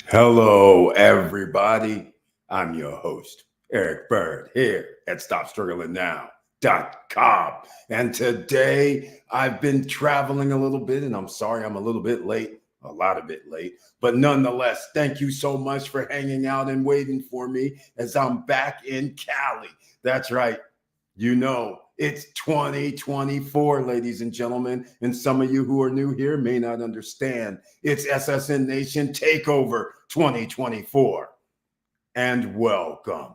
Hello, everybody. I'm your host, Eric Bird, here at StopStrugglingNow.com. And today I've been traveling a little bit, and I'm sorry I'm a little bit late, a lot of bit late. But nonetheless, thank you so much for hanging out and waiting for me as I'm back in Cali. That's right. You know, it's 2024, ladies and gentlemen. And some of you who are new here may not understand. It's SSN Nation Takeover 2024. And welcome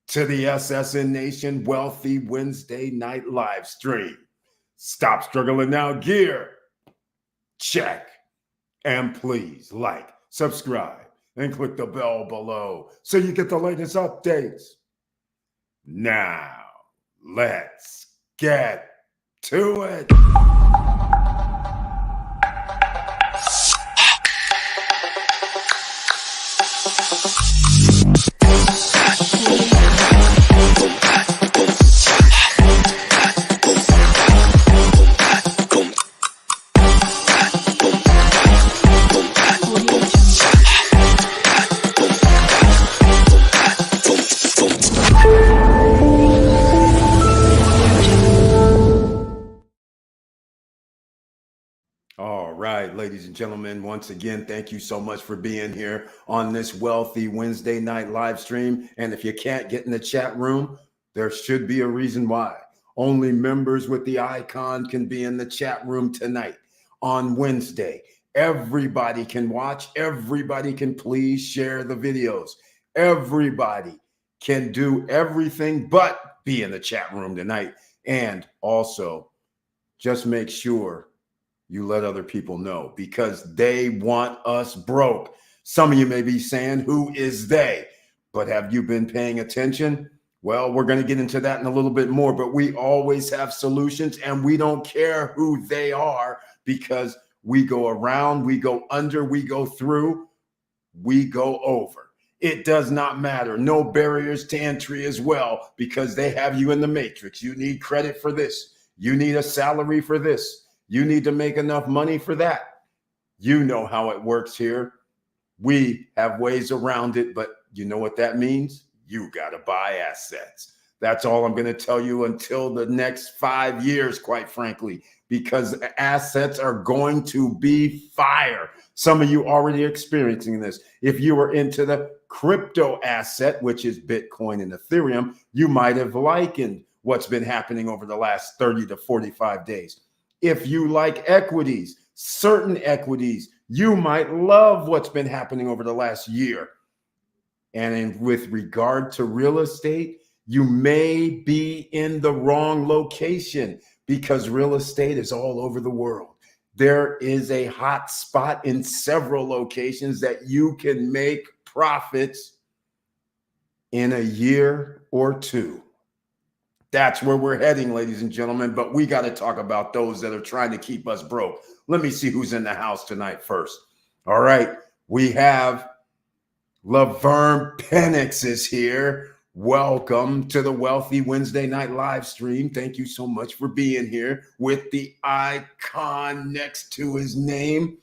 to the SSN Nation Wealthy Wednesday Night Live Stream. Stop struggling now, gear. Check. And please like, subscribe, and click the bell below so you get the latest updates. Now, let's get to it. All right, ladies and gentlemen, once again, thank you so much for being here on this Wealthy Wednesday night live stream. And if you can't get in the chat room, there should be a reason why. Only members with the icon can be in the chat room tonight on Wednesday. Everybody can watch. Everybody can please share the videos. Everybody can do everything but be in the chat room tonight. And also, just make sure you let other people know because they want us broke. Some of you may be saying, who is they? But have you been paying attention? Well, we're going to get into that in a little bit more, but we always have solutions and we don't care who they are because we go around, we go under, we go through, we go over. It does not matter. No barriers to entry as well because they have you in the matrix. You need credit for this. You need a salary for this. You need to make enough money for that. You know how it works here. We have ways around it, but you know what that means? You got to buy assets. That's all I'm going to tell you until the next 5 years, quite frankly, because assets are going to be fire. Some of you already experiencing this. If you were into the crypto asset, which is Bitcoin and Ethereum, you might have likened what's been happening over the last 30 to 45 days. If you like equities, certain equities, you might love what's been happening over the last year. And with regard to real estate, you may be in the wrong location because real estate is all over the world. There is a hot spot in several locations that you can make profits in a year or two. That's where we're heading, ladies and gentlemen, but we got to talk about those that are trying to keep us broke. Let me see who's in the house tonight first. All right, we have Laverne Penix is here. Welcome to the Wealthy Wednesday Night Live Stream. Thank you so much for being here with the icon next to his name.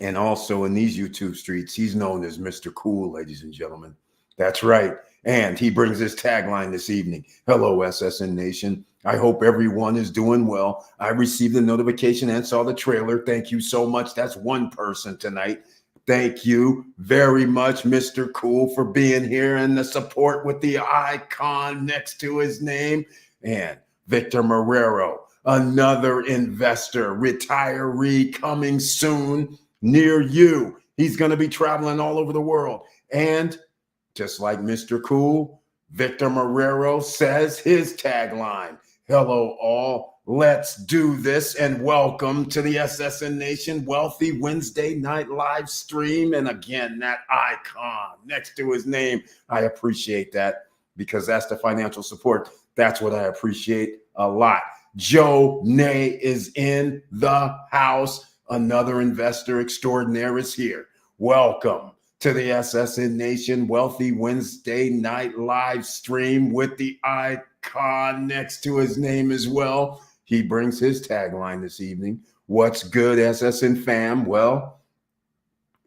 And also in these YouTube streets, he's known as Mr. Cool, ladies and gentlemen. That's right. And he brings his tagline this evening. Hello, SSN Nation. I hope everyone is doing well. I received the notification and saw the trailer. Thank you so much. That's one person tonight. Thank you very much, Mr. Cool, for being here and the support with the icon next to his name. And Victor Marrero, another investor, retiree coming soon near you. He's going to be traveling all over the world. And just like Mr. Cool, Victor Marrero says his tagline, hello all, let's do this, and welcome to the SSN Nation Wealthy Wednesday Night Live Stream. And again, that icon next to his name, I appreciate that because that's the financial support. That's what I appreciate a lot. Joe Nay is in the house. Another investor extraordinaire is here. Welcome to the SSN Nation Wealthy Wednesday Night Live Stream with the icon next to his name as well. He brings his tagline this evening. What's good, SSN fam? Well,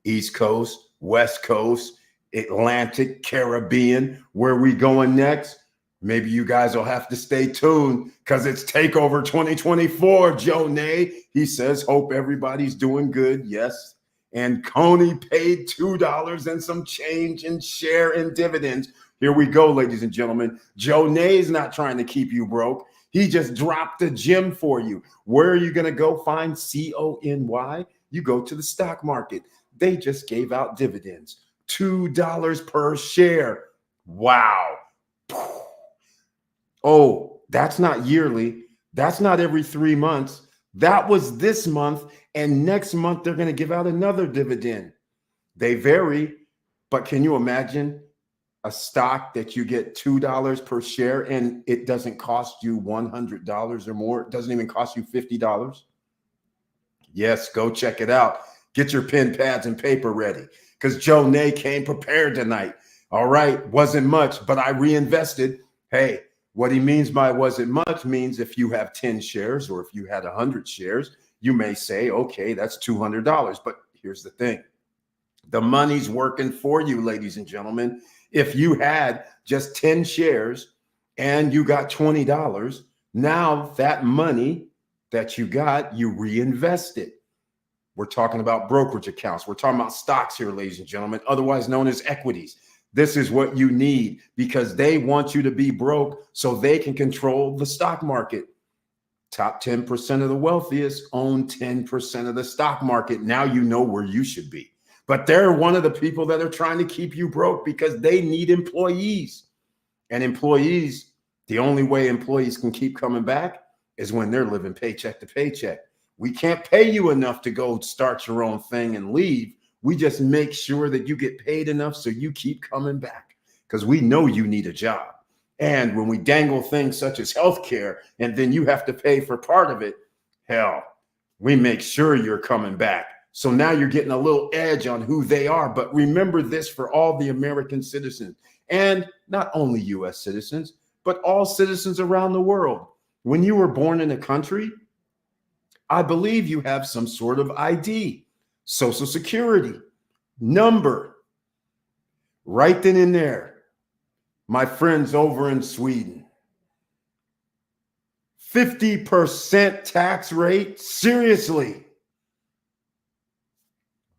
East Coast, West Coast, Atlantic, Caribbean. Where we going next? Maybe you guys will have to stay tuned because it's Takeover 2024. Joe Nay, he says, hope everybody's doing good. Yes. And Coney paid $2 and some change in share and dividends. Here we go, ladies and gentlemen. Joe Nay's not trying to keep you broke. He just dropped a gem for you. Where are you going to go find CONY? You go to the stock market. They just gave out dividends, $2 per share. Wow. Oh, that's not yearly. That's not every 3 months. That was this month. And next month, they're going to give out another dividend. They vary. But can you imagine a stock that you get $2 per share and it doesn't cost you $100 or more? It doesn't even cost you $50. Yes, go check it out. Get your pen, pads, and paper ready because Joe Nay came prepared tonight. All right, wasn't much, but I reinvested. Hey, what he means by wasn't much means if you have 10 shares or if you had 100 shares, you may say, okay, that's $200. But here's the thing. The money's working for you, ladies and gentlemen. If you had just 10 shares and you got $20, now that money that you got, you reinvest it. We're talking about brokerage accounts. We're talking about stocks here, ladies and gentlemen, otherwise known as equities. This is what you need because they want you to be broke so they can control the stock market. Top 10% of the wealthiest own 10% of the stock market. Now you know where you should be. But they're one of the people that are trying to keep you broke because they need employees. And employees, the only way employees can keep coming back is when they're living paycheck to paycheck. We can't pay you enough to go start your own thing and leave. We just make sure that you get paid enough so you keep coming back because we know you need a job. And when we dangle things such as healthcare and then you have to pay for part of it, hell, we make sure you're coming back. So now you're getting a little edge on who they are. But remember this for all the American citizens and not only U.S. citizens, but all citizens around the world. When you were born in a country, I believe you have some sort of ID, Social Security number. Right then and there, my friends over in Sweden, 50% tax rate. Seriously.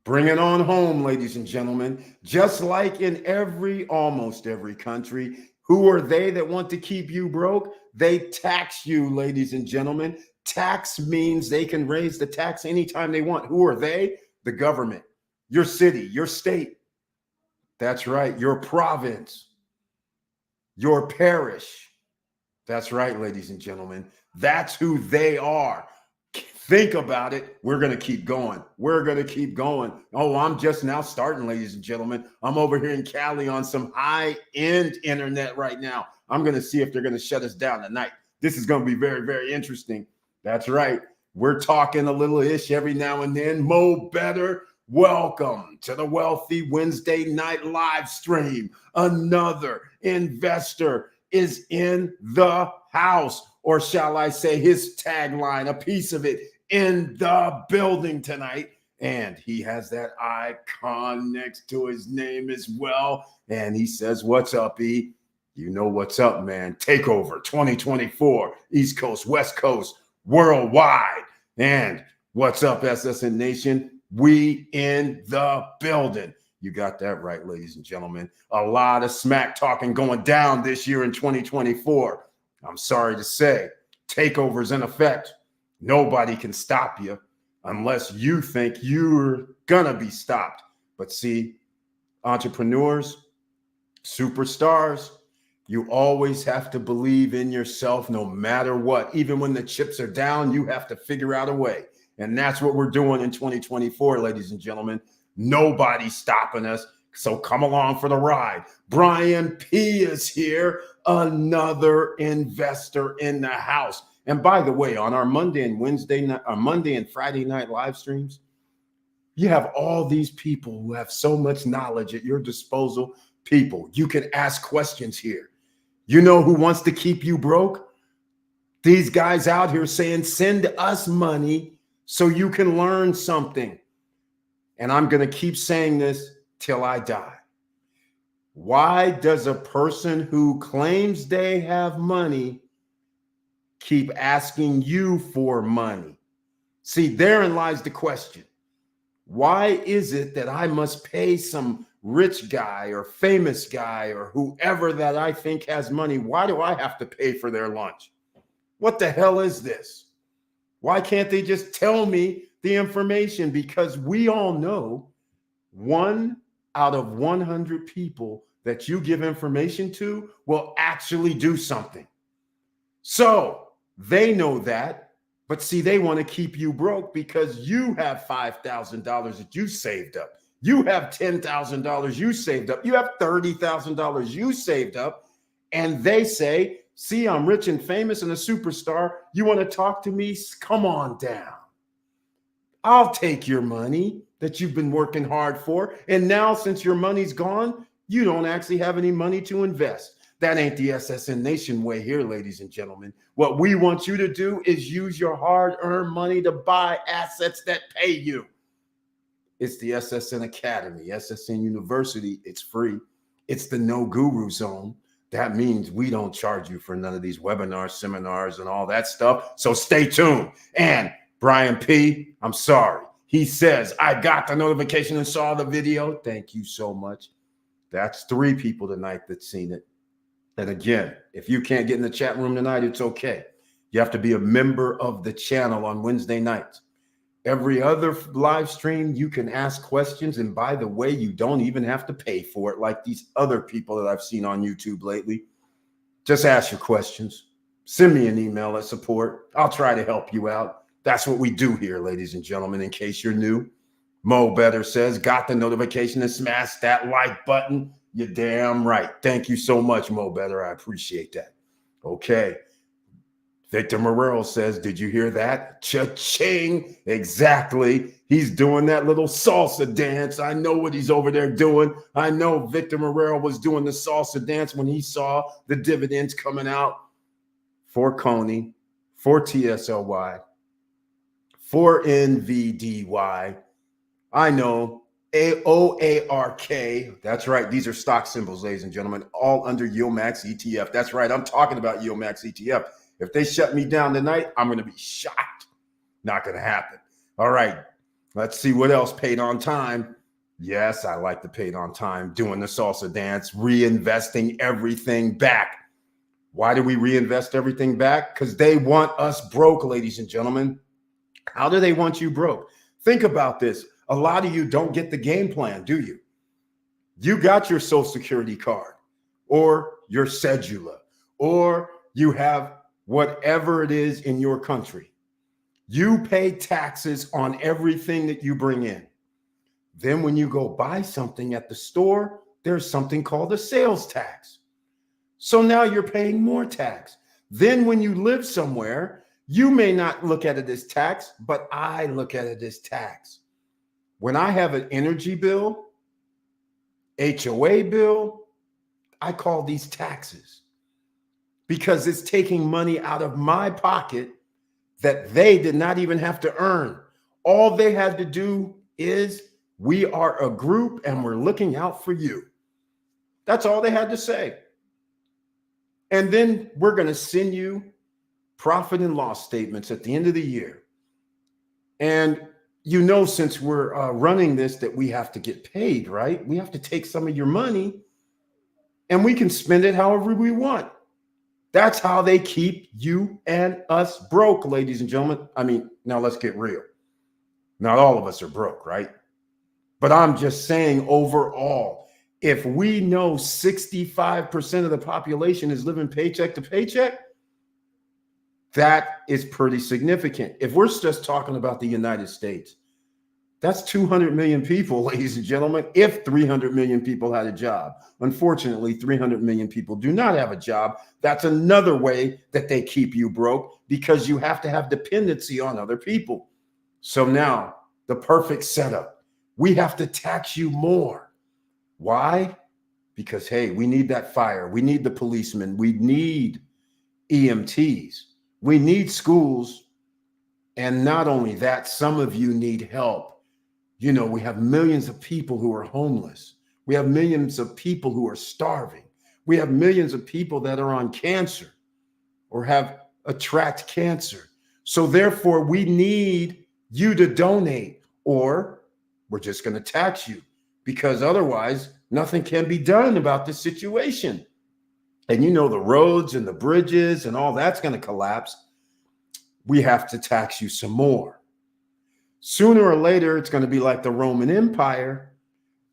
Bring it on home, ladies and gentlemen. Just like in almost every country, who are they that want to keep you broke? They tax you, ladies and gentlemen. Tax means they can raise the tax anytime they want. Who are they? The government, your city, your state. That's right, your province, your parish. That's right, ladies and gentlemen. That's who they are. Think about it. We're going to keep going. We're going to keep going. Oh, I'm just now starting, ladies and gentlemen. I'm over here in Cali on some high-end internet right now. I'm going to see if they're going to shut us down tonight. This is going to be very, very interesting. That's right. We're talking a little ish every now and then. Mo Better, welcome to the Wealthy Wednesday Night live stream. Another investor is in the house, or shall I say his tagline, a piece of it, in the building tonight. And he has that icon next to his name as well. And he says, what's up, E? You know what's up, man. Takeover 2024, East Coast, West Coast, worldwide. And what's up, SSN Nation? We in the building. You got that right, ladies and gentlemen. A lot of smack talking going down this year in 2024. I'm sorry to say, takeover's in effect. Nobody can stop you unless you think you're gonna be stopped. But see, entrepreneurs, superstars, you always have to believe in yourself no matter what. Even when the chips are down, you have to figure out a way. And that's what we're doing in 2024, ladies and gentlemen. Nobody's stopping us. So come along for the ride. Brian P is here, another investor in the house. And by the way, on our Monday and Friday night live streams, you have all these people who have so much knowledge at your disposal. People, you can ask questions here. You know who wants to keep you broke? These guys out here saying, send us money so you can learn something. And I'm going to keep saying this till I die. Why does a person who claims they have money keep asking you for money? See, therein lies the question. Why is it that I must pay some rich guy or famous guy or whoever that I think has money? Why do I have to pay for their lunch? What the hell is this? Why can't they just tell me the information? Because we all know 1 out of 100 people that you give information to will actually do something. So they know that. But see, they want to keep you broke because you have $5,000 that you saved up. You have $10,000 you saved up. You have $30,000 you saved up. And they say, see, I'm rich and famous and a superstar. You want to talk to me? Come on down. I'll take your money that you've been working hard for. And now, since your money's gone, you don't actually have any money to invest. That ain't the SSN Nation way here, ladies and gentlemen. What we want you to do is use your hard-earned money to buy assets that pay you. It's the SSN Academy, SSN University. It's free. It's the no guru zone. That means we don't charge you for none of these webinars, seminars, and all that stuff. So stay tuned. And Brian P., I'm sorry. He says, I got the notification and saw the video. Thank you so much. That's 3 people tonight that's seen it. And again, if you can't get in the chat room tonight, it's okay. You have to be a member of the channel on Wednesday nights. Every other live stream, you can ask questions. And by the way, you don't even have to pay for it like these other people that I've seen on YouTube lately. Just ask your questions. Send me an email at support. I'll try to help you out. That's what we do here, ladies and gentlemen, in case you're new. Mo Better says, got the notification and smash that like button. You're damn right. Thank you so much, Mo Better. I appreciate that. Okay. Victor Morrell says, did you hear that? Cha-ching. Exactly. He's doing that little salsa dance. I know what he's over there doing. I know Victor Morrell was doing the salsa dance when he saw the dividends coming out for Coney, for TSLY, for NVDY. I know. AOARK. That's right. These are stock symbols, ladies and gentlemen, all under YieldMax ETF. That's right. I'm talking about YieldMax ETF. If they shut me down tonight, I'm going to be shocked. Not going to happen. All right. Let's see what else paid on time. Yes, I like the paid on time, doing the salsa dance, reinvesting everything back. Why do we reinvest everything back? Because they want us broke, ladies and gentlemen. How do they want you broke? Think about this. A lot of you don't get the game plan, do you? You got your Social Security card or your cedula, or you have whatever it is in your country. You pay taxes on everything that you bring in. Then when you go buy something at the store, there's something called a sales tax. So now you're paying more tax. Then when you live somewhere, you may not look at it as tax, but I look at it as tax. When I have an energy bill, HOA bill, I call these taxes because it's taking money out of my pocket that they did not even have to earn. All they had to do is, we are a group and we're looking out for you. That's all they had to say. And then we're going to send you profit and loss statements at the end of the year. And you know, since we're running this, that we have to get paid, right? We have to take some of your money and we can spend it however we want. That's how they keep you and us broke, ladies and gentlemen. I mean, now let's get real. Not all of us are broke, right? But I'm just saying overall, if we know 65% of the population is living paycheck to paycheck, that is pretty significant. If we're just talking about the United States, that's 200 million people, ladies and gentlemen, if 300 million people had a job. Unfortunately, 300 million people do not have a job. That's another way that they keep you broke, because you have to have dependency on other people. So now, the perfect setup. We have to tax you more. Why? Because, hey, we need that fire. We need the policemen. We need EMTs. We need schools. And not only that, some of you need help. We have millions of people who are homeless. We have millions of people who are starving. We have millions of people that are on cancer or have attract cancer. So therefore, we need you to donate, or we're just going to tax you, because otherwise nothing can be done about this situation. And the roads and the bridges and all that's going to collapse. We have to tax you some more. Sooner or later, it's going to be like the Roman Empire,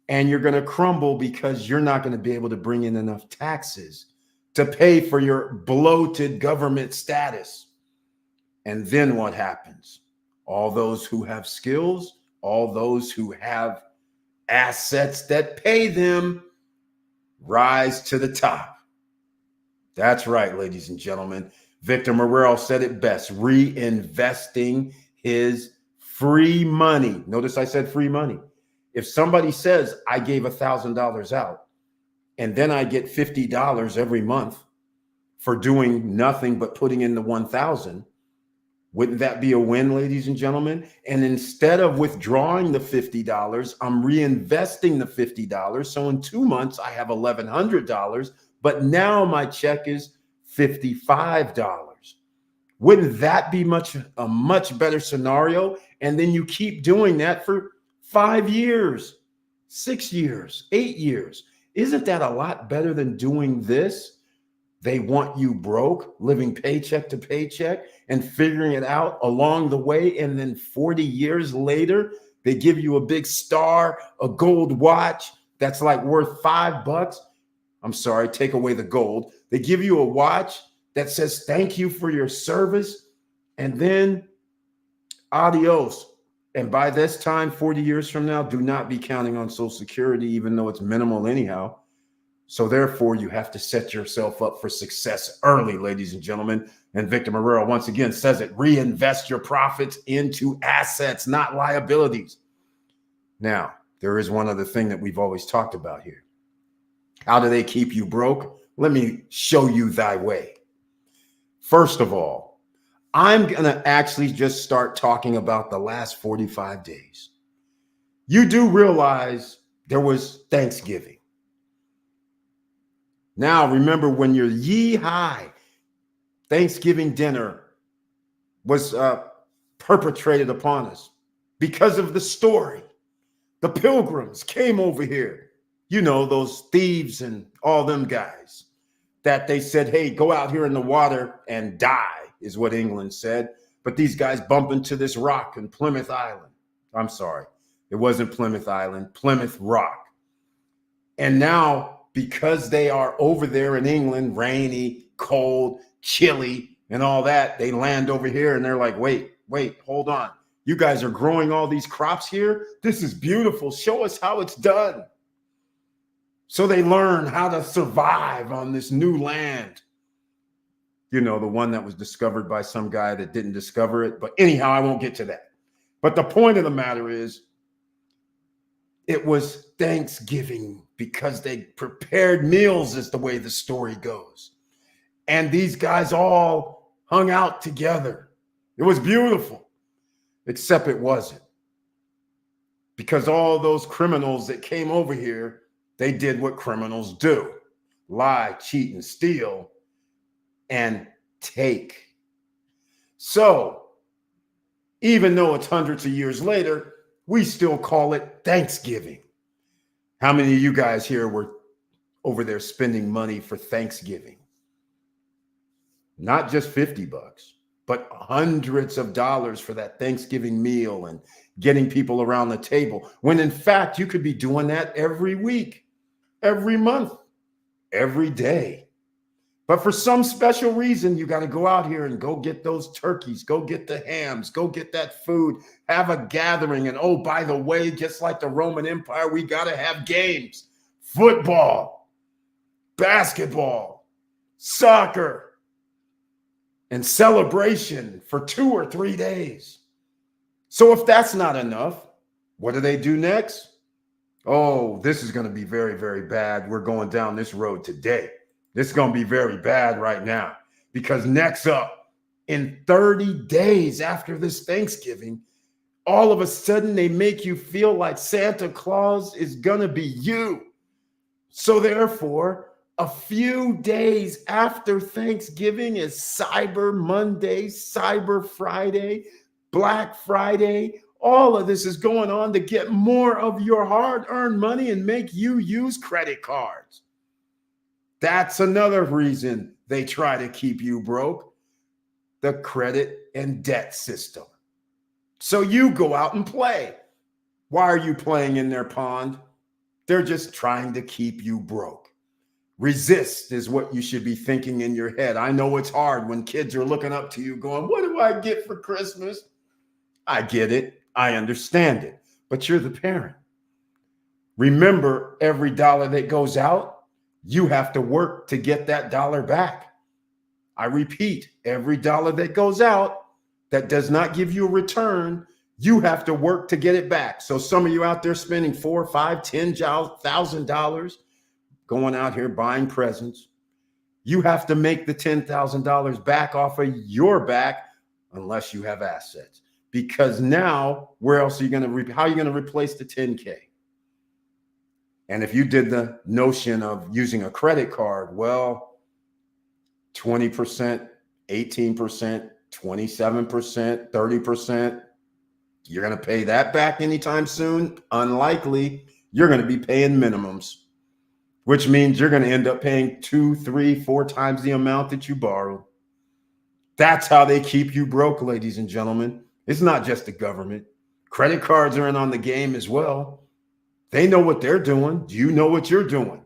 and you're going to crumble because you're not going to be able to bring in enough taxes to pay for your bloated government status. And then what happens? All those who have skills, all those who have assets that pay them, rise to the top. That's right, ladies and gentlemen. Victor Morrell said it best: reinvesting his free money. Notice I said free money. If somebody says, I gave $1,000 out, and then I get $50 every month for doing nothing but putting in the 1,000, wouldn't that be a win, ladies and gentlemen? And instead of withdrawing the $50, I'm reinvesting the $50. So in 2 months, I have $1,100, but now my check is $55. Wouldn't that be a much better scenario? And then you keep doing that for 5 years, 6 years, 8 years. Isn't that a lot better than doing this? They want you broke, living paycheck to paycheck and figuring it out along the way. And then 40 years later, they give you a big star, a gold watch that's like worth $5. I'm sorry, take away the gold. They give you a watch that says, thank you for your service. And then adios. And by this time, 40 years from now, do not be counting on Social Security, even though it's minimal anyhow. So therefore, you have to set yourself up for success early, ladies and gentlemen. And Victor Morrell once again says it: reinvest your profits into assets, not liabilities. Now, there is one other thing that we've always talked about here. How do they keep you broke? Let me show you thy way. First of all, I'm going to actually just start talking about the last 45 days. You do realize there was Thanksgiving. Now, remember when your yee-high Thanksgiving dinner was perpetrated upon us because of the story. The pilgrims came over here, those thieves and all them guys that they said, hey, go out here in the water and die, is what England said. But these guys bump into this rock in Plymouth Island. I'm sorry, it wasn't Plymouth Island, Plymouth Rock. And now, because they are over there in England, rainy, cold, chilly, and all that, they land over here and they're like, wait, hold on. You guys are growing all these crops here? This is beautiful. Show us how it's done. So they learn how to survive on this new land. The one that was discovered by some guy that didn't discover it. But anyhow, I won't get to that. But the point of the matter is, it was Thanksgiving because they prepared meals, is the way the story goes. And these guys all hung out together. It was beautiful, except it wasn't. Because all those criminals that came over here, they did what criminals do: lie, cheat, and steal, and take. So, even though it's hundreds of years later, we still call it Thanksgiving. How many of you guys here were over there spending money for Thanksgiving? Not just $50, but hundreds of dollars for that Thanksgiving meal and getting people around the table, when in fact you could be doing that every week, every month, every day. But for some special reason, you got to go out here and go get those turkeys, go get the hams, go get that food, have a gathering. And oh, by the way, just like the Roman Empire, we got to have games: football, basketball, soccer, and celebration for 2 or 3 days. So if that's not enough, what do they do next? Oh, this is going to be very, very bad. We're going down this road today. This is going to be very bad right now, because next up, in 30 days after this Thanksgiving, all of a sudden they make you feel like Santa Claus is gonna be you. So therefore, a few days after Thanksgiving is Cyber Monday, Cyber Friday, Black Friday. All of this is going on to get more of your hard-earned money and make you use credit cards. That's another reason they try to keep you broke, the credit and debt system. So you go out and play. Why are you playing in their pond? They're just trying to keep you broke. Resist is what you should be thinking in your head. I know it's hard when kids are looking up to you going, what do I get for Christmas? I get it. I understand it. But you're the parent. Remember, every dollar that goes out, you have to work to get that dollar back. I repeat, every dollar that goes out that does not give you a return, you have to work to get it back. So some of you out there spending $4, $5, $10,000 going out here buying presents, you have to make the $10,000 back off of your back unless you have assets. Because now, where else are you going to, how are you going to replace the 10K? And if you did the notion of using a credit card, well, 20%, 18%, 27%, 30%, you're going to pay that back anytime soon? Unlikely. You're going to be paying minimums, which means you're going to end up paying 2, 3, 4 times the amount that you borrowed. That's how they keep you broke, ladies and gentlemen. It's not just the government. Credit cards are in on the game as well. They know what they're doing. Do you know what you're doing?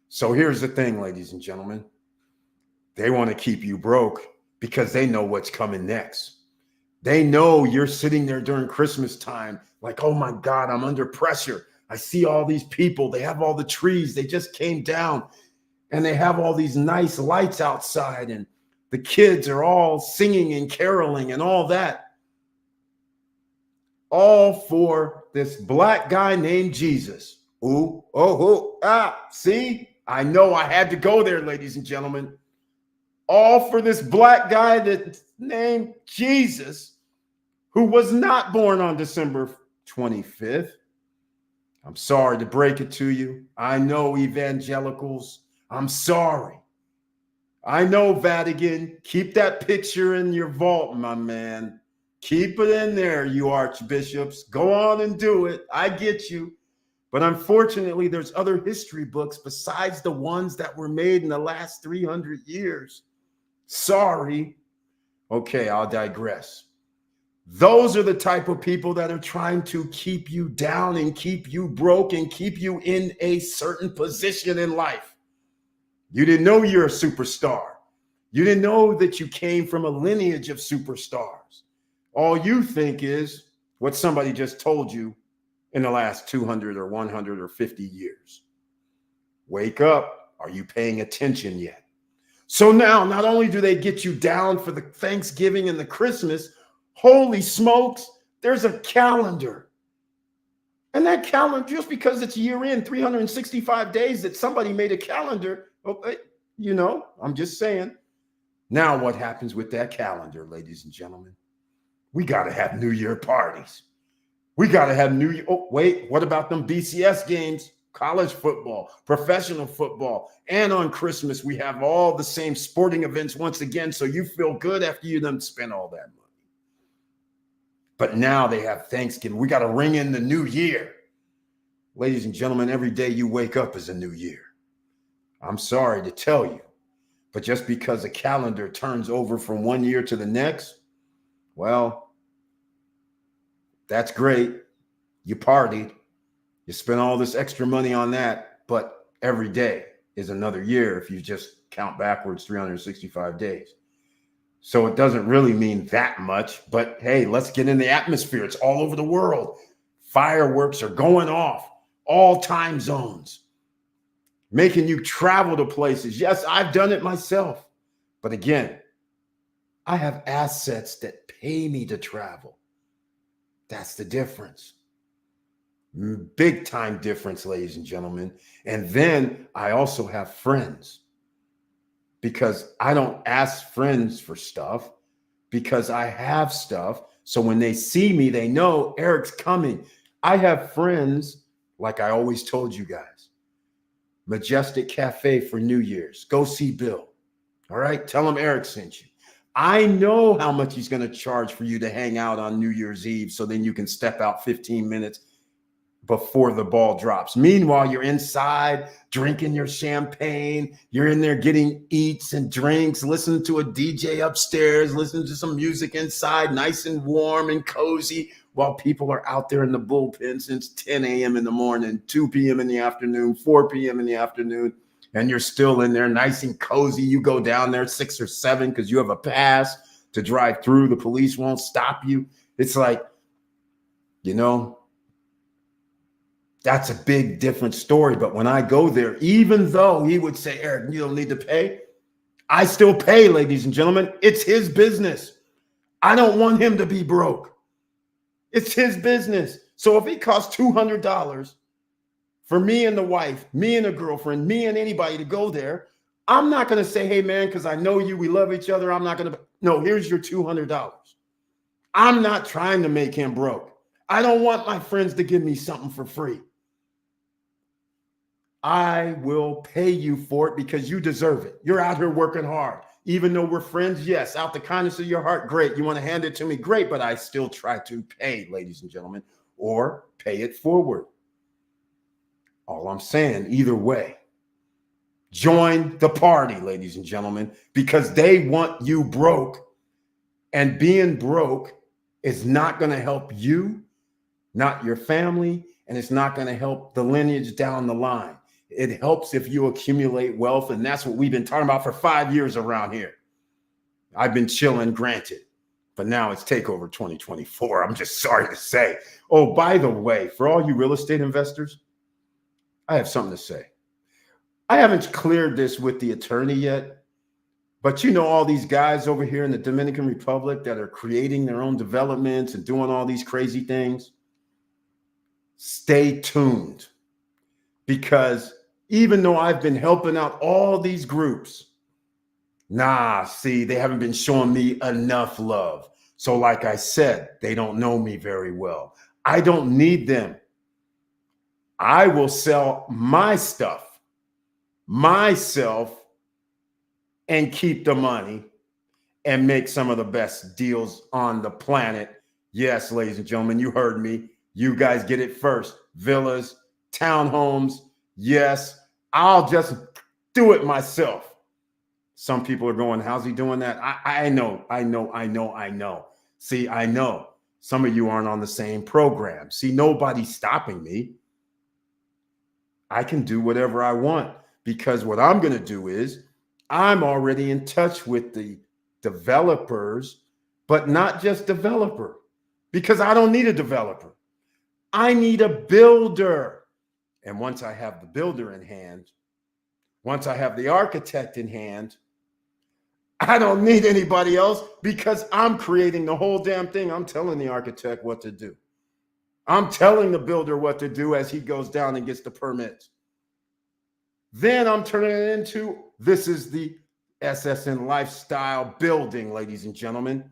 So here's the thing, ladies and gentlemen. They want to keep you broke because they know what's coming next. They know you're sitting there during Christmas time like, oh my God, I'm under pressure. I see all these people. They have all the trees. They just came down and they have all these nice lights outside and the kids are all singing and caroling and all that. All for this black guy named Jesus. Ooh, oh, see? I know I had to go there, ladies and gentlemen. All for this black guy that's named Jesus, who was not born on December 25th. I'm sorry to break it to you. I know evangelicals. I'm sorry. I know Vatican. Keep that picture in your vault, my man. Keep it in there, you archbishops. Go on and do it. I get you. But unfortunately, there's other history books besides the ones that were made in the last 300 years. Sorry. Okay, I'll digress. Those are the type of people that are trying to keep you down and keep you broke and keep you in a certain position in life. You didn't know you're a superstar. You didn't know that you came from a lineage of superstars. All you think is what somebody just told you in the last 200 or 100 or 50 years. Wake up. Are you paying attention yet? So now, not only do they get you down for the Thanksgiving and the Christmas, holy smokes, there's a calendar. And that calendar, just because it's year end, 365 days that somebody made a calendar, you know, I'm just saying. Now what happens with that calendar, ladies and gentlemen? We got to have New Year parties. We got to have New Year. Oh, wait, what about them BCS games? College football, professional football. And on Christmas, we have all the same sporting events once again. So you feel good after you done spent all that money. But now they have Thanksgiving. We got to ring in the new year. Ladies and gentlemen, every day you wake up is a new year. I'm sorry to tell you, but just because a calendar turns over from one year to the next, well, that's great. You partied. You spent all this extra money on that, but every day is another year if you just count backwards 365 days. So it doesn't really mean that much, but hey, let's get in the atmosphere. It's all over the world. Fireworks are going off, all time zones, making you travel to places. Yes, I've done it myself. But again, I have assets that pay me to travel. That's the difference. Big time difference, ladies and gentlemen. And then I also have friends, because I don't ask friends for stuff, because I have stuff. So when they see me, they know Eric's coming. I have friends, like I always told you guys, Majestic Cafe for New Year's. Go see Bill. All right. Tell him Eric sent you. I know how much he's going to charge for you to hang out on New Year's Eve. So then you can step out 15 minutes before the ball drops. Meanwhile, you're inside drinking your champagne. You're in there getting eats and drinks, listening to a DJ upstairs, listening to some music inside, nice and warm and cozy, while people are out there in the bullpen since 10 a.m. in the morning, 2 p.m. in the afternoon, 4 p.m. in the afternoon, and you're still in there nice and cozy. You go down there 6 or 7 because you have a pass to drive through. The police won't stop you. It's like, you know, that's a big different story. But when I go there, even though he would say, Eric, you don't need to pay, I still pay, ladies and gentlemen. It's his business. I don't want him to be broke. It's his business. So if it costs $200 for me and the wife, me and the girlfriend, me and anybody to go there, I'm not going to say, hey, man, because I know you, we love each other. I'm not going to. No, here's your $200. I'm not trying to make him broke. I don't want my friends to give me something for free. I will pay you for it because you deserve it. You're out here working hard. Even though we're friends, yes, out the kindness of your heart, great. You want to hand it to me, great, but I still try to pay, ladies and gentlemen, or pay it forward. All I'm saying, either way, join the party, ladies and gentlemen, because they want you broke, and being broke is not going to help you, not your family, and it's not going to help the lineage down the line. It helps if you accumulate wealth, and that's what we've been talking about for 5 years around here. I've been chilling, granted, but now it's takeover 2024. I'm just sorry to say. Oh, by the way, for all you real estate investors, I have something to say. I haven't cleared this with the attorney yet, but you know all these guys over here in the Dominican Republic that are creating their own developments and doing all these crazy things. Stay tuned, because even though I've been helping out all these groups, see, they haven't been showing me enough love. So like I said, they don't know me very well. I don't need them. I will sell my stuff, myself, and keep the money and make some of the best deals on the planet. Yes, ladies and gentlemen, you heard me. You guys get it first. Villas, townhomes. Yes, I'll just do it myself. Some people are going, how's he doing that? I know. See, I know some of you aren't on the same program. See, nobody's stopping me. I can do whatever I want, because what I'm going to do is I'm already in touch with the developers, but not just developer, because I don't need a developer. I need a builder. And once I have the builder in hand, once I have the architect in hand, I don't need anybody else, because I'm creating the whole damn thing. I'm telling the architect what to do. I'm telling the builder what to do as he goes down and gets the permits. Then I'm turning it into, this is the SSN lifestyle building, ladies and gentlemen.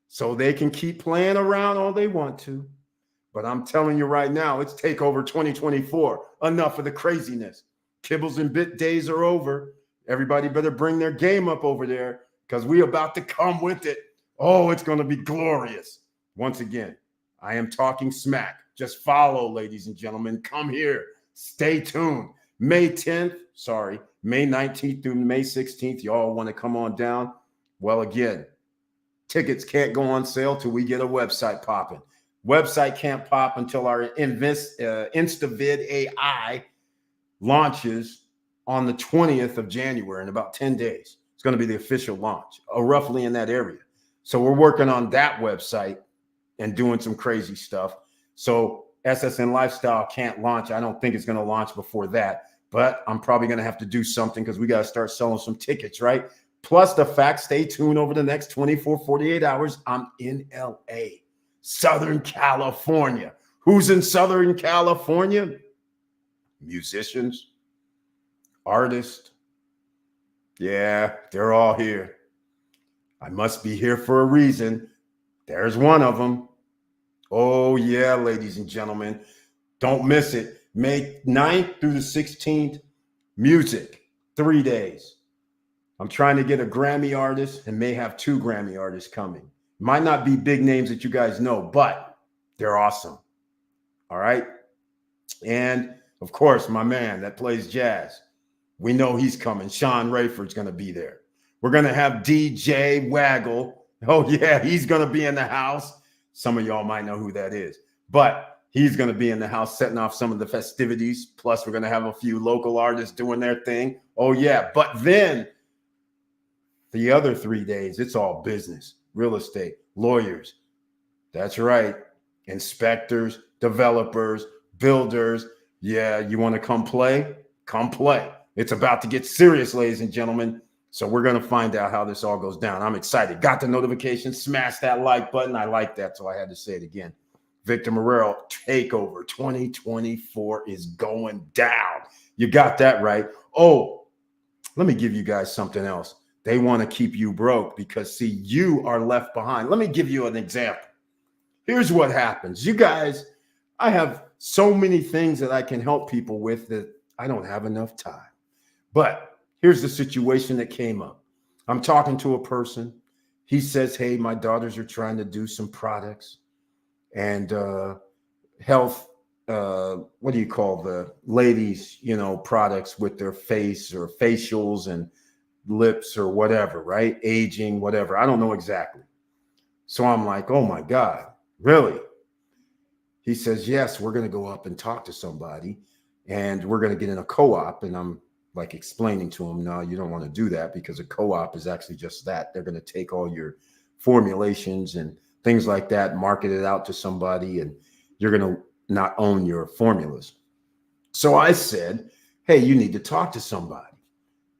So they can keep playing around all they want to. But I'm telling you right now, it's takeover 2024. Enough of the craziness. Kibbles and bit days are over. Everybody better bring their game up over there, because we about to come with it. Oh, it's going to be glorious. Once again, I am talking smack. Just follow, ladies and gentlemen. Come here. Stay tuned. May 19th through May 16th. Y'all want to come on down? Well, again, tickets can't go on sale till we get a website popping. Website can't pop until our InstaVid AI launches on the 20th of January, in about 10 days. It's going to be the official launch, roughly in that area. So we're working on that website and doing some crazy stuff. So SSN Lifestyle can't launch. I don't think it's going to launch before that, but I'm probably going to have to do something, because we got to start selling some tickets, right? Plus the fact, stay tuned over the next 48 hours. I'm in LA, Southern California. Who's in Southern California? Musicians, artists. Yeah, they're all here. I must be here for a reason. There's one of them. Oh, yeah, ladies and gentlemen. Don't miss it. May 9th through the 16th, music, 3 days. I'm trying to get a Grammy artist and may have 2 Grammy artists coming. Might not be big names that you guys know, but they're awesome. All right. And of course, my man that plays jazz. We know he's coming. Sean Rayford's going to be there. We're going to have DJ Waggle. Oh, yeah, he's going to be in the house. Some of y'all might know who that is, but he's going to be in the house setting off some of the festivities. Plus, we're going to have a few local artists doing their thing. Oh, yeah. But then the other 3 days, it's all business, real estate, lawyers. That's right. Inspectors, developers, builders. Yeah, you want to come play? Come play. It's about to get serious, ladies and gentlemen. So we're going to find out how this all goes down. I'm excited. Got the notification. Smash that like button. I like that, so I had to say it again. Victor Morrell Takeover 2024 is going down. You got that right. Oh, let me give you guys something else. They want to keep you broke because, see, you are left behind. Let me give you an example. Here's what happens. You guys, I have so many things that I can help people with that I don't have enough time. But here's the situation that came up. I'm talking to a person. He says, hey, my daughters are trying to do some products and health, what do you call the ladies, products with their face or facials and lips or whatever, right? Aging, whatever. I don't know exactly. So I'm like, oh my God, really? He says, yes, we're going to go up and talk to somebody and we're going to get in a co-op. And I'm like explaining to him, no, you don't want to do that because a co-op is actually just that. They're going to take all your formulations and things like that, market it out to somebody, and you're going to not own your formulas. So I said, hey, you need to talk to somebody.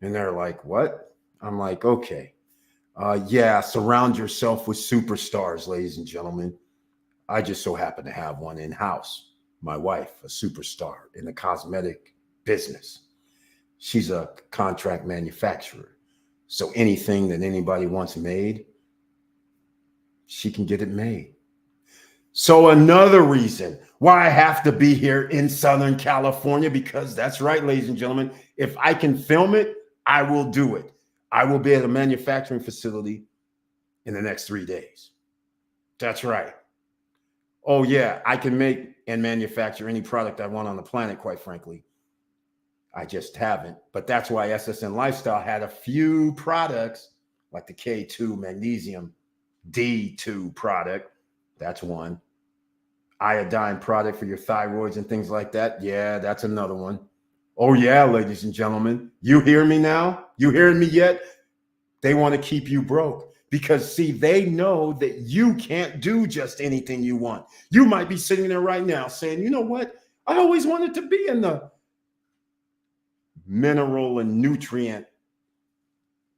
And they're like, what? I'm like, okay. Yeah, surround yourself with superstars, ladies and gentlemen. I just so happen to have one in-house. My wife, a superstar in the cosmetic business. She's a contract manufacturer. So anything that anybody wants made, she can get it made. So another reason why I have to be here in Southern California, because that's right, ladies and gentlemen, if I can film it, I will do it. I will be at a manufacturing facility in the next 3 days. That's right. Oh, yeah, I can make and manufacture any product I want on the planet, quite frankly. I just haven't. But that's why SSN Lifestyle had a few products like the K2 Magnesium D2 product. That's one. Iodine product for your thyroids and things like that. Yeah, that's another one. Oh, yeah, ladies and gentlemen. You hear me now? You hearing me yet? They want to keep you broke. Because, see, they know that you can't do just anything you want. You might be sitting there right now saying, you know what? I always wanted to be in the mineral and nutrient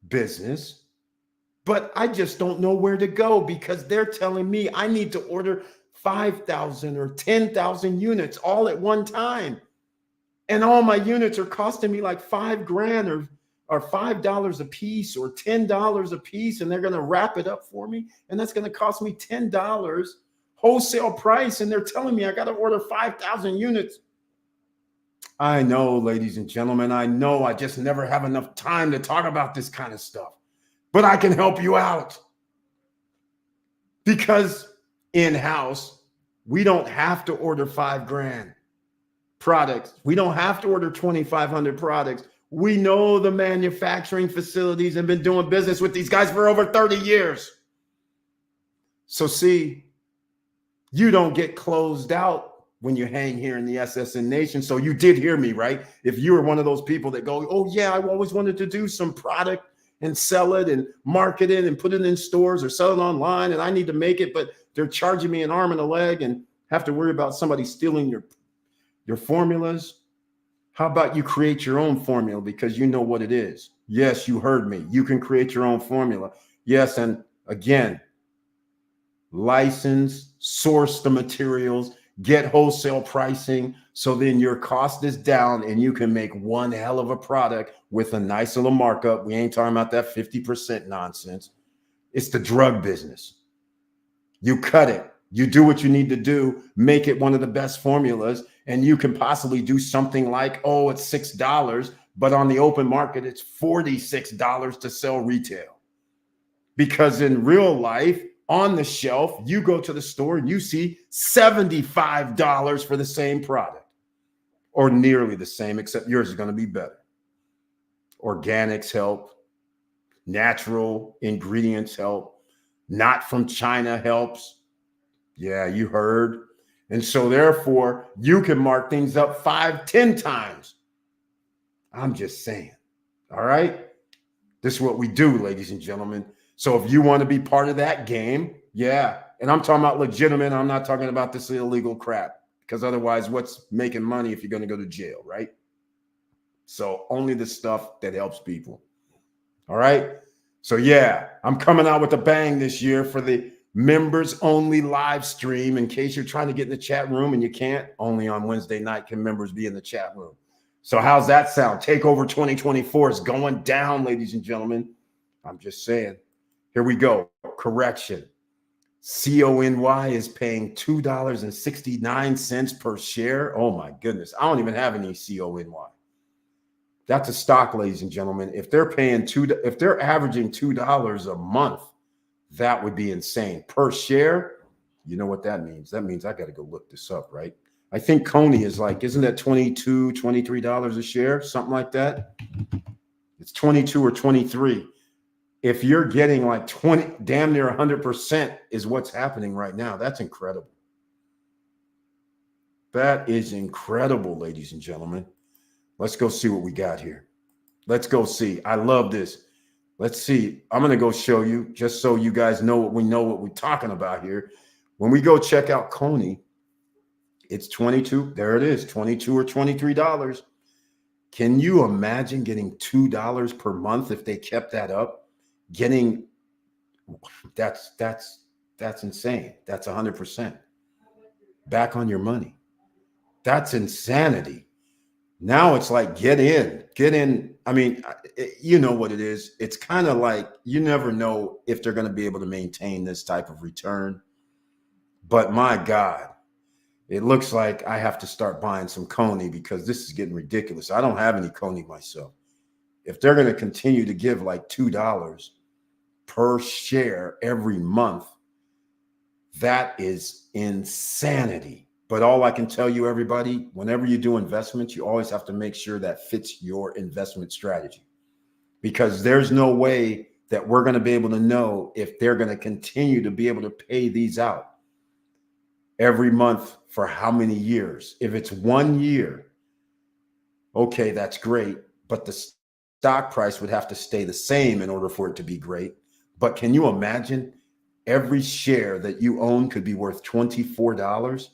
business, but I just don't know where to go because they're telling me I need to order 5,000 or 10,000 units all at one time. And all my units are costing me like $5,000 or $5 a piece or $10 a piece, and they're going to wrap it up for me, and that's going to cost me $10 wholesale price, and they're telling me I got to order 5,000 units. I know, ladies and gentlemen, I know I just never have enough time to talk about this kind of stuff, but I can help you out because in-house, we don't have to order $5,000 products. We don't have to order 2,500 products. We know the manufacturing facilities and been doing business with these guys for over 30 years. So see, you don't get closed out when you hang here in the SSN Nation. So you did hear me, right? If you were one of those people that go, oh yeah, I always wanted to do some product and sell it and market it and put it in stores or sell it online and I need to make it, but they're charging me an arm and a leg and have to worry about somebody stealing your formulas. How about you create your own formula because you know what it is? Yes, you heard me. You can create your own formula. Yes, and again, license, source the materials, get wholesale pricing, so then your cost is down and you can make one hell of a product with a nice little markup. We ain't talking about that 50% nonsense. It's the drug business. You cut it. You do what you need to do, make it one of the best formulas, and you can possibly do something like, oh, it's $6, but on the open market, it's $46 to sell retail. Because in real life, on the shelf, you go to the store and you see $75 for the same product, or nearly the same, except yours is going to be better. Organics help, natural ingredients help, not from China helps. Yeah, you heard. And so therefore, you can mark things up 5, 10 times. I'm just saying. All right. This is what we do, ladies and gentlemen. So if you want to be part of that game, yeah. And I'm talking about legitimate. I'm not talking about this illegal crap, because otherwise, what's making money if you're going to go to jail, right? So only the stuff that helps people. All right. So yeah, I'm coming out with a bang this year for the members only live stream. In case you're trying to get in the chat room and you can't, only on Wednesday night can members be in the chat room. So how's that sound? Takeover 2024 is going down, ladies and gentlemen. I'm just saying. Here we go. Correction. CONY is paying $2.69 per share. Oh my goodness. I don't even have any CONY. That's a stock, ladies and gentlemen. If they're paying if they're averaging $2 a month, that would be insane per share. You know what that means? That means I got to go look this up, right? I think Coney is like, isn't that $22, $23 a share? Something like that. It's 22 or 23. If you're getting like 20, damn near 100% is what's happening right now. That's incredible. That is incredible, ladies and gentlemen. Let's go see what we got here. Let's go see. I love this. Let's see. I'm going to go show you just so you guys know what we're talking about here. When we go check out Coney, it's 22. There it is, 22 or $23. Can you imagine getting $2 per month if they kept that up? Getting that's insane. That's 100% back on your money. That's insanity. Now it's like, get in. I mean, you know what it is. It's kind of like you never know if they're going to be able to maintain this type of return. But my God, it looks like I have to start buying some Coney because this is getting ridiculous. I don't have any Coney myself. If they're going to continue to give like $2 per share every month, that is insanity. But all I can tell you, everybody, whenever you do investments, you always have to make sure that fits your investment strategy, because there's no way that we're going to be able to know if they're going to continue to be able to pay these out every month for how many years. If it's 1 year, okay, that's great, but the stock price would have to stay the same in order for it to be great. But can you imagine every share that you own could be worth $24?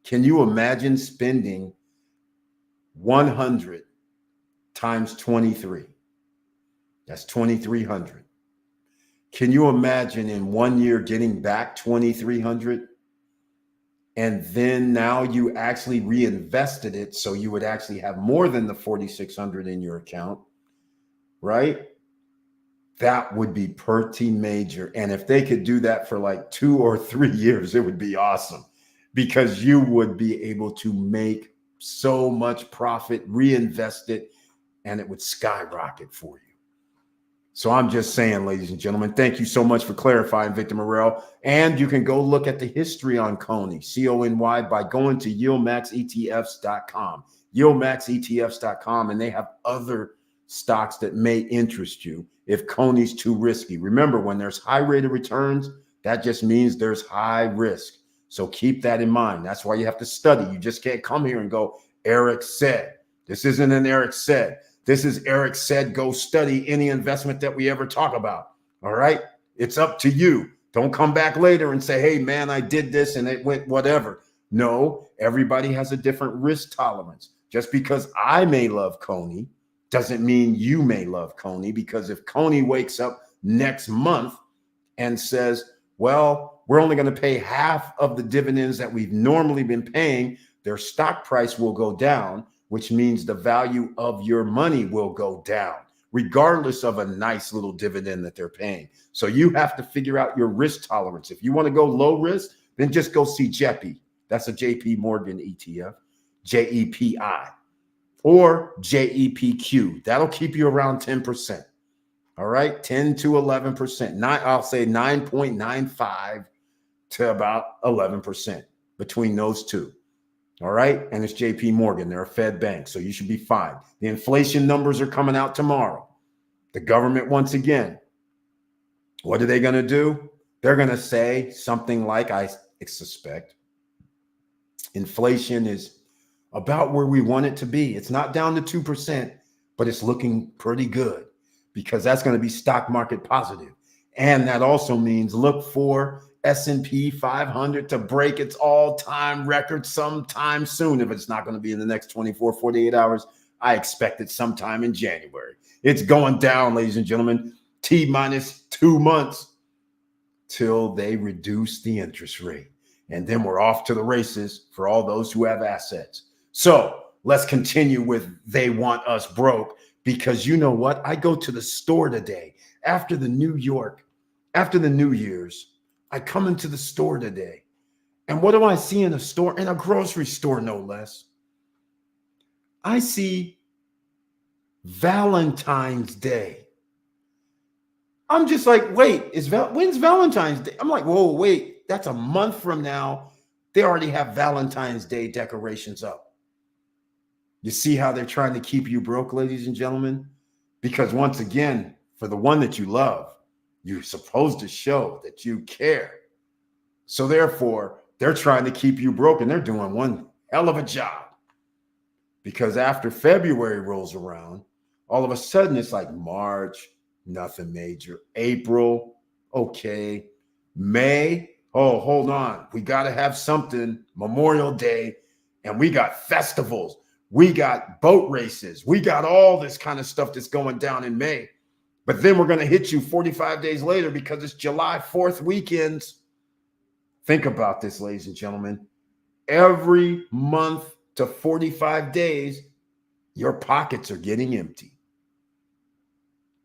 Can you imagine spending 100 times 23? That's 2,300. Can you imagine in 1 year getting back 2,300? And then now you actually reinvested it, so you would actually have more than the 4,600 in your account, right? That would be pretty major. And if they could do that for like 2 or 3 years, it would be awesome, because you would be able to make so much profit, reinvest it, and it would skyrocket for you. So I'm just saying, ladies and gentlemen, thank you so much for clarifying, Victor Morel. And you can go look at the history on Coney, C-O-N-Y, by going to yieldmaxetfs.com, yieldmaxetfs.com, and they have other stocks that may interest you if Coney's too risky. Remember, when there's high rate of returns, that just means there's high risk. So keep that in mind. That's why you have to study. You just can't come here and go, Eric said. This isn't an Eric said. This is Eric said, go study any investment that we ever talk about. All right. It's up to you. Don't come back later and say, hey, man, I did this and it went whatever. No, everybody has a different risk tolerance. Just because I may love Coney doesn't mean you may love Coney, because if Coney wakes up next month and says, well, we're only going to pay half of the dividends that we've normally been paying, their stock price will go down, which means the value of your money will go down. regardless of a nice little dividend that they're paying. So you have to figure out your risk tolerance. If you want to go low risk, then just go see JEPI. That's a JP Morgan ETF, JEPI, or JEPQ. That'll keep you around 10%. All right, 10 to 11%. I'll say 9.95 to about 11% between those two. All right, and it's JP Morgan. They're a Fed bank, so you should be fine. The inflation numbers are coming out tomorrow. The government, once again, what are they going to do? They're going to say something like, I suspect, inflation is about where we want it to be. It's not down to 2%, but it's looking pretty good, because that's going to be stock market positive. And that also means look for S&P 500 to break its all-time record sometime soon. If it's not going to be in the next 24, 48 hours, I expect it sometime in January. It's going down, ladies and gentlemen, T-minus 2 months till they reduce the interest rate. And then we're off to the races for all those who have assets. So let's continue with they want us broke, because you know what? I go to the store today after the New Year's. I come into the store today, and what do I see in a store? In a grocery store, no less. I see Valentine's Day. I'm just like, wait, when's Valentine's Day? I'm like, whoa, wait, that's a month from now. They already have Valentine's Day decorations up. You see how they're trying to keep you broke, ladies and gentlemen? Because once again, for the one that you love, you're supposed to show that you care. So therefore, they're trying to keep you broke, and they're doing one hell of a job. Because after February rolls around, all of a sudden it's like March, nothing major. April, okay. May, oh, hold on. We got to have something. Memorial Day, and we got festivals. We got boat races. We got all this kind of stuff that's going down in May. But then we're going to hit you 45 days later because it's July 4th weekends. Think about this, ladies and gentlemen. Every month to 45 days, your pockets are getting empty.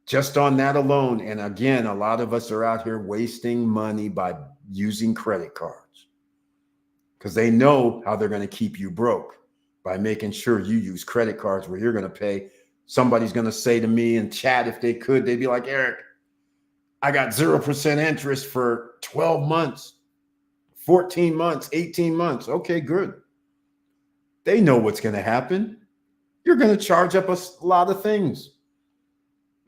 Just on that alone. And again, a lot of us are out here wasting money by using credit cards, because they know how they're going to keep you broke by making sure you use credit cards where you're going to pay. Somebody's going to say to me in chat, if they could, they'd be like, Eric, I got 0% interest for 12 months, 14 months, 18 months. Okay, good. They know what's going to happen. You're going to charge up a lot of things.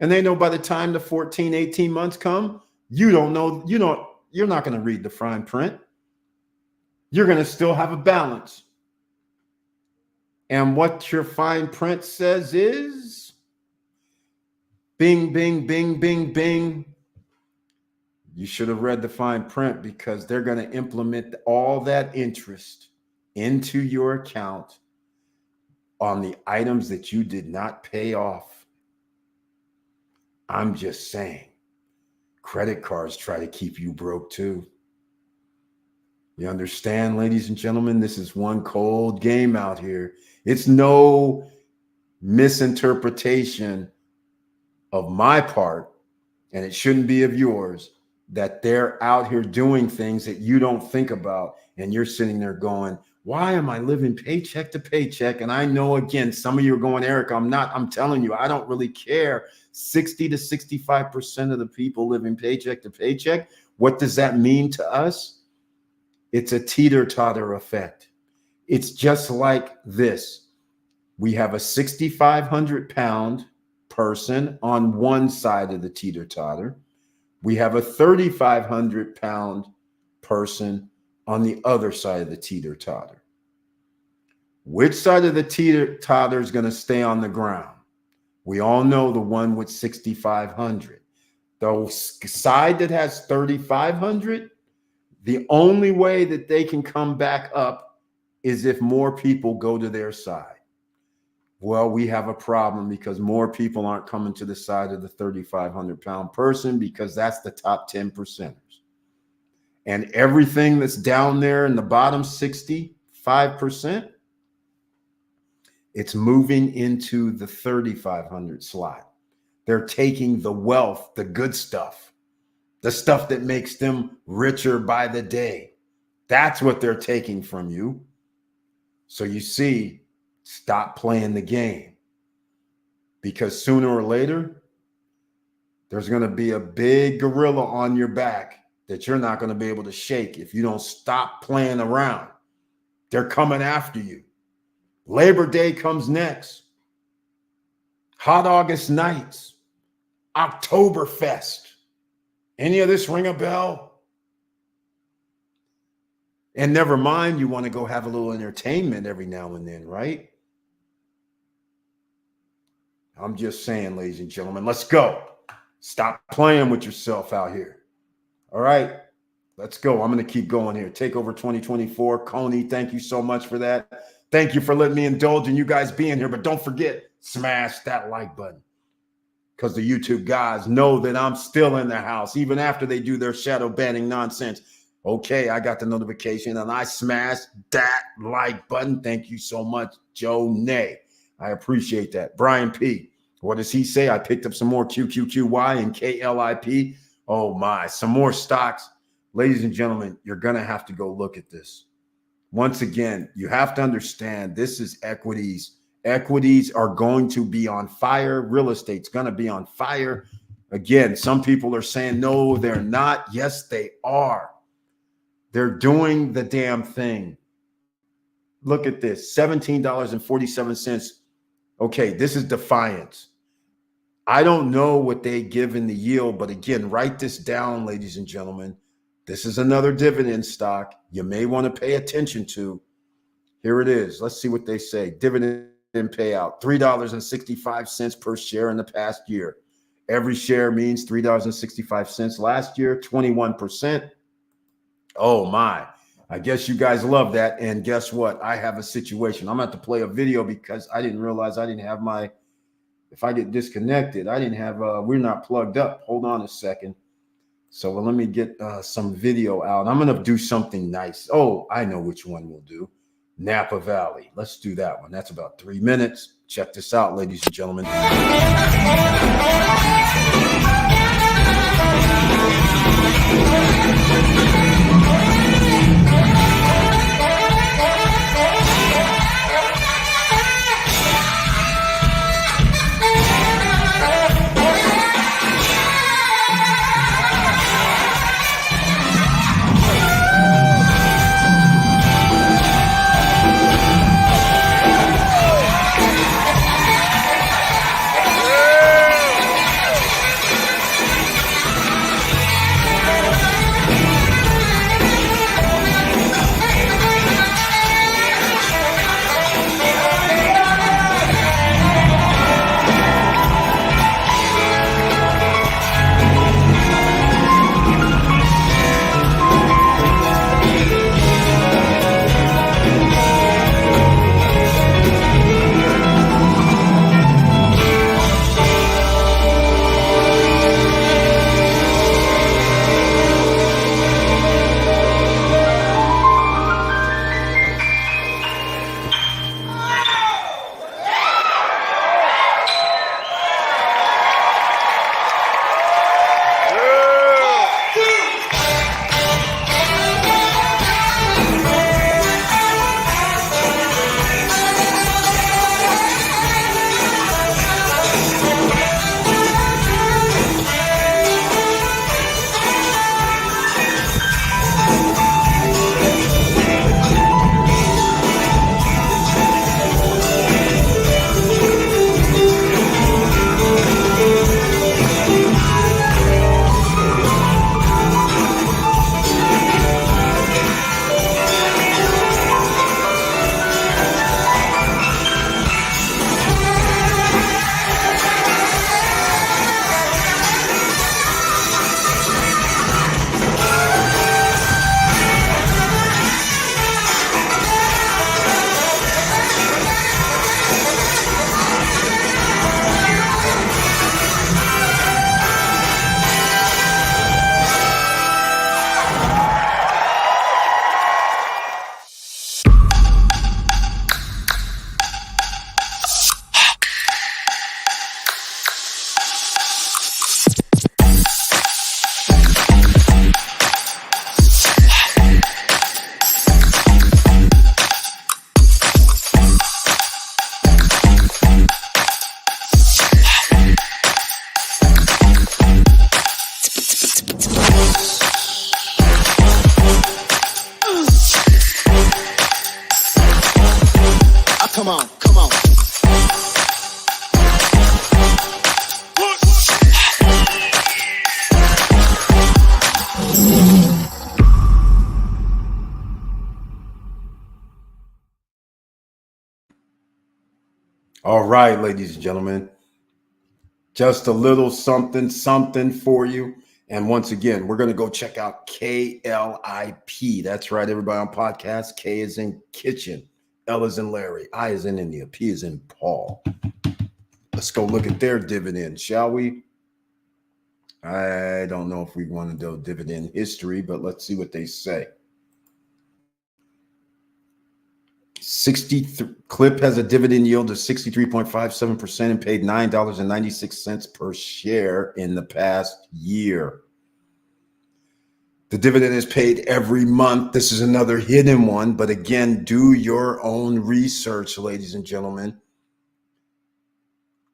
And they know by the time the 14, 18 months come, you're not going to read the fine print. You're going to still have a balance. And what your fine print says is bing, bing, bing, bing, bing. You should have read the fine print, because they're going to implement all that interest into your account on the items that you did not pay off. I'm just saying, credit cards try to keep you broke too. You understand, ladies and gentlemen? This is one cold game out here. It's no misinterpretation of my part, and it shouldn't be of yours, that they're out here doing things that you don't think about, and you're sitting there going, why am I living paycheck to paycheck? And I know, again, some of you are going, Eric, I'm telling you, I don't really care. 60 to 65% of the people living paycheck to paycheck. What does that mean to us? It's a teeter-totter effect. It's just like this. We have a 6,500-pound person on one side of the teeter-totter. We have a 3,500-pound person on the other side of the teeter-totter. Which side of the teeter-totter is going to stay on the ground? We all know the one with 6,500. The side that has 3,500, the only way that they can come back up is if more people go to their side. Well, we have a problem, because more people aren't coming to the side of the 3,500-pound person, because that's the top 10%ers. And everything that's down there in the bottom 65%, it's moving into the 3,500 slot. They're taking the wealth, the good stuff, the stuff that makes them richer by the day. That's what they're taking from you. So you see, stop playing the game, because sooner or later, there's going to be a big gorilla on your back that you're not going to be able to shake if you don't stop playing around. They're coming after you. Labor Day comes next. Hot August nights. Oktoberfest. Any of this ring a bell? And never mind, you want to go have a little entertainment every now and then, right? I'm just saying, ladies and gentlemen, let's go. Stop playing with yourself out here. All right, let's go. I'm going to keep going here. Takeover 2024. Coney, thank you so much for that. Thank you for letting me indulge in you guys being here. But don't forget, smash that like button, because the YouTube guys know that I'm still in the house, even after they do their shadow banning nonsense. Okay, I got the notification and I smashed that like button. Thank you so much, Joe Nay. I appreciate that. Brian P. What does he say? I picked up some more QQQY and KLIP. Oh my, some more stocks. Ladies and gentlemen, you're going to have to go look at this. Once again, you have to understand this is equities. Equities are going to be on fire. Real estate's going to be on fire. Again, some people are saying, no, they're not. Yes, they are. They're doing the damn thing. Look at this, $17.47. Okay, this is Defiance. I don't know what they give in the yield, but again, write this down, ladies and gentlemen. This is another dividend stock you may want to pay attention to. Here it is. Let's see what they say. Dividend payout, $3.65 per share in the past year. Every share means $3.65. Last year, 21%. Oh my, I guess you guys love that. And guess what? I have a situation. I'm going to have to play a video because I didn't realize I didn't have my, if I get disconnected, I didn't have, we're not plugged up. Hold on a second. So let me get some video out. I'm going to do something nice. Oh, I know which one we'll do. Napa Valley. Let's do that one. That's about 3 minutes. Check this out, ladies and gentlemen. Come on, come on. All right, ladies and gentlemen, just a little something for you. And once again, we're going to go check out KLIP. That's right, everybody on podcast. K is in kitchen, L is in Larry, I is in India, P is in Paul. Let's go look at their dividend, shall we? I don't know if we want to do dividend history, but let's see what they say. Clip has a dividend yield of 63.57% and paid $9.96 per share in the past year. The dividend is paid every month. This is another hidden one, but again, do your own research, ladies and gentlemen.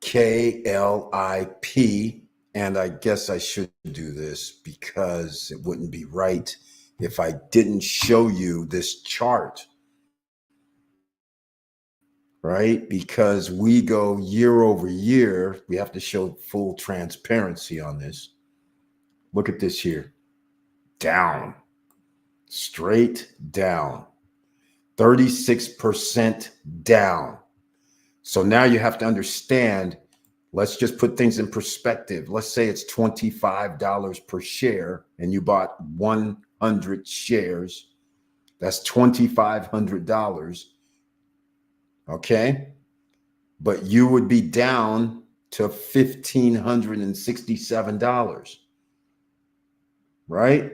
KLIP, and I guess I should do this because it wouldn't be right if I didn't show you this chart. Right? Because we go year over year, we have to show full transparency on this. Look at this here. Down. Straight down. 36% down. So now you have to understand, let's just put things in perspective. Let's say it's $25 per share and you bought 100 shares. That's $2,500. Okay, but you would be down to $1,567, right?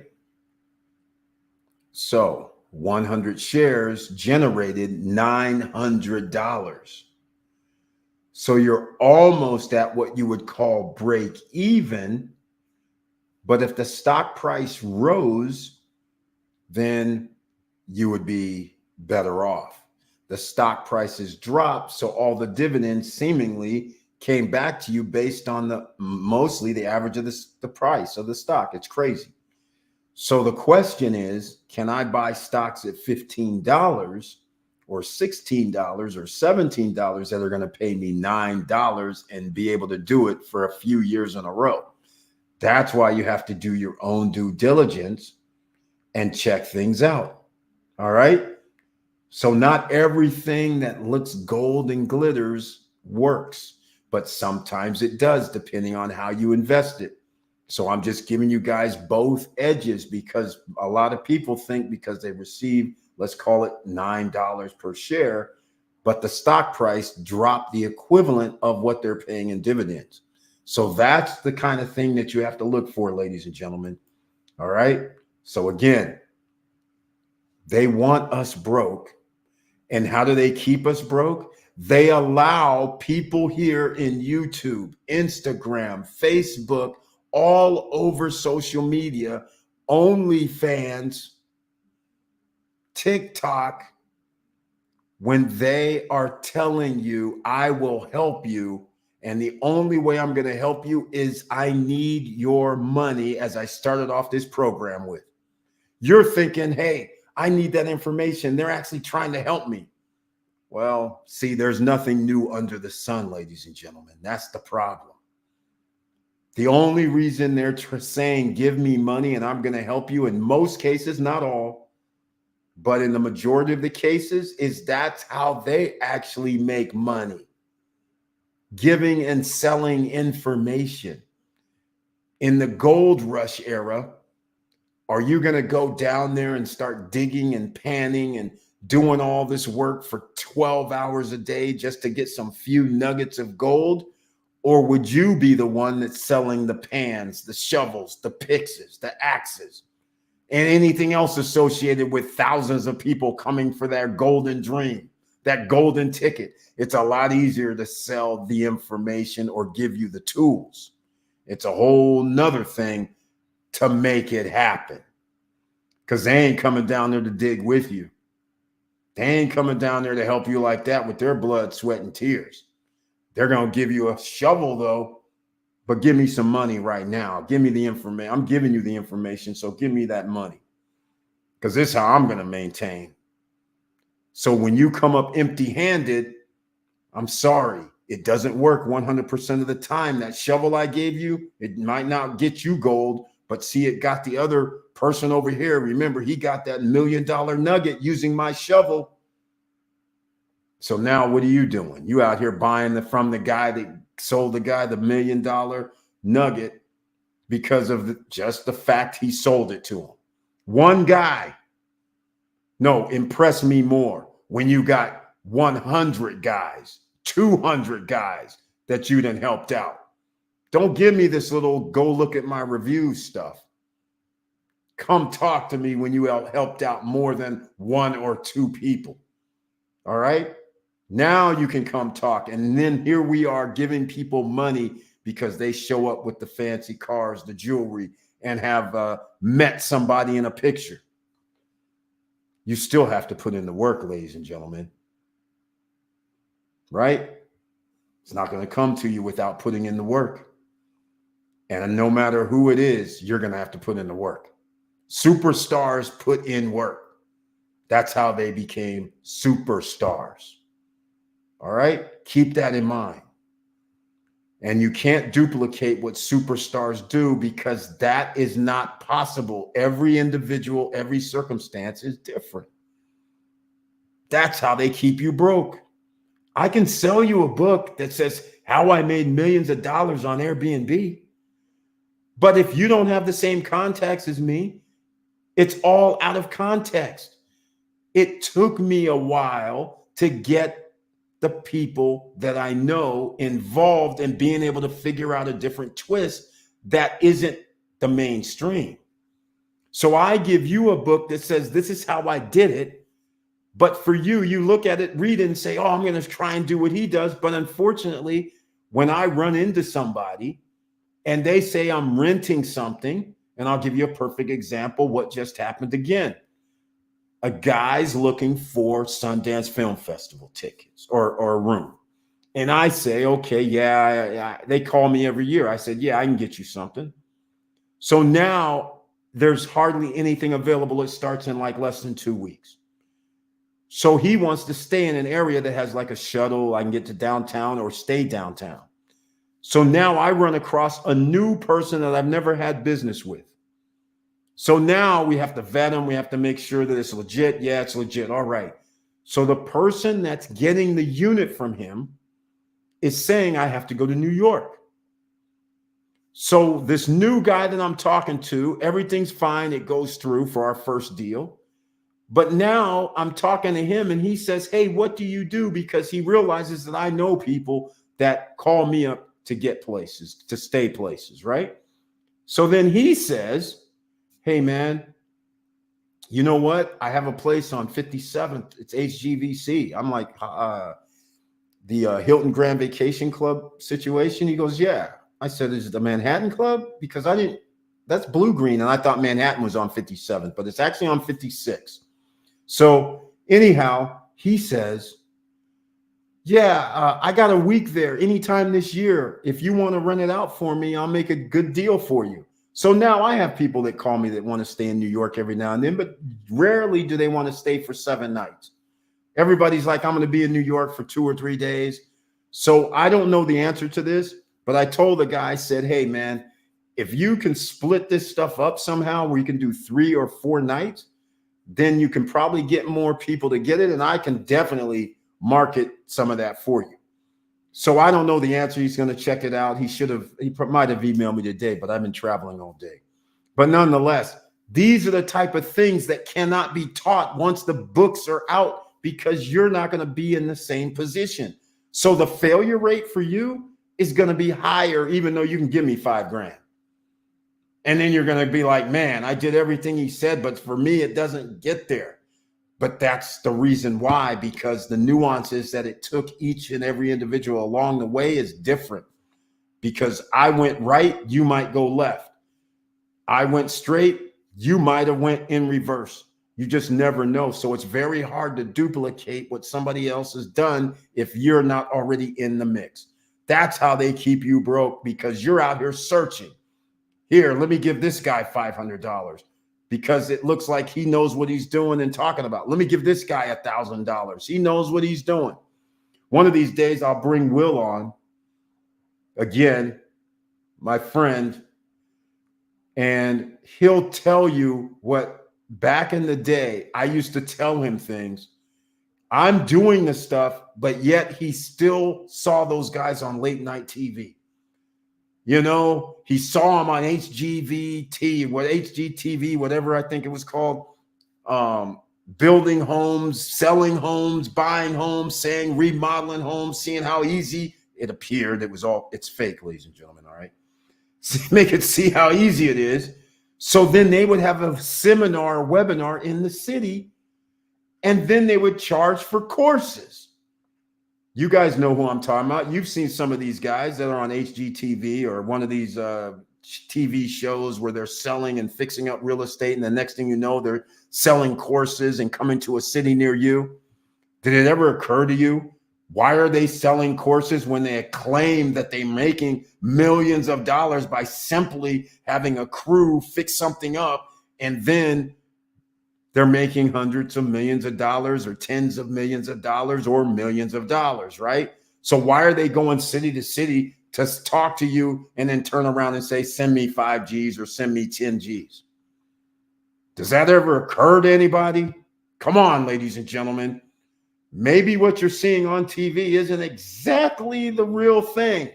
So 100 shares generated $900. So you're almost at what you would call break even. But if the stock price rose, then you would be better off. The stock prices dropped, so all the dividends seemingly came back to you based on mostly the average of the price of the stock. It's crazy. So the question is, can I buy stocks at $15 or $16 or $17 that are going to pay me $9 and be able to do it for a few years in a row? That's why you have to do your own due diligence and check things out. All right. So not everything that looks gold and glitters works, but sometimes it does, depending on how you invest it. So I'm just giving you guys both edges because a lot of people think because they receive, let's call it $9 per share, but the stock price dropped the equivalent of what they're paying in dividends. So that's the kind of thing that you have to look for, ladies and gentlemen. All right. So again, they want us broke. And how do they keep us broke? They allow people here in YouTube, Instagram, Facebook, all over social media, OnlyFans, TikTok, when they are telling you, I will help you. And the only way I'm going to help you is I need your money, as I started off this program with. You're thinking, hey, I need that information. They're actually trying to help me. Well, see, there's nothing new under the sun, ladies and gentlemen. That's the problem. The only reason they're saying, give me money and I'm going to help you, in most cases, not all, but in the majority of the cases, is that's how they actually make money. Giving and selling information. In the gold rush era, are you going to go down there and start digging and panning and doing all this work for 12 hours a day just to get some few nuggets of gold? Or would you be the one that's selling the pans, the shovels, the picks, the axes, and anything else associated with thousands of people coming for that golden dream, that golden ticket? It's a lot easier to sell the information or give you the tools. It's a whole nother thing to make it happen, because they ain't coming down there to dig with you. They ain't coming down there to help you like that with their blood, sweat, and tears. They're going to give you a shovel, though, but give me some money right now. Give me the information. I'm giving you the information, so give me that money, because this is how I'm going to maintain. So when you come up empty-handed, I'm sorry. It doesn't work 100% of the time. That shovel I gave you, it might not get you gold, but see, it got the other person over here. Remember, he got that $1 million nugget using my shovel. So now what are you doing? You out here buying from the guy that sold the guy the $1 million nugget because of just the fact he sold it to him. One guy. No, impress me more when you got 100 guys, 200 guys that you done helped out. Don't give me this little go look at my review stuff. Come talk to me when you helped out more than 1 or 2 people. All right? Now you can come talk. And then here we are giving people money because they show up with the fancy cars, the jewelry, and have met somebody in a picture. You still have to put in the work, ladies and gentlemen. Right? It's not going to come to you without putting in the work. And no matter who it is, you're going to have to put in the work. Superstars put in work. That's how they became superstars. All right? Keep that in mind. And you can't duplicate what superstars do because that is not possible. Every individual, every circumstance is different. That's how they keep you broke. I can sell you a book that says how I made millions of dollars on Airbnb. But if you don't have the same contacts as me, it's all out of context. It took me a while to get the people that I know involved in being able to figure out a different twist that isn't the mainstream. So I give you a book that says, this is how I did it. But for you, you look at it, read it and say, oh, I'm going to try and do what he does. But unfortunately, when I run into somebody and they say I'm renting something, and I'll give you a perfect example, what just happened again. A guy's looking for Sundance Film Festival tickets or a room. And I say, okay, yeah, they call me every year. I said, yeah, I can get you something. So now there's hardly anything available. It starts in like less than 2 weeks. So he wants to stay in an area that has like a shuttle. I can get to downtown or stay downtown. So now I run across a new person that I've never had business with. So now we have to vet them. We have to make sure that it's legit. Yeah, it's legit. All right. So the person that's getting the unit from him is saying, I have to go to New York. So this new guy that I'm talking to, everything's fine. It goes through for our first deal. But now I'm talking to him and he says, hey, what do you do? Because he realizes that I know people that call me up to get places, to stay places, right? So then he says, hey, man, you know what? I have a place on 57th. It's HGVC. I'm like, the Hilton Grand Vacation Club situation. He goes, yeah. I said, is it the Manhattan Club? Because that's Blue Green. And I thought Manhattan was on 57th, but it's actually on 56. So anyhow, he says, yeah, I got a week there anytime this year. If you want to rent it out for me, I'll make a good deal for you. So now I have people that call me that want to stay in New York every now and then, but rarely do they want to stay for 7 nights. Everybody's like, I'm going to be in New York for 2 or 3 days. So I don't know the answer to this, but I told the guy, I said, hey, man, if you can split this stuff up somehow where you can do 3 or 4 nights, then you can probably get more people to get it. And I can definitely market some of that for you. So I don't know the answer. He's going to check it out. He might have emailed me today, but I've been traveling all day. But nonetheless, these are the type of things that cannot be taught once the books are out because you're not going to be in the same position. So the failure rate for you is going to be higher, even though you can give me $5,000. And then you're going to be like, man, I did everything he said, but for me, it doesn't get there. But that's the reason why, because the nuances that it took each and every individual along the way is different. Because I went right, you might go left. I went straight, you might have went in reverse. You just never know. So it's very hard to duplicate what somebody else has done if you're not already in the mix. That's how they keep you broke, because you're out here searching. Here, let me give this guy $500. Because it looks like he knows what he's doing and talking about. Let me give this guy $1,000. He knows what he's doing. One of these days, I'll bring Will on again, my friend, and he'll tell you what back in the day, I used to tell him things. I'm doing the stuff, but yet he still saw those guys on late night TV. You know, he saw them on HGTV, whatever I think it was called, building homes, selling homes, buying homes, saying remodeling homes, seeing how easy it appeared. It's fake, ladies and gentlemen, all right? Make it see how easy it is. So then they would have a seminar, a webinar in the city, and then they would charge for courses. You guys know who I'm talking about. You've seen some of these guys that are on HGTV or one of these TV shows where they're selling and fixing up real estate. And the next thing you know, they're selling courses and coming to a city near you. Did it ever occur to you? Why are they selling courses when they claim that they're making millions of dollars by simply having a crew fix something up, and then they're making hundreds of millions of dollars or tens of millions of dollars or millions of dollars, right? So why are they going city to city to talk to you and then turn around and say, send me 5 G's or send me 10 G's? Does that ever occur to anybody? Come on, ladies and gentlemen. Maybe what you're seeing on TV isn't exactly the real thing.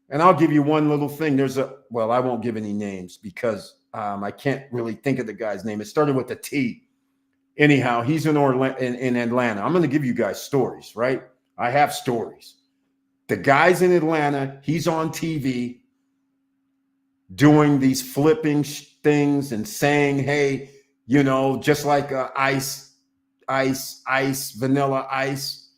And I'll give you one little thing. I won't give any names because I can't really think of the guy's name. It started with a T. Anyhow, he's in Atlanta. I'm going to give you guys stories, right? I have stories. The guy's in Atlanta. He's on TV doing these flipping things and saying, hey, you know, just like ice, vanilla ice,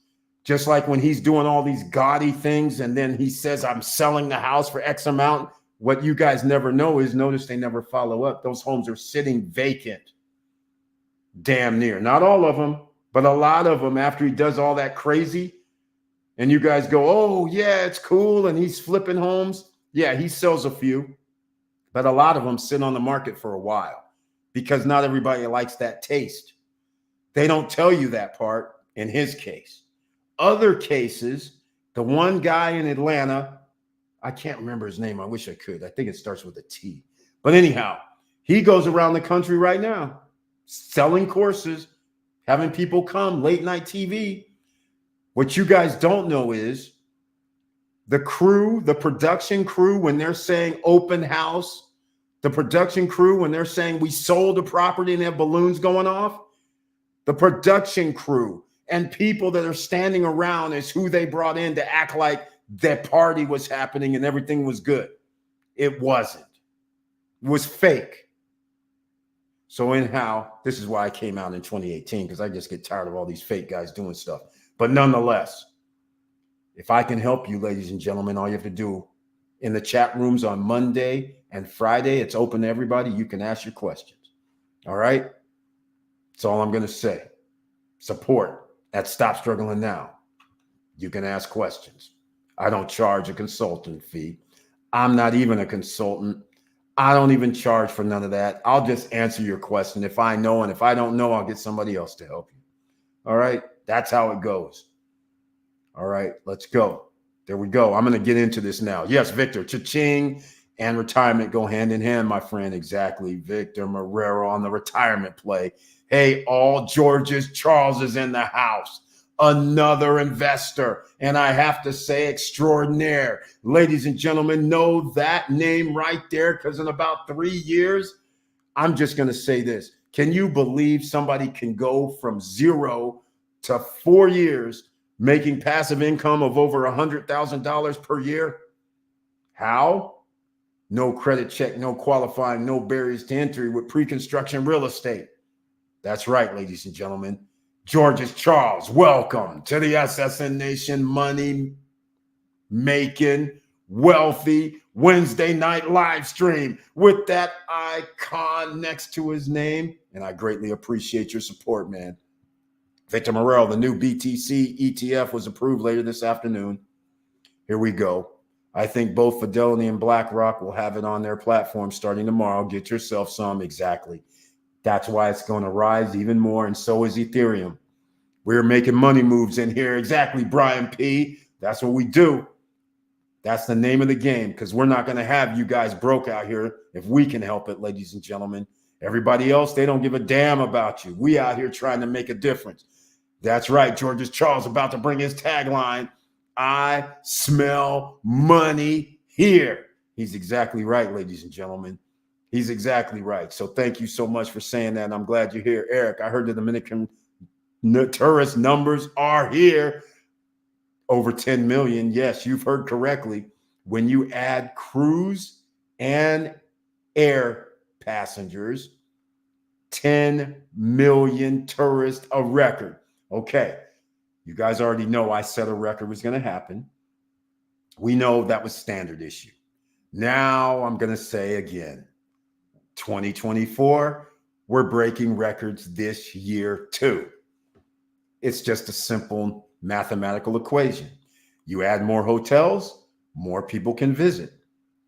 just like when he's doing all these gaudy things. And then he says, I'm selling the house for X amount. What you guys never know is, notice they never follow up. Those homes are sitting vacant. Damn near. Not all of them, but a lot of them after he does all that crazy. And you guys go, oh, yeah, it's cool. And he's flipping homes. Yeah, he sells a few, but a lot of them sit on the market for a while because not everybody likes that taste. They don't tell you that part in his case. Other cases, the one guy in Atlanta, I can't remember his name. I wish I could. I think it starts with a T. But anyhow, he goes around the country right now selling courses, having people come, late night TV. What you guys don't know is the crew, the production crew, when they're saying open house, the production crew, when they're saying we sold a property and have balloons going off, the production crew and people that are standing around is who they brought in to act like that party was happening and everything was good. It wasn't. It was fake. So anyhow, this is why I came out in 2018, because I just get tired of all these fake guys doing stuff. But nonetheless, if I can help you, ladies and gentlemen, all you have to do in the chat rooms on Monday and Friday, it's open to everybody. You can ask your questions. All right? That's all I'm going to say. Support at Stop Struggling Now. You can ask questions. I don't charge a consultant fee. I'm not even a consultant. I don't even charge for none of that. I'll just answer your question if I know, and if I don't know, I'll get somebody else to help you. All right? That's how it goes. All right, let's go. There we go. I'm going to get into this now. Yes, Victor, cha-ching and retirement go hand in hand, my friend. Exactly. Victor Marrero on the retirement play. Hey, all Georges, Charles is in the house. Another investor. And I have to say extraordinaire. Ladies and gentlemen, know that name right there, because in about 3 years, I'm just going to say this. Can you believe somebody can go from 0 to 4 years making passive income of over $100,000 per year? How? No credit check, no qualifying, no barriers to entry with pre-construction real estate. That's right, ladies and gentlemen. Georges Charles, welcome to the SSN Nation Money Making Wealthy Wednesday night live stream with that icon next to his name. And I greatly appreciate your support, man. Victor Marrero, the new BTC ETF was approved later this afternoon. Here we go. I think both Fidelity and BlackRock will have it on their platform starting tomorrow. Get yourself some. Exactly. That's why it's going to rise even more, and so is Ethereum. We're making money moves in here. Exactly, Brian P. That's what we do. That's the name of the game, because we're not going to have you guys broke out here if we can help it, ladies and gentlemen. Everybody else, they don't give a damn about you. We out here trying to make a difference. That's right. George's Charles about to bring his tagline. I smell money here. He's exactly right, ladies and gentlemen. He's exactly right. So thank you so much for saying that. And I'm glad you're here. Eric, I heard the Dominican tourist numbers are here. Over 10 million. Yes, you've heard correctly. When you add cruise and air passengers, 10 million tourists, a record. Okay, you guys already know I said a record was going to happen. We know that was standard issue. Now I'm going to say again, 2024, we're breaking records this year too. It's just a simple mathematical equation. You add more hotels, more people can visit.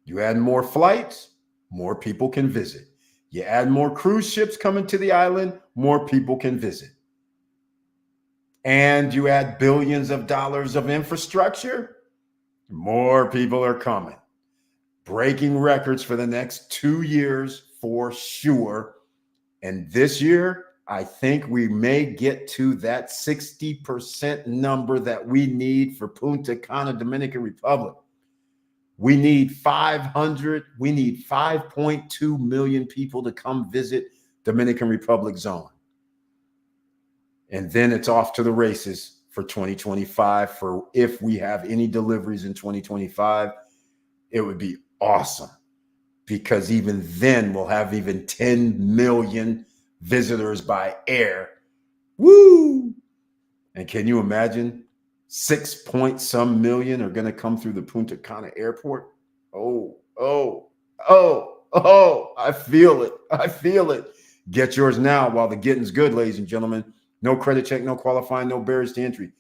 You add more flights, more people can visit. You add more cruise ships coming to the island, more people can visit. And you add billions of dollars of infrastructure, more people are coming. Breaking records for the next 2 years for sure. And this year, I think we may get to that 60% number that we need for Punta Cana, Dominican Republic. We need 5.2 million people to come visit Dominican Republic zone. And then it's off to the races for 2025. For if we have any deliveries in 2025, it would be awesome, because even then we'll have even 10 million visitors by air. Woo! And can you imagine 6 point some million are going to come through the Punta Cana airport? Oh, I feel it. I feel it. Get yours now while the getting's good, ladies and gentlemen. No credit check, no qualifying, no barriers to entry.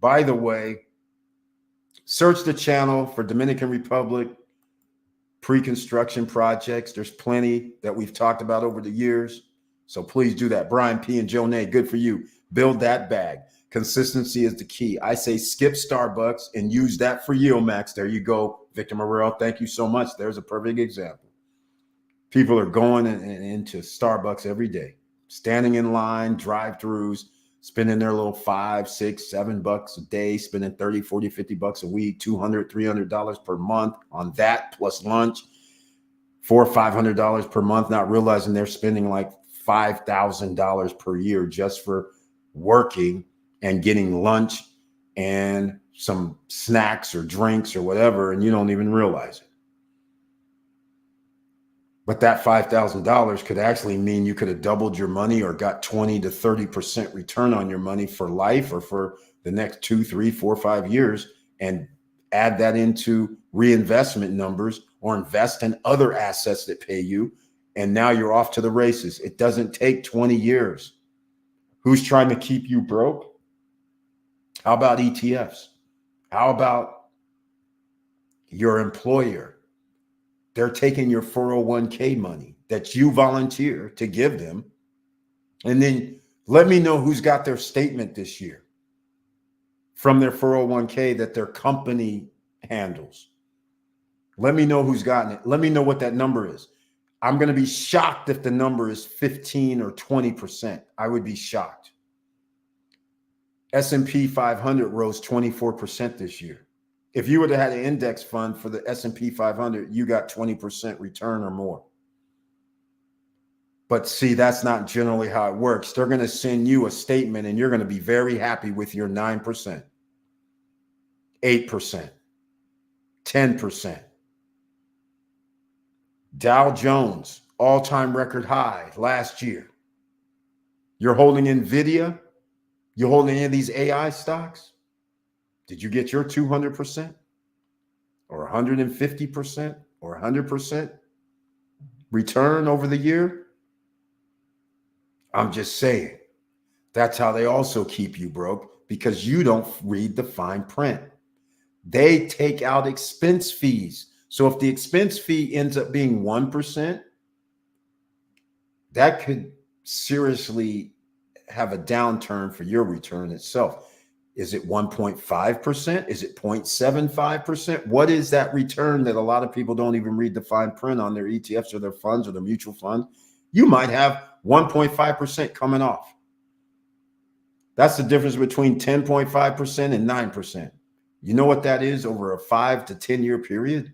By the way, search the channel for Dominican Republic pre-construction projects. There's plenty that we've talked about over the years. So please do that. Brian P. and Joe Nay, good for you. Build that bag. Consistency is the key. I say skip Starbucks and use that for yield max. There you go. Victor Morrell, thank you so much. There's a perfect example. People are going into Starbucks every day, standing in line, drive-throughs, spending their little $5, $6, $7 a day, spending 30, 40, 50 bucks a week, $200, $300 per month on that plus lunch, $400 or $500 per month, not realizing they're spending like $5,000 per year just for working and getting lunch and some snacks or drinks or whatever, and you don't even realize it. But that $5,000 could actually mean you could have doubled your money or got 20 to 30% return on your money for life or for the next 2, 3, 4, 5 years, and add that into reinvestment numbers or invest in other assets that pay you. And now you're off to the races. It doesn't take 20 years. Who's trying to keep you broke? How about ETFs? How about your employer? They're taking your 401k money that you volunteer to give them. And then let me know who's got their statement this year from their 401k that their company handles. Let me know who's gotten it. Let me know what that number is. I'm going to be shocked if the number is 15 or 20%. I would be shocked. S&P 500 rose 24% this year. If you would have had an index fund for the S&P 500, you got 20% return or more. But see, that's not generally how it works. They're going to send you a statement and you're going to be very happy with your 9%, 8%, 10%. Dow Jones, all-time record high last year. You're holding NVIDIA? You're holding any of these AI stocks? Did you get your 200% or 150% or 100% return over the year? I'm just saying, that's how they also keep you broke, because you don't read the fine print. They take out expense fees. So if the expense fee ends up being 1%, that could seriously have a downturn for your return itself? Is it 1.5%? Is it 0.75%? What is that return that a lot of people don't even read the fine print on their ETFs or their funds or their mutual fund? You might have 1.5% coming off. That's the difference between 10.5% and 9%. You know what that is over a 5 to 10 year period?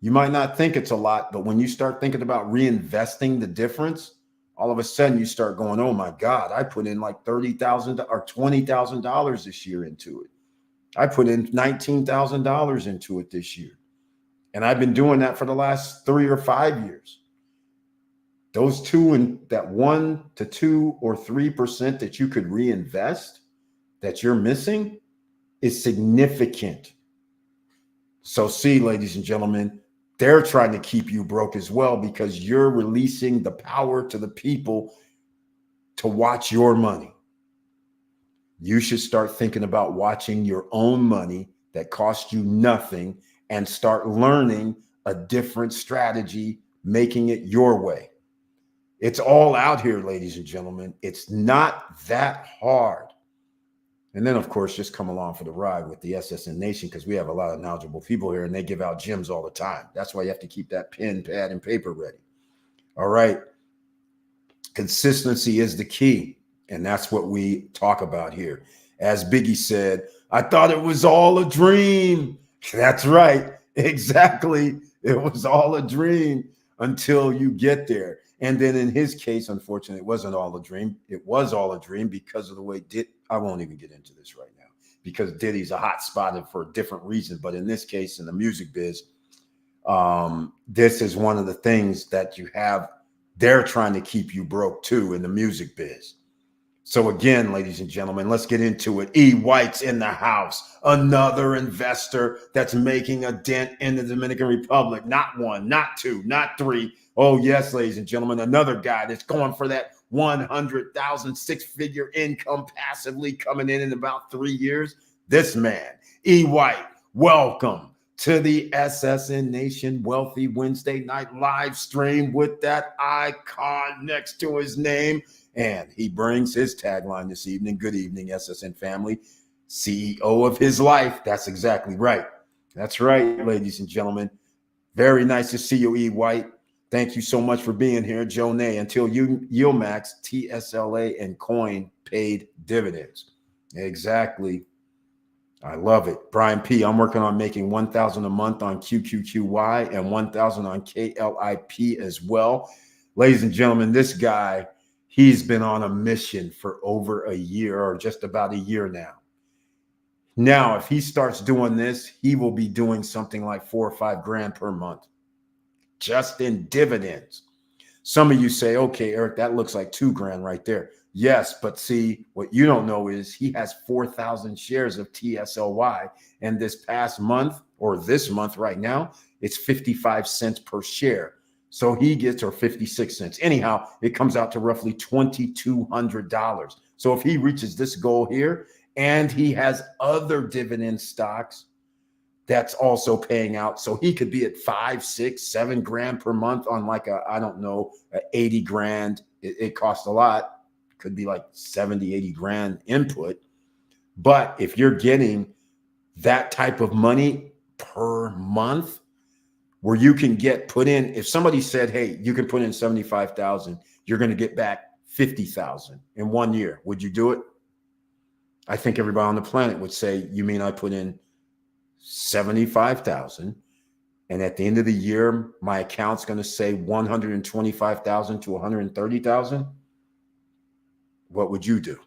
You might not think it's a lot, but when you start thinking about reinvesting the difference, all of a sudden you start going, oh my God, I put in like $30,000 or $20,000 this year into it. I put in $19,000 into it this year. And I've been doing that for the last 3 or 5 years. Those two and that 1 to 2 or 3% that you could reinvest that you're missing is significant. So see, ladies and gentlemen, they're trying to keep you broke as well because you're releasing the power to the people to watch your money. You should start thinking about watching your own money that costs you nothing and start learning a different strategy, making it your way. It's all out here, ladies and gentlemen. It's not that hard. And then, of course, just come along for the ride with the SSN Nation because we have a lot of knowledgeable people here and they give out gems all the time. That's why you have to keep that pen, pad, and paper ready. All right. Consistency is the key. And that's what we talk about here. As Biggie said, I thought it was all a dream. That's right. Exactly. It was all a dream until you get there. And then in his case, unfortunately, it wasn't all a dream. It was all a dream because of the way I won't even get into this right now because Diddy's a hot spotted for a different reason. But in this case, in the music biz, this is one of the things that you have. They're trying to keep you broke too in the music biz. So again, ladies and gentlemen, let's get into it. E. White's in the house, another investor that's making a dent in the Dominican Republic. Not one, not two, not three. Oh, yes, ladies and gentlemen, another guy that's going for that 100,000 six-figure income passively coming in about 3 years. This man, E. White, welcome to the SSN Nation Wealthy Wednesday night live stream with that icon next to his name. And he brings his tagline this evening. Good evening, SSN family. CEO of his life. That's exactly right. That's right, ladies and gentlemen. Very nice to see you, E. White. Thank you so much for being here, Joe Nay. Until yield max, TSLA, and coin paid dividends. Exactly. I love it. Brian P., I'm working on making $1,000 a month on QQQY and $1,000 on KLIP as well. Ladies and gentlemen, this guy, he's been on a mission for over a year or just about a year now. Now, if he starts doing this, he will be doing something like $4 or $5 grand per month just in dividends. Some of you say, okay, Eric, that looks like $2 grand right there. Yes, but see, what you don't know is he has 4,000 shares of TSLY. And this past month or this month right now, it's 55 cents per share. So he gets, or 56 cents. Anyhow, it comes out to roughly $2,200. So if he reaches this goal here and he has other dividend stocks that's also paying out, so he could be at 5, 6, 7 grand per month on like a, I don't know, 80 grand. It costs a lot. Could be like 70, 80 grand input. But if you're getting that type of money per month, where you can get put in, if somebody said, hey, you can put in 75,000, you're going to get back 50,000 in 1 year. Would you do it? I think everybody on the planet would say, you mean I put in 75,000 and at the end of the year, my account's going to say 125,000 to 130,000? What would you do?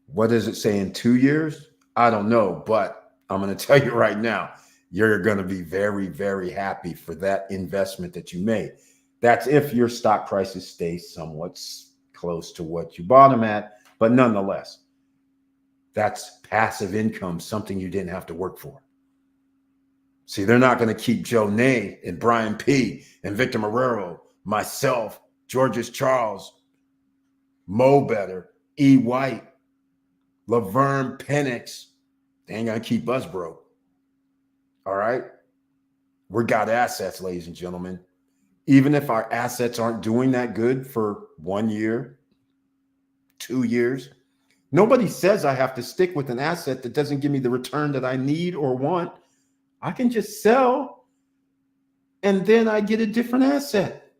What does it say in 2 years? I don't know, but I'm going to tell you right now, you're going to be very, very happy for that investment that you made. That's if your stock prices stay somewhat close to what you bought them at. But nonetheless, that's passive income, something you didn't have to work for. See, they're not going to keep Joe Nay and Brian P. and Victor Marrero, myself, Georges Charles, Mo Better, E. White, Laverne Penix. They ain't going to keep us broke. All right. We got assets, ladies and gentlemen. even if our assets aren't doing that good for 1 year, 2 years. Nobody says I have to stick with an asset that doesn't give me the return that I need or want. I can just sell and then I get a different asset.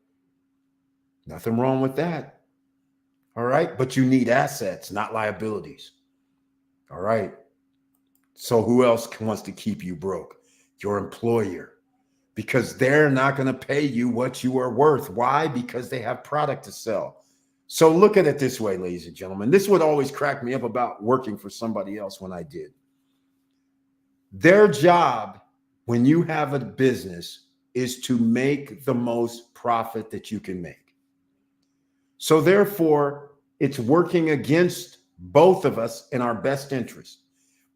Nothing wrong with that. All right. But you need assets, not liabilities. All right. So who else wants to keep you broke? Your employer, because they're not going to pay you what you are worth. Why? Because they have product to sell. So look at it this way, ladies and gentlemen. This would always crack me up about working for somebody else when I did. Their job when you have a business is to make the most profit that you can make. So therefore, it's working against both of us in our best interest.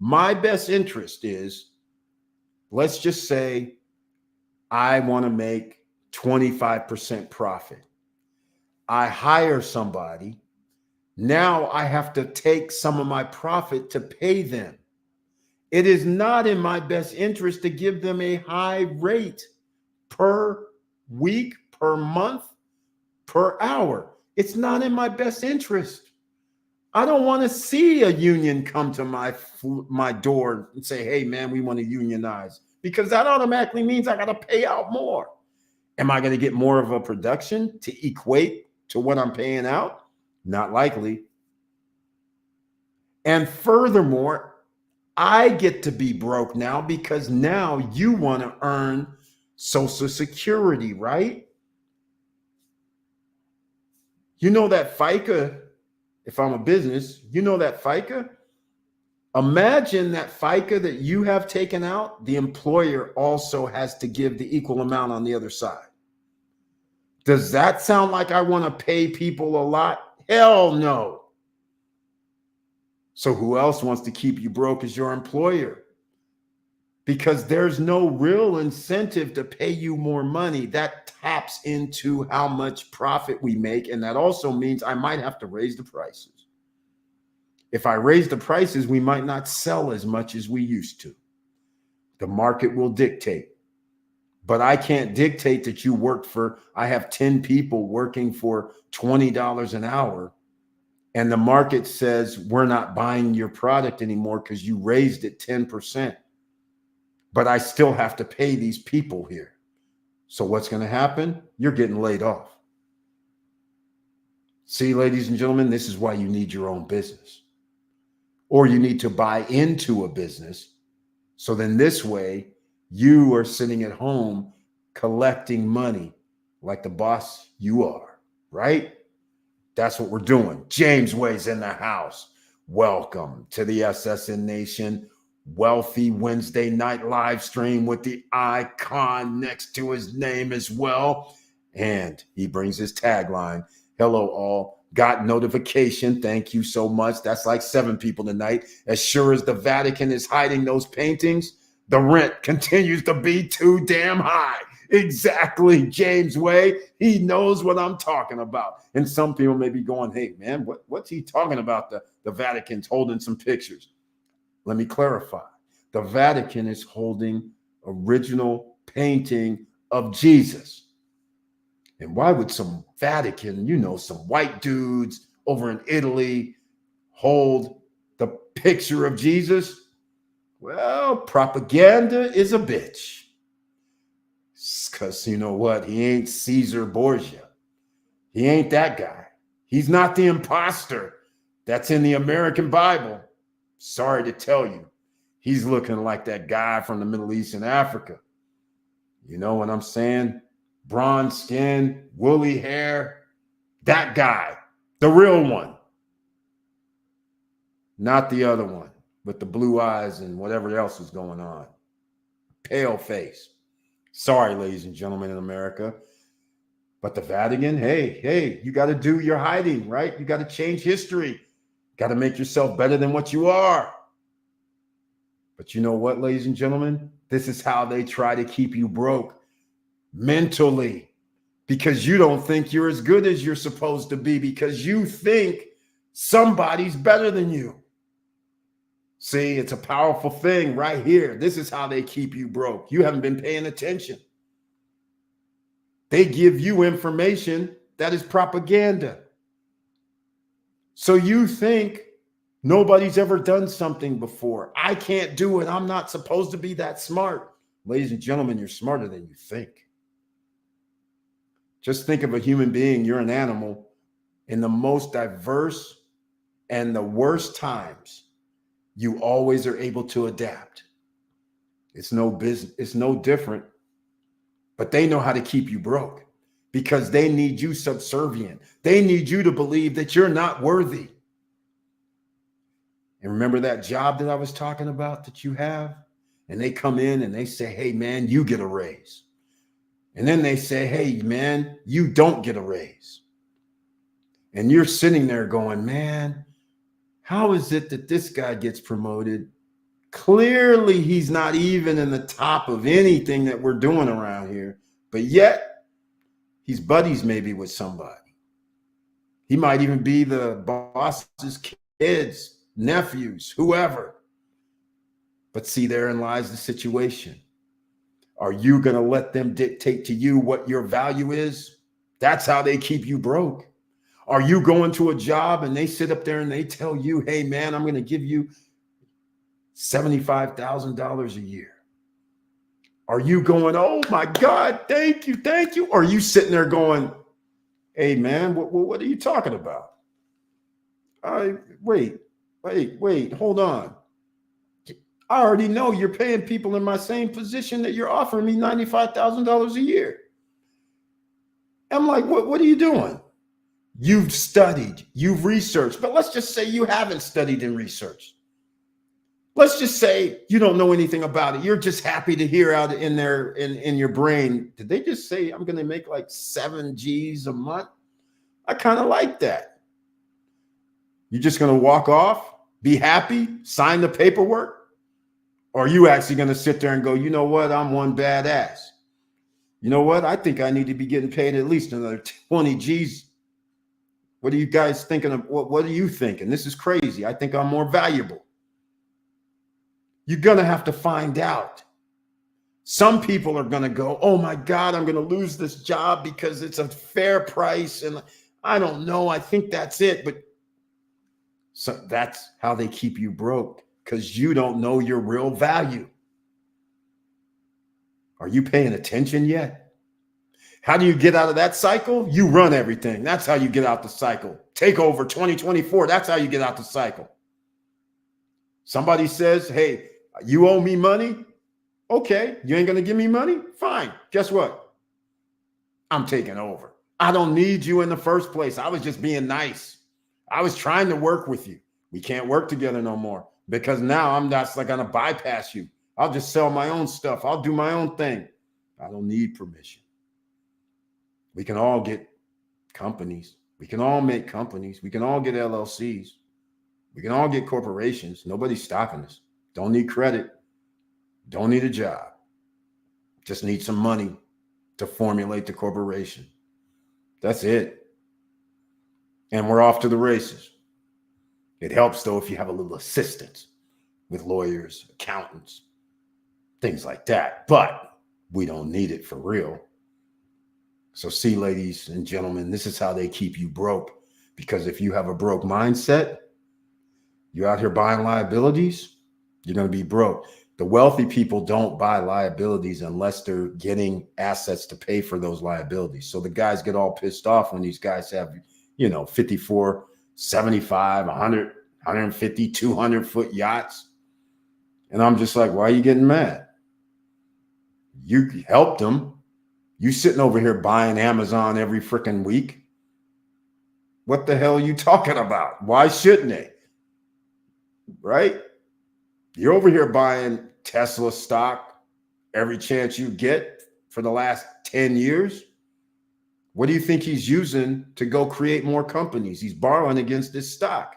My best interest is, let's just say I want to make 25% profit. I hire somebody. Now I have to take some of my profit to pay them. It is not in my best interest to give them a high rate per week, per month, per hour. It's not in my best interest. I don't want to see a union come to my door and say, hey, man, we want to unionize, because that automatically means I got to pay out more. Am I going to get more of a production to equate to what I'm paying out? Not likely. And furthermore, I get to be broke now because now you want to earn Social Security, right? You know that FICA, if I'm a business, you know that FICA? Imagine that FICA that you have taken out, the employer also has to give the equal amount on the other side. Does that sound like I want to pay people a lot? Hell no. So who else wants to keep you broke as your employer? Because there's no real incentive to pay you more money. That taps into how much profit we make. And that also means I might have to raise the prices. If I raise the prices, we might not sell as much as we used to. The market will dictate. But I can't dictate that you work for, I have 10 people working for $20 an hour. And the market says, we're not buying your product anymore because you raised it 10%. But I still have to pay these people here. So what's going to happen? You're getting laid off. See, ladies and gentlemen, this is why you need your own business. Or you need to buy into a business. So then this way, you are sitting at home collecting money like the boss you are, right? That's what we're doing. James Way's in the house. Welcome to the SSN Nation Wealthy Wednesday night live stream with the icon next to his name as well. And he brings his tagline, hello all. Got notification. Thank you so much. That's like 7 people tonight. As sure as the Vatican is hiding those paintings, the rent continues to be too damn high. Exactly, James Way. He knows what I'm talking about. And some people may be going, hey, man, what's he talking about? The Vatican's holding some pictures. Let me clarify. The Vatican is holding original painting of Jesus. And why would some Vatican, some white dudes over in Italy hold the picture of Jesus? Well, propaganda is a bitch. Because you know what? He ain't Caesar Borgia. He ain't that guy. He's not the imposter that's in the American Bible. Sorry to tell you. He's looking like that guy from the Middle East and Africa. You know what I'm saying? Bronze skin, woolly hair. That guy. The real one. Not the other one with the blue eyes and whatever else was going on. Pale face. Sorry, ladies and gentlemen in America. But the Vatican, hey, you got to do your hiding, right? You got to change history. Got to make yourself better than what you are. But you know what, ladies and gentlemen? This is how they try to keep you broke mentally, because you don't think you're as good as you're supposed to be, because you think somebody's better than you. See, it's a powerful thing right here. This is how they keep you broke. You haven't been paying attention. They give you information that is propaganda. So you think nobody's ever done something before. I can't do it. I'm not supposed to be that smart. Ladies and gentlemen, you're smarter than you think. Just think of a human being. You're an animal. In the most diverse and the worst times, you always are able to adapt. It's no business. It's no different. But they know how to keep you broke because they need you subservient. They need you to believe that you're not worthy. And remember that job that I was talking about that you have? And they come in and they say, hey, man, you get a raise. And then they say, hey, man, you don't get a raise. And you're sitting there going, man, how is it that this guy gets promoted? Clearly, he's not even in the top of anything that we're doing around here. But yet, he's buddies maybe with somebody. He might even be the boss's kids, nephews, whoever. But see, therein lies the situation. Are you going to let them dictate to you what your value is? That's how they keep you broke. Are you going to a job and they sit up there and they tell you, hey, man, I'm going to give you $75,000 a year? Are you going, oh, my God, thank you, thank you? Or are you sitting there going, hey, man, what are you talking about? Wait, hold on. I already know you're paying people in my same position that you're offering me $95,000 a year. I'm like, what are you doing? You've studied, you've researched, but let's just say you haven't studied and researched. Let's just say you don't know anything about it. You're just happy to hear out in there in your brain. Did they just say I'm going to make like 7 G's a month? I kind of like that. You're just going to walk off, be happy, sign the paperwork? Or are you actually going to sit there and go, you know what? I'm one badass. You know what? I think I need to be getting paid at least another 20 G's. What are you guys thinking of? What are you thinking? This is crazy. I think I'm more valuable. You're going to have to find out. Some people are going to go, oh my God, I'm going to lose this job because it's a fair price. And I don't know. I think that's it. But so that's how they keep you broke, because you don't know your real value. Are you paying attention yet? How do you get out of that cycle? You run everything. That's how you get out the cycle. Take over 2024. That's how you get out the cycle. Somebody says, hey, you owe me money. Okay, you ain't going to give me money? Fine. Guess what? I'm taking over. I don't need you in the first place. I was just being nice. I was trying to work with you. We can't work together no more because now I'm not going to bypass you. I'll just sell my own stuff. I'll do my own thing. I don't need permission. We can all get companies. We can all make companies. We can all get LLCs. We can all get corporations. Nobody's stopping us. Don't need credit. Don't need a job. Just need some money to formulate the corporation. That's it. And we're off to the races. It helps, though, if you have a little assistance with lawyers, accountants, things like that. But we don't need it for real. So see, ladies and gentlemen, this is how they keep you broke. Because if you have a broke mindset, you're out here buying liabilities, you're going to be broke. The wealthy people don't buy liabilities unless they're getting assets to pay for those liabilities. So the guys get all pissed off when these guys have, 54, 75, 100, 150, 200 foot yachts. And I'm just like, why are you getting mad? You helped them. You sitting over here buying Amazon every freaking week. What the hell are you talking about? Why shouldn't they? Right? You're over here buying Tesla stock every chance you get for the last 10 years. What do you think he's using to go create more companies? He's borrowing against this stock.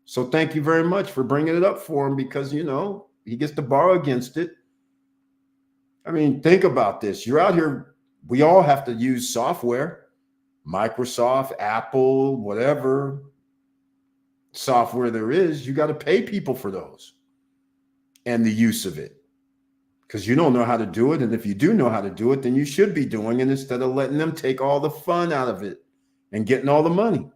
So thank you very much for bringing it up for him because, he gets to borrow against it. I mean, think about this. You're out here. We all have to use software, Microsoft, Apple, whatever software there is. You got to pay people for those and the use of it. because you don't know how to do it. And if you do know how to do it, then you should be doing it instead of letting them take all the fun out of it and getting all the money.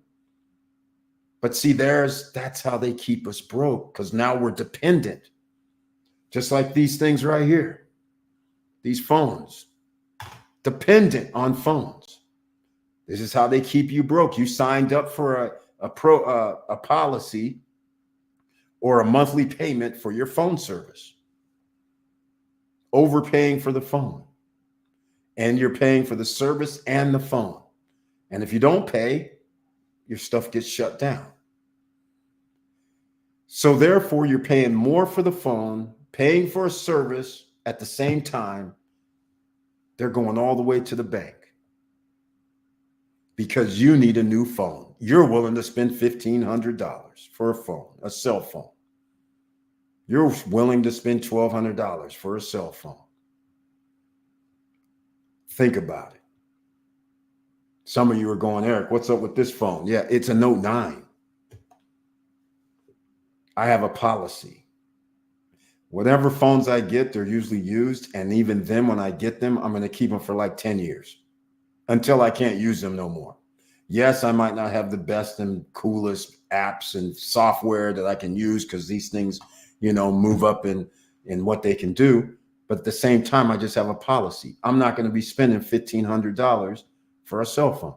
But see, that's how they keep us broke, because now we're dependent. Just like these things right here, these phones, dependent on phones. This is how they keep you broke. You signed up for a policy or a monthly payment for your phone service, overpaying for the phone, and you're paying for the service and the phone. And if you don't pay, your stuff gets shut down. So therefore, you're paying more for the phone, paying for a service at the same time. They're going all the way to the bank because you need a new phone. You're willing to spend $1,500 for a phone, a cell phone. You're willing to spend $1,200 for a cell phone. Think about it. Some of you are going, Eric, what's up with this phone? Yeah, it's a Note 9. I have a policy. Whatever phones I get, they're usually used. And even then, when I get them, I'm going to keep them for like 10 years until I can't use them no more. Yes, I might not have the best and coolest apps and software that I can use because these things, move up in what they can do. But at the same time, I just have a policy. I'm not going to be spending $1,500 for a cell phone,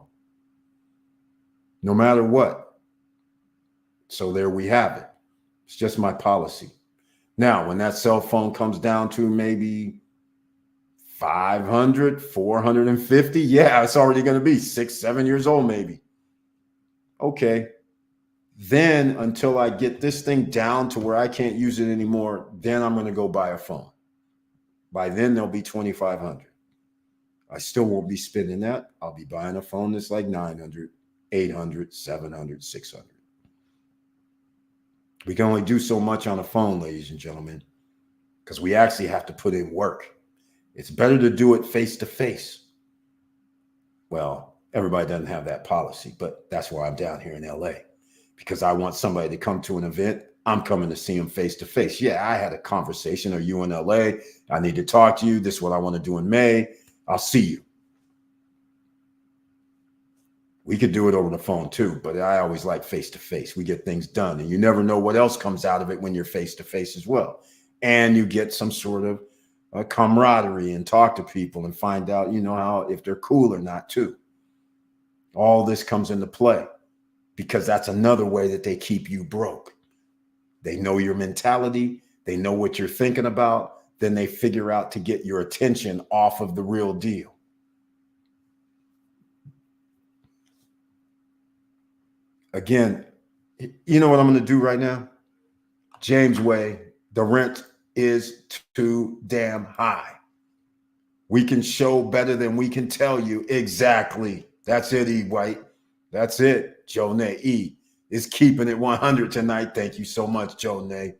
no matter what. So there we have it. It's just my policy. Now, when that cell phone comes down to maybe 500, 450, yeah, it's already going to be 6-7 years old, maybe. Okay. Then until I get this thing down to where I can't use it anymore, then I'm going to go buy a phone. By then, there'll be 2,500. I still won't be spending that. I'll be buying a phone that's like 900, 800, 700, 600. We can only do so much on a phone, ladies and gentlemen, because we actually have to put in work. It's better to do it face to face. Well, everybody doesn't have that policy, but that's why I'm down here in LA, because I want somebody to come to an event. I'm coming to see them face to face. Yeah, I had a conversation. Are you in LA? I need to talk to you. This is what I want to do in May. I'll see you. We could do it over the phone too, but I always like face to face. We get things done, and you never know what else comes out of it when you're face to face as well. And you get some sort of camaraderie and talk to people and find out, how if they're cool or not too. All this comes into play because that's another way that they keep you broke. They know your mentality. They know what you're thinking about. Then they figure out to get your attention off of the real deal. Again, you know what I'm going to do right now? James Way, the rent is too damn high. We can show better than we can tell you. Exactly. That's it, E. White. That's it. Jonay E. is keeping it 100 tonight. Thank you so much, Jonay.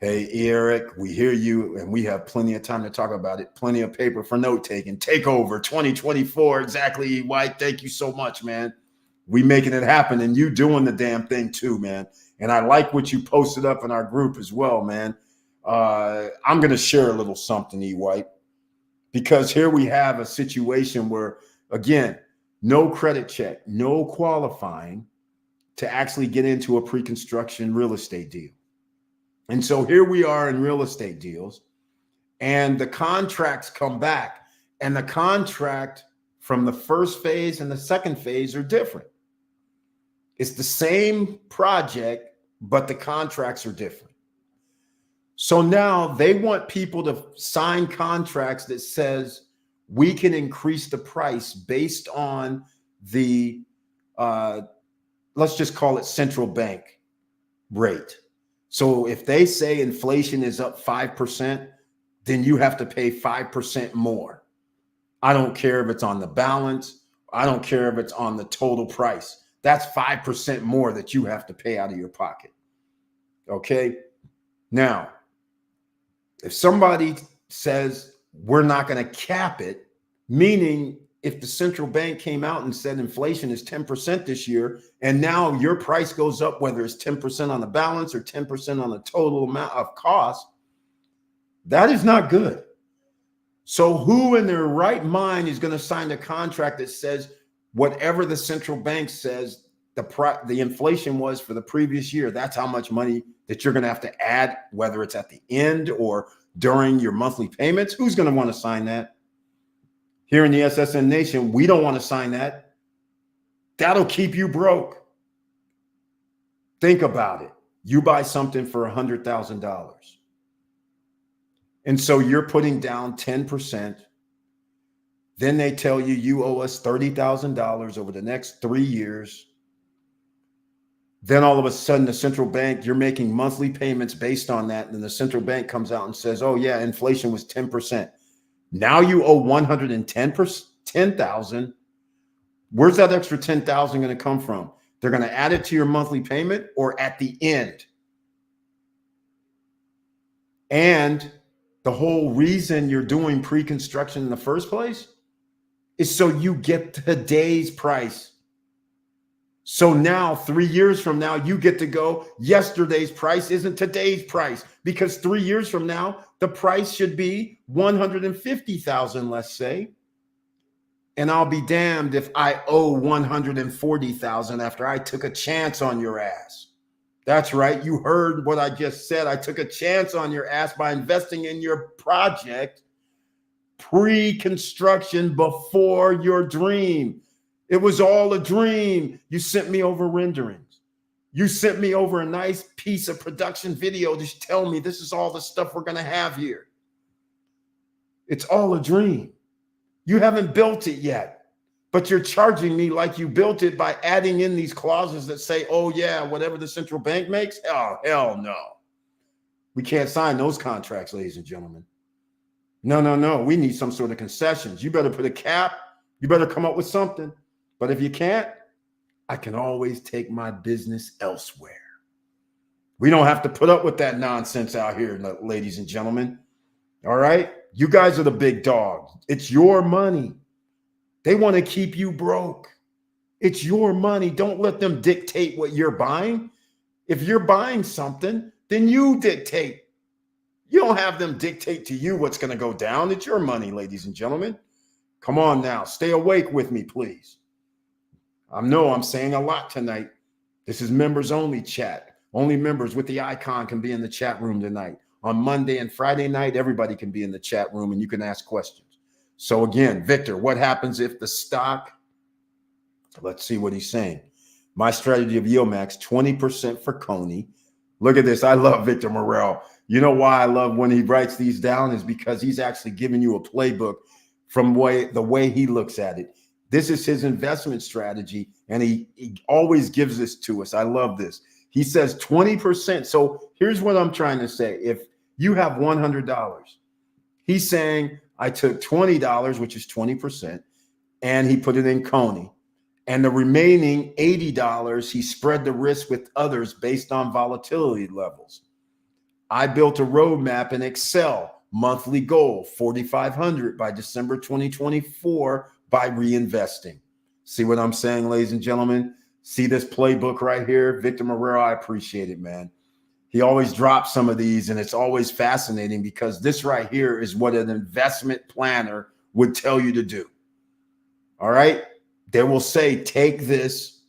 Hey, Eric, we hear you, and we have plenty of time to talk about it. Plenty of paper for note taking. Take over 2024. Exactly, E. White. Thank you so much, man. We making it happen, and you doing the damn thing too, man. And I like what you posted up in our group as well, man. I'm going to share a little something, E. White, because here we have a situation where, again, no credit check, no qualifying to actually get into a pre-construction real estate deal. And so here we are in real estate deals, and the contracts come back, and the contract from the first phase and the second phase are different. It's the same project, but the contracts are different. So now they want people to sign contracts that says we can increase the price based on the, let's just call it central bank rate. So if they say inflation is up 5%, then you have to pay 5% more. I don't care if it's on the balance. I don't care if it's on the total price. That's 5% more that you have to pay out of your pocket. Okay. Now, if somebody says we're not going to cap it, meaning if the central bank came out and said inflation is 10% this year, and now your price goes up, whether it's 10% on the balance or 10% on the total amount of cost, That is not good. So who in their right mind is going to sign a contract that says whatever the central bank says the inflation was for the previous year, that's how much money that you're going to have to add, whether it's at the end or during your monthly payments? Who's going to want to sign that? Here in the SSN Nation, we don't want to sign that. That'll keep you broke. Think about it. You buy something for $100,000. And so you're putting down 10%. Then they tell you you owe us $30,000 over the next 3 years. Then all of a sudden, the central bank, you're making monthly payments based on that. And then the central bank comes out and says, oh, yeah, inflation was 10%. Now you owe $110,000. Where's that extra $10,000 going to come from? They're going to add it to your monthly payment or at the end. And the whole reason you're doing pre-construction in the first place is so you get today's price. So now 3 years from now, you get to go, yesterday's price isn't today's price, because 3 years from now, the price should be $150,000, let's say. And I'll be damned if I owe $140,000 after I took a chance on your ass. That's right. You heard what I just said. I took a chance on your ass by investing in your project pre-construction before your dream. It was all a dream. You sent me over renderings. You sent me over a nice piece of production video to tell me this is all the stuff we're going to have here. It's all a dream. You haven't built it yet, but you're charging me like you built it by adding in these clauses that say, oh, yeah, whatever the central bank makes. Oh, hell no. We can't sign those contracts, ladies and gentlemen. No. We need some sort of concessions. You better put a cap. You better come up with something. But if you can't, I can always take my business elsewhere. We don't have to put up with that nonsense out here, ladies and gentlemen. All right? You guys are the big dog. It's your money. They want to keep you broke. It's your money. Don't let them dictate what you're buying. If you're buying something, then you dictate. You don't have them dictate to you what's going to go down. It's your money, ladies and gentlemen. Come on now. Stay awake with me, please. I know I'm saying a lot tonight. This is members only chat. Only members with the icon can be in the chat room tonight. On Monday and Friday night, everybody can be in the chat room and you can ask questions. So again, Victor, what happens if the stock, let's see what he's saying. My strategy of yield max, 20% for Coney. Look at this. I love Victor Morel. You know why I love when he writes these down is because he's actually giving you a playbook from the way he looks at it. This is his investment strategy, and he always gives this to us. I love this. He says 20%. So here's what I'm trying to say. If you have $100, he's saying I took $20, which is 20%, and he put it in Coney. And the remaining $80, he spread the risk with others based on volatility levels. I built a roadmap in Excel, monthly goal, 4,500 by December 2024 by reinvesting. See what I'm saying, ladies and gentlemen? See this playbook right here? Victor Morero, I appreciate it, man. He always drops some of these, and it's always fascinating because this right here is what an investment planner would tell you to do. All right? They will say, take this,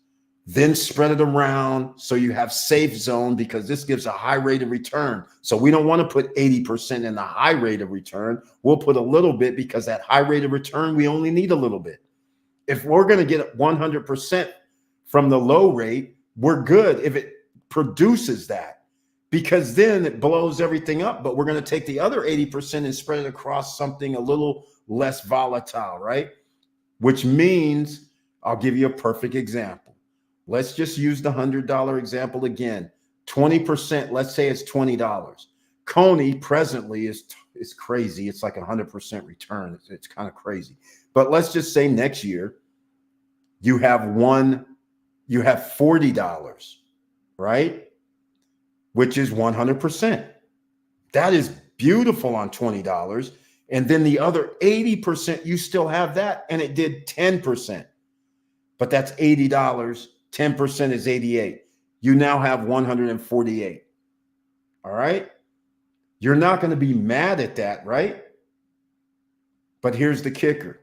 then spread it around so you have safe zone because this gives a high rate of return. So we don't want to put 80% in the high rate of return. We'll put a little bit because that high rate of return, we only need a little bit. If we're going to get 100% from the low rate, we're good if it produces that because then it blows everything up. But we're going to take the other 80% and spread it across something a little less volatile, right? Which means I'll give you a perfect example. Let's just use the $100 example again. 20%, let's say it's $20. Coney presently is crazy. It's like 100% return. It's kind of crazy. But let's just say next year you have $40, right? Which is 100%. That is beautiful on $20. And then the other 80%, you still have that, and it did 10%. But that's $80. 10% is 88. You now have 148. All right. You're not going to be mad at that, right? But here's the kicker.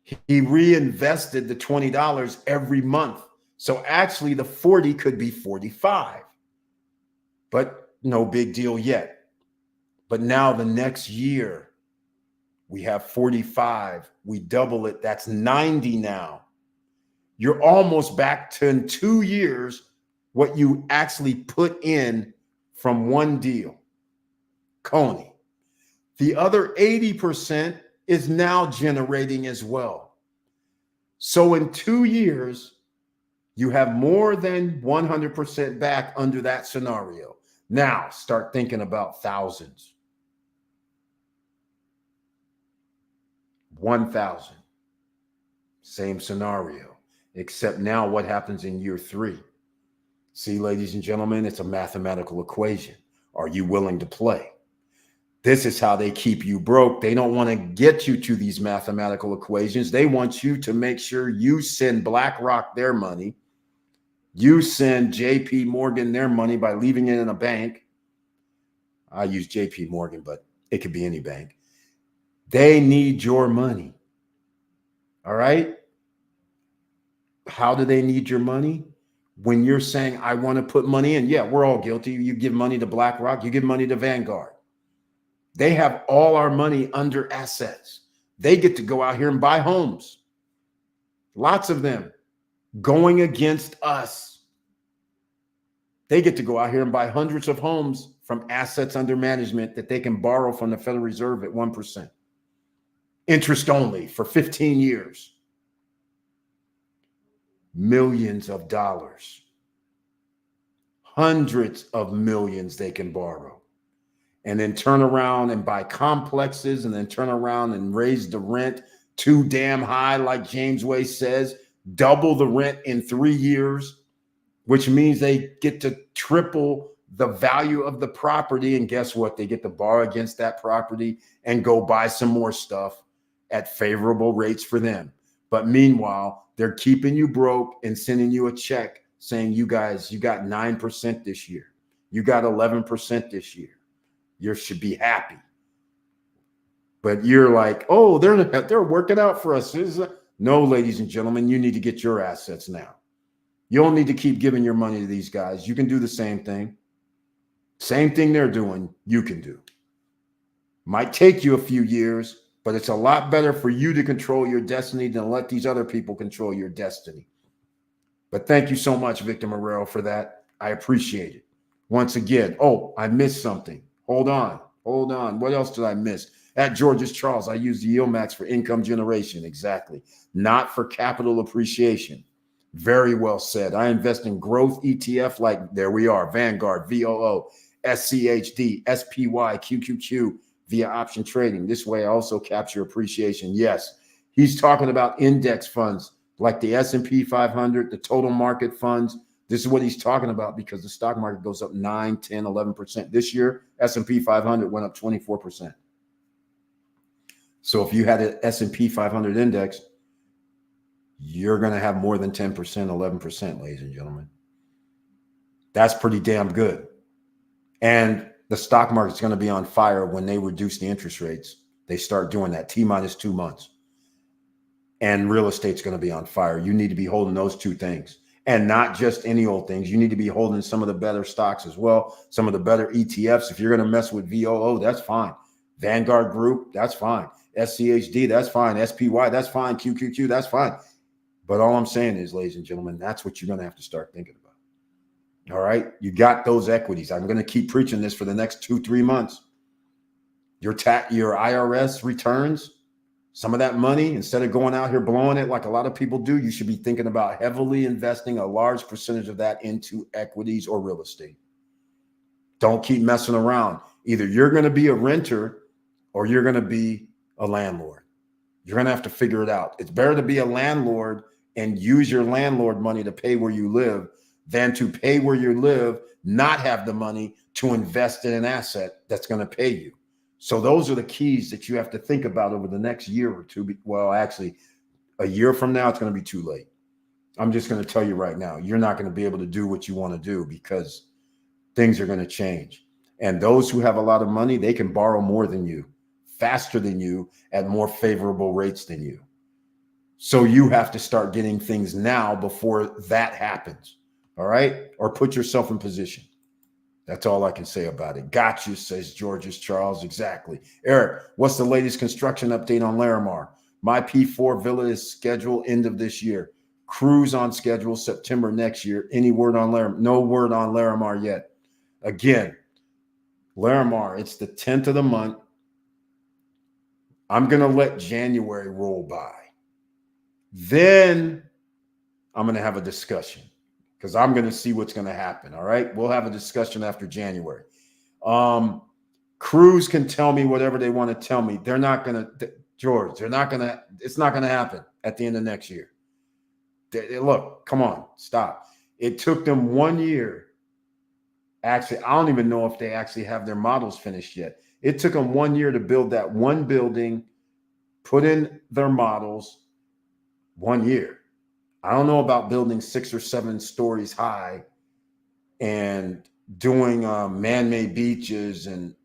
He reinvested the $20 every month. So actually the 40 could be 45. But no big deal yet. But now the next year, we have 45. We double it. That's 90 now. You're almost back to, in 2 years, what you actually put in from one deal. Coney. The other 80% is now generating as well. So in 2 years, you have more than 100% back under that scenario. Now start thinking about thousands. 1,000. Same scenario, except now what happens in year 3? See, ladies and gentlemen, it's a mathematical equation. Are you willing to play? This is how they keep you broke. They don't want to get you to these mathematical equations. They want you to make sure you send BlackRock their money. You send JP Morgan their money by leaving it in a bank. I use JP Morgan, but it could be any bank. They need your money. All right? How do they need your money? When you're saying, I want to put money in. Yeah, we're all guilty. You give money to BlackRock, you give money to Vanguard. They have all our money under assets. They get to go out here and buy homes. Lots of them going against us. They get to go out here and buy hundreds of homes from assets under management that they can borrow from the Federal Reserve at 1%. Interest only for 15 years. Millions of dollars. Hundreds of millions they can borrow. And then turn around and buy complexes, and then turn around and raise the rent too damn high, like James Way says, double the rent in 3 years, which means they get to triple the value of the property. And guess what? They get to borrow against that property and go buy some more stuff at favorable rates for them. But meanwhile, they're keeping you broke and sending you a check saying, you guys, you got 9% this year. You got 11% this year. You should be happy. But you're like, oh, they're working out for us. No, ladies and gentlemen, you need to get your assets now. You don't need to keep giving your money to these guys. You can do the same thing. Same thing they're doing, you can do. Might take you a few years, but it's a lot better for you to control your destiny than let these other people control your destiny. But thank you so much, Victor Marrero, for that. I appreciate it. Once again, oh, I missed something. Hold on. What else did I miss? At George's Charles, I use the yield max for income generation. Exactly. Not for capital appreciation. Very well said. I invest in growth ETF like, there we are, Vanguard, VOO, SCHD, SPY, QQQ via option trading. This way I also capture appreciation. Yes, he's talking about index funds like the S&P 500, the total market funds. This is what he's talking about because the stock market goes up 9, 10, 11%. This year, S&P 500 went up 24%. So if you had an S&P 500 index, you're going to have more than 10%, 11%, ladies and gentlemen. That's pretty damn good. And the stock market's going to be on fire when they reduce the interest rates. They start doing that T-minus 2 months. And real estate's going to be on fire. You need to be holding those two things. And not just any old things. You need to be holding some of the better stocks as well. Some of the better ETFs. If you're going to mess with VOO, that's fine. Vanguard Group, that's fine. SCHD, that's fine. SPY, that's fine. QQQ, that's fine. But all I'm saying is, ladies and gentlemen, that's what you're going to have to start thinking about. All right? You got those equities. I'm going to keep preaching this for the next 2-3 months. Your IRS returns, some of that money, instead of going out here blowing it like a lot of people do, you should be thinking about heavily investing a large percentage of that into equities or real estate. Don't keep messing around. Either you're going to be a renter or you're going to be a landlord. You're going to have to figure it out. It's better to be a landlord and use your landlord money to pay where you live than to pay where you live, not have the money to invest in an asset that's going to pay you. So those are the keys that you have to think about over the next year or two. Well, actually, a year from now, it's going to be too late. I'm just going to tell you right now, you're not going to be able to do what you want to do because things are going to change. And those who have a lot of money, they can borrow more than you, faster than you, at more favorable rates than you. So you have to start getting things now before that happens. All right? Or put yourself in position. That's all I can say about it. Got you, says George's Charles. Exactly. Eric, what's the latest construction update on Larimar? My P4 villa is scheduled end of this year. Cruise on schedule September next year. Any word on Larimar? No word on Larimar yet. Again, Larimar, it's the 10th of the month. I'm going to let January roll by. Then I'm going to have a discussion because I'm going to see what's going to happen. All right. We'll have a discussion after January. Cruise can tell me whatever they want to tell me. They're not going to, George, it's not going to happen at the end of next year. Look, come on, stop. It took them 1 year. Actually, I don't even know if they actually have their models finished yet. It took them 1 year to build that one building, put in their models. 1 year. I don't know about building 6 or 7 stories high and doing man-made beaches. And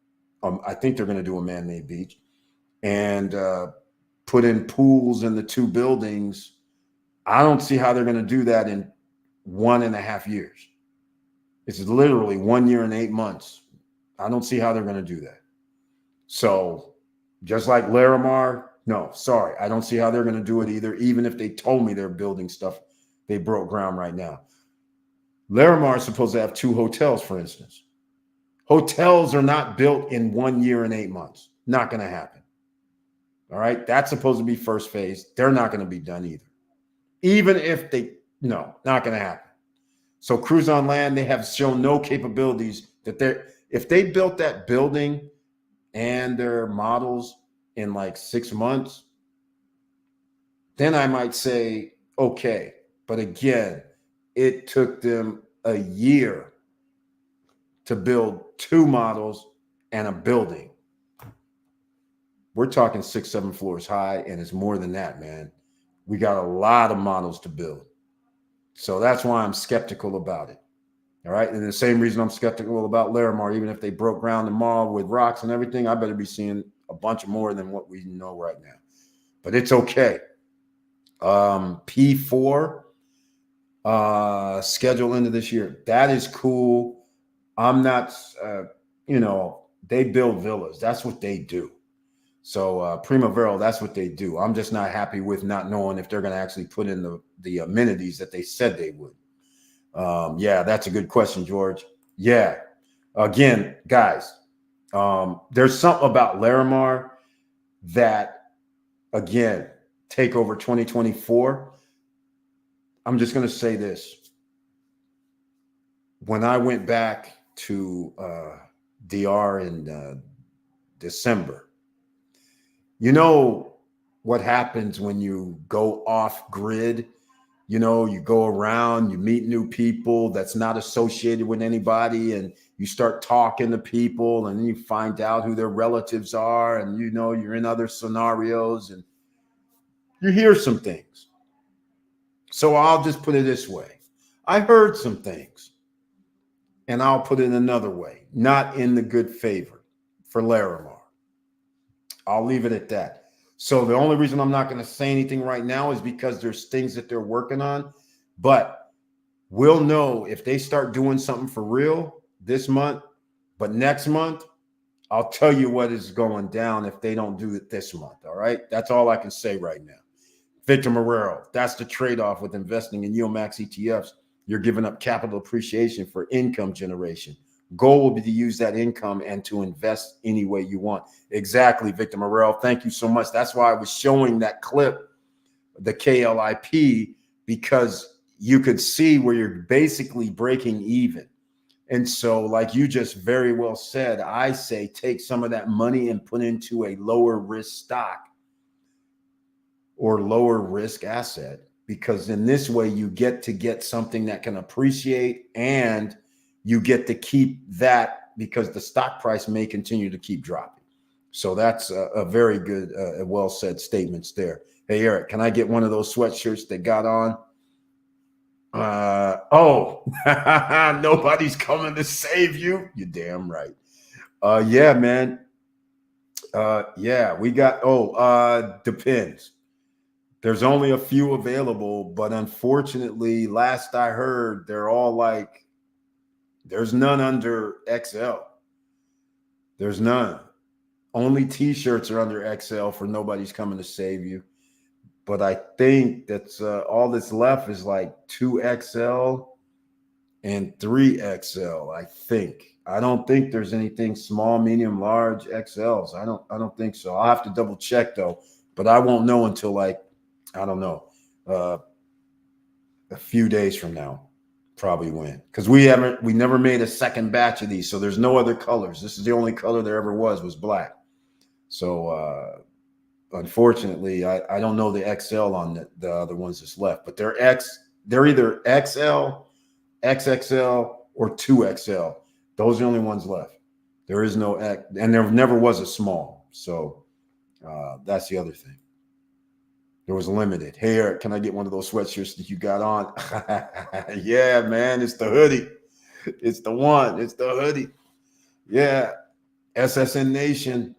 I think they're going to do a man-made beach and put in pools in the 2 buildings. I don't see how they're going to do that in 1.5 years. It's literally 1 year and 8 months. I don't see how they're going to do that. So just like Larimar, no, sorry. I don't see how they're going to do it either. Even if they told me they're building stuff, they broke ground right now. Larimar is supposed to have 2 hotels, for instance. Hotels are not built in 1 year and 8 months. Not going to happen. All right. That's supposed to be first phase. They're not going to be done either. Even if no, not going to happen. So Cruise on Land, they have shown no capabilities that if they built that building and their models in like 6 months, then I might say, okay. But again, it took them a year to build 2 models and a building. We're talking 6, 7 floors high, and it's more than that, man. We got a lot of models to build. So that's why I'm skeptical about it. All right. And the same reason I'm skeptical about Larimar, even if they broke ground tomorrow with rocks and everything, I better be seeing a bunch more than what we know right now. But it's okay. P4 schedule into this year. That is cool. I'm not, they build villas. That's what they do. So Primavera, that's what they do. I'm just not happy with not knowing if they're going to actually put in the amenities that they said they would. Yeah, that's a good question, George. Yeah. Again, guys, there's something about Larimar that, again, take over 2024. I'm just going to say this. When I went back to DR in December, you know what happens when you go off grid? You know, you go around, you meet new people that's not associated with anybody, and you start talking to people, and then you find out who their relatives are, and you know you're in other scenarios, and you hear some things. So I'll just put it this way. I heard some things, and I'll put it another way, not in the good favor for Larimar. I'll leave it at that. So the only reason I'm not going to say anything right now is because there's things that they're working on, but we'll know if they start doing something for real this month. But next month, I'll tell you what is going down if they don't do it this month. All right. That's all I can say right now. Victor Marrero, that's the trade-off with investing in YieldMax ETFs. You're giving up capital appreciation for income generation. Goal will be to use that income and to invest any way you want. Exactly, Victor Marrero. Thank you so much. That's why I was showing that clip, the KLIP, because you could see where you're basically breaking even. And so, like you just very well said, I say take some of that money and put into a lower risk stock or lower risk asset, because in this way you get something that can appreciate, and you get to keep that because the stock price may continue to keep dropping. So that's a very good, well said statements there. Hey, Eric, can I get one of those sweatshirts that got on? Nobody's coming to save you. You're damn right. Yeah, man. Yeah, we got, depends. There's only a few available, but unfortunately, last I heard, they're all like, there's none under XL. There's none. Only t-shirts are under XL for Nobody's Coming to Save You. But I think that's all that's left is like 2XL and 3XL, I think. I don't think there's anything small, medium, large, XLs. I don't think so. I'll have to double check though, but I won't know until like, I don't know, a few days from now, probably when. Because we never made a second batch of these, so there's no other colors. This is the only color there ever was black. So unfortunately, I don't know the XL on the other ones that's left, but they're either XL, XXL, or 2XL. Those are the only ones left. There is no X, and there never was a small. So that's the other thing. There was limited. Hey, Eric, can I get one of those sweatshirts that you got on? Yeah, man, it's the hoodie. It's the one. It's the hoodie. Yeah, SSN Nation.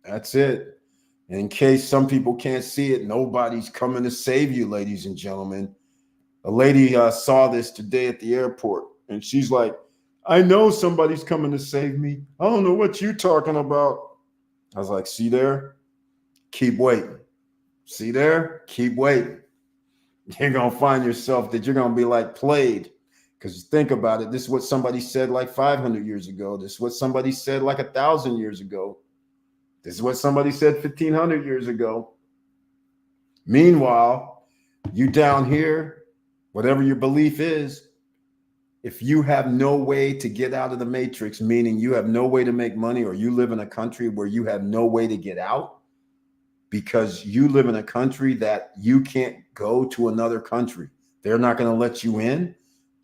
That's it. And in case some people can't see it, Nobody's Coming to Save You, ladies and gentlemen. A lady saw this today at the airport, and she's like, I know somebody's coming to save me. I don't know what you're talking about. I was like, see there? Keep waiting. See there? Keep waiting. You're going to find yourself that you're going to be like played. Because think about it. This is what somebody said like 500 years ago. This is what somebody said like 1,000 years ago. This is what somebody said 1,500 years ago. Meanwhile, you down here, whatever your belief is, if you have no way to get out of the matrix, meaning you have no way to make money, or you live in a country where you have no way to get out because you live in a country that you can't go to another country. They're not going to let you in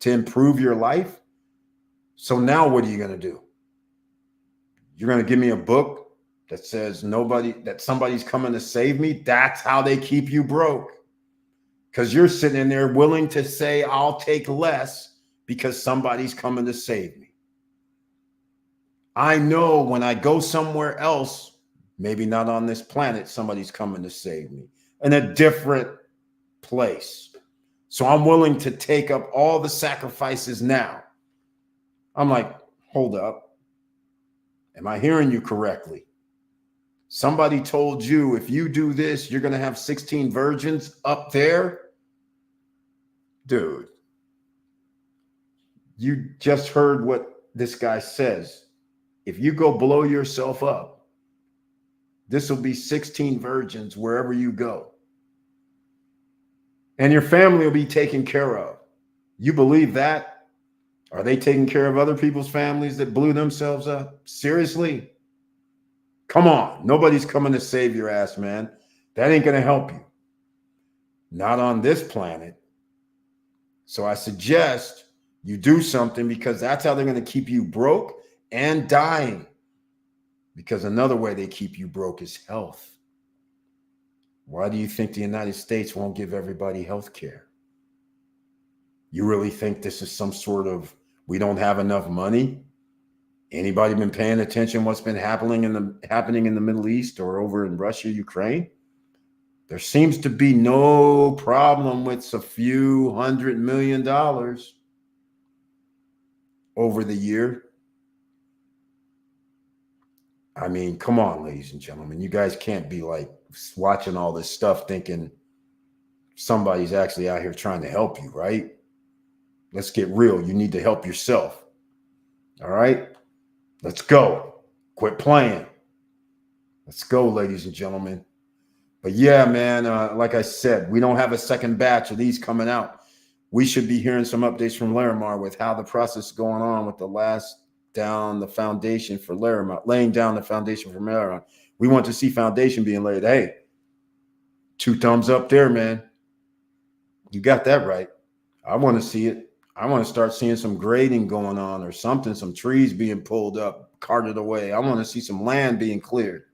to improve your life. So now what are you going to do? You're going to give me a book that says somebody's coming to save me? That's how they keep you broke. Because you're sitting in there willing to say, I'll take less because somebody's coming to save me. I know when I go somewhere else, maybe not on this planet, somebody's coming to save me in a different place. So I'm willing to take up all the sacrifices now. I'm like, hold up. Am I hearing you correctly? Somebody told you if you do this, you're going to have 16 virgins up there? Dude, you just heard what this guy says. If you go blow yourself up, this will be 16 virgins wherever you go. And your family will be taken care of. You believe that? Are they taking care of other people's families that blew themselves up? Seriously? Come on. Nobody's coming to save your ass, man. That ain't going to help you. Not on this planet. So I suggest you do something, because that's how they're going to keep you broke and dying. Because another way they keep you broke is health. Why do you think the United States won't give everybody health care? You really think this is some sort of, we don't have enough money? Anybody been paying attention what's been happening in the Middle East or over in Russia, Ukraine? There seems to be no problem with a few $100 million over the year. I mean, come on, ladies and gentlemen. You guys can't be like watching all this stuff thinking somebody's actually out here trying to help you, right? Let's get real. You need to help yourself. All right? Let's go. Quit playing. Let's go, ladies and gentlemen. But yeah, man, like I said, we don't have a second batch of these coming out. We should be hearing some updates from Larimar with how the process is going on with the laying down the foundation for Larimar. We want to see foundation being laid. Hey, 2 thumbs up there, man. You got that right. I want to see it. I want to start seeing some grading going on or something, some trees being pulled up, carted away. I want to see some land being cleared.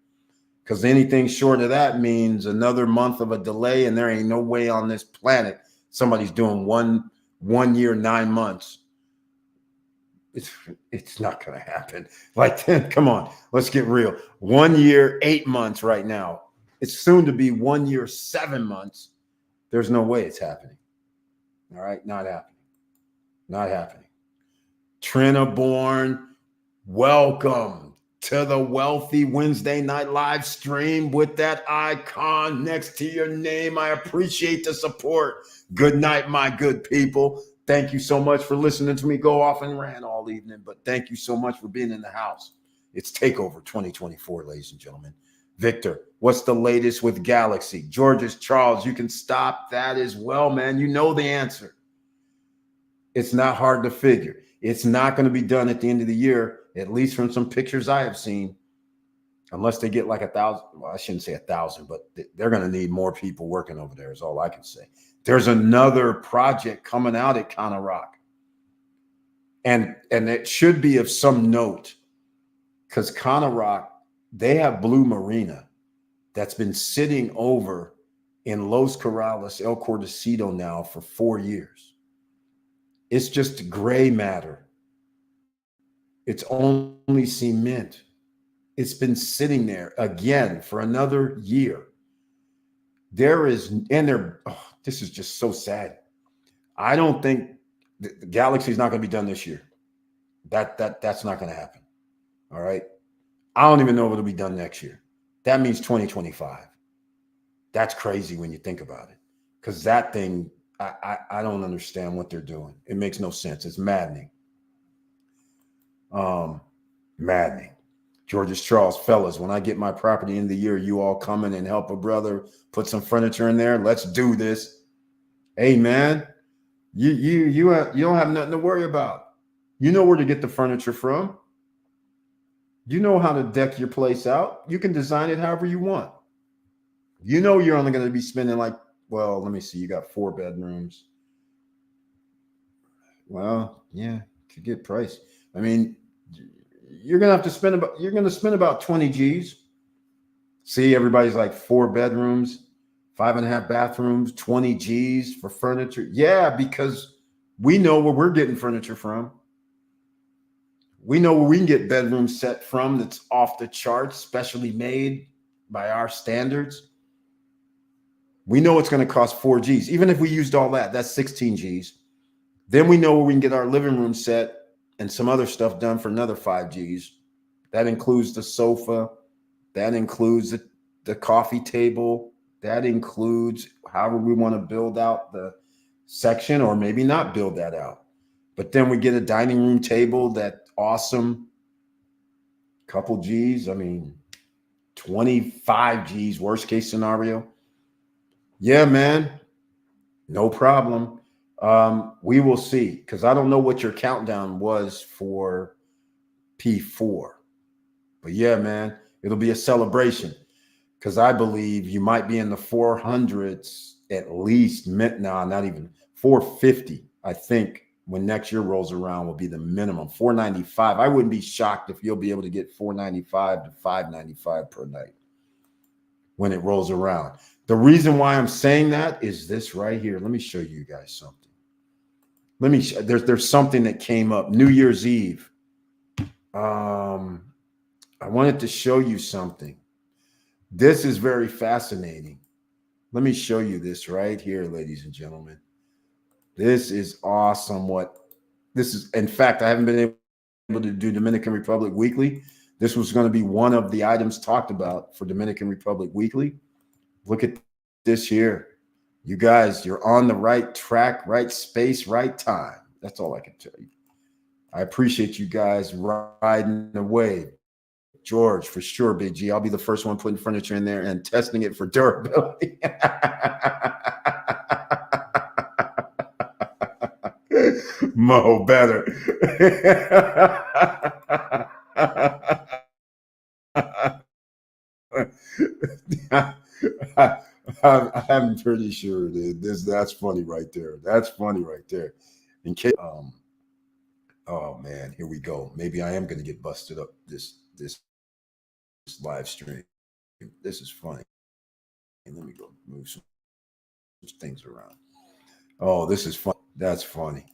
Because anything short of that means another month of a delay, and there ain't no way on this planet somebody's doing one year, 9 months it's not going to happen. Like, come on, let's get real. 1 year, 8 months right now. It's soon to be 1 year, 7 months. There's no way it's happening. All right, not happening. Not happening. Trina Bourne, welcome to the Wealthy Wednesday Night Live stream with that icon next to your name. I appreciate the support. Good night, my good people. Thank you so much for listening to me go off and rant all evening, but thank you so much for being in the house. It's Takeover 2024, ladies and gentlemen. Victor, what's the latest with Galaxy? George's Charles, you can stop that as well, man. You know the answer. It's not hard to figure. It's not going to be done at the end of the year, at least from some pictures I have seen, unless they get like 1,000. Well, I shouldn't say 1,000, but they're going to need more people working over there is all I can say. There's another project coming out at Cana Rock. And it should be of some note because Cana Rock, they have Blue Marina that's been sitting over in Los Corrales, El Cordecito now for 4 years. It's just gray matter. It's only cement. It's been sitting there again for another year. This is just so sad. I don't think the Galaxy is not going to be done this year. That's not going to happen. All right. I don't even know if it'll be done next year. That means 2025. That's crazy when you think about it. Because that thing, I don't understand what they're doing. It makes no sense. It's maddening. Maddening. George's Charles, fellas, when I get my property in the year, you all come in and help a brother put some furniture in there. Let's do this. Hey, man, you don't have nothing to worry about. You know where to get the furniture from. You know how to deck your place out. You can design it however you want. You know you're only going to be spending let me see. You got 4 bedrooms. Well, yeah, could get priced. I mean, you're going to spend about 20 G's. See, everybody's like 4 bedrooms, 5.5 bathrooms, 20 G's for furniture. Yeah, because we know where we're getting furniture from. We know where we can get bedrooms set from that's off the charts, specially made by our standards. We know it's going to cost 4 G's. Even if we used all that, that's 16 G's. Then we know where we can get our living room set and some other stuff done for another 5 G's. That includes the sofa. That includes the coffee table. That includes however we want to build out the section or maybe not build that out. But then we get a dining room table that awesome. Couple G's. I mean, 25 G's, worst case scenario. Yeah, man. No problem. We will see, because I don't know what your countdown was for P4. But yeah, man, it'll be a celebration, because I believe you might be in the 400s at least. Not even 450. I think when next year rolls around will be the minimum. 495. I wouldn't be shocked if you'll be able to get 495 to 595 per night when it rolls around. The reason why I'm saying that is this right here. Let me show you guys something. There's something that came up New Year's Eve. I wanted to show you something. This is very fascinating. Let me show you this right here, ladies and gentlemen. This is awesome. In fact, I haven't been able to do Dominican Republic Weekly. This was going to be one of the items talked about for Dominican Republic Weekly. Look at this here. You guys, you're on the right track, right space, right time. That's all I can tell you. I appreciate you guys riding the wave. George, for sure, Big G. I'll be the first one putting furniture in there and testing it for durability. Mo, better. I'm pretty sure that's funny right there. That's funny right there. In case, oh man, here we go. Maybe I am going to get busted up this live stream. This is funny. Let me go move some things around. Oh, this is fun. That's funny.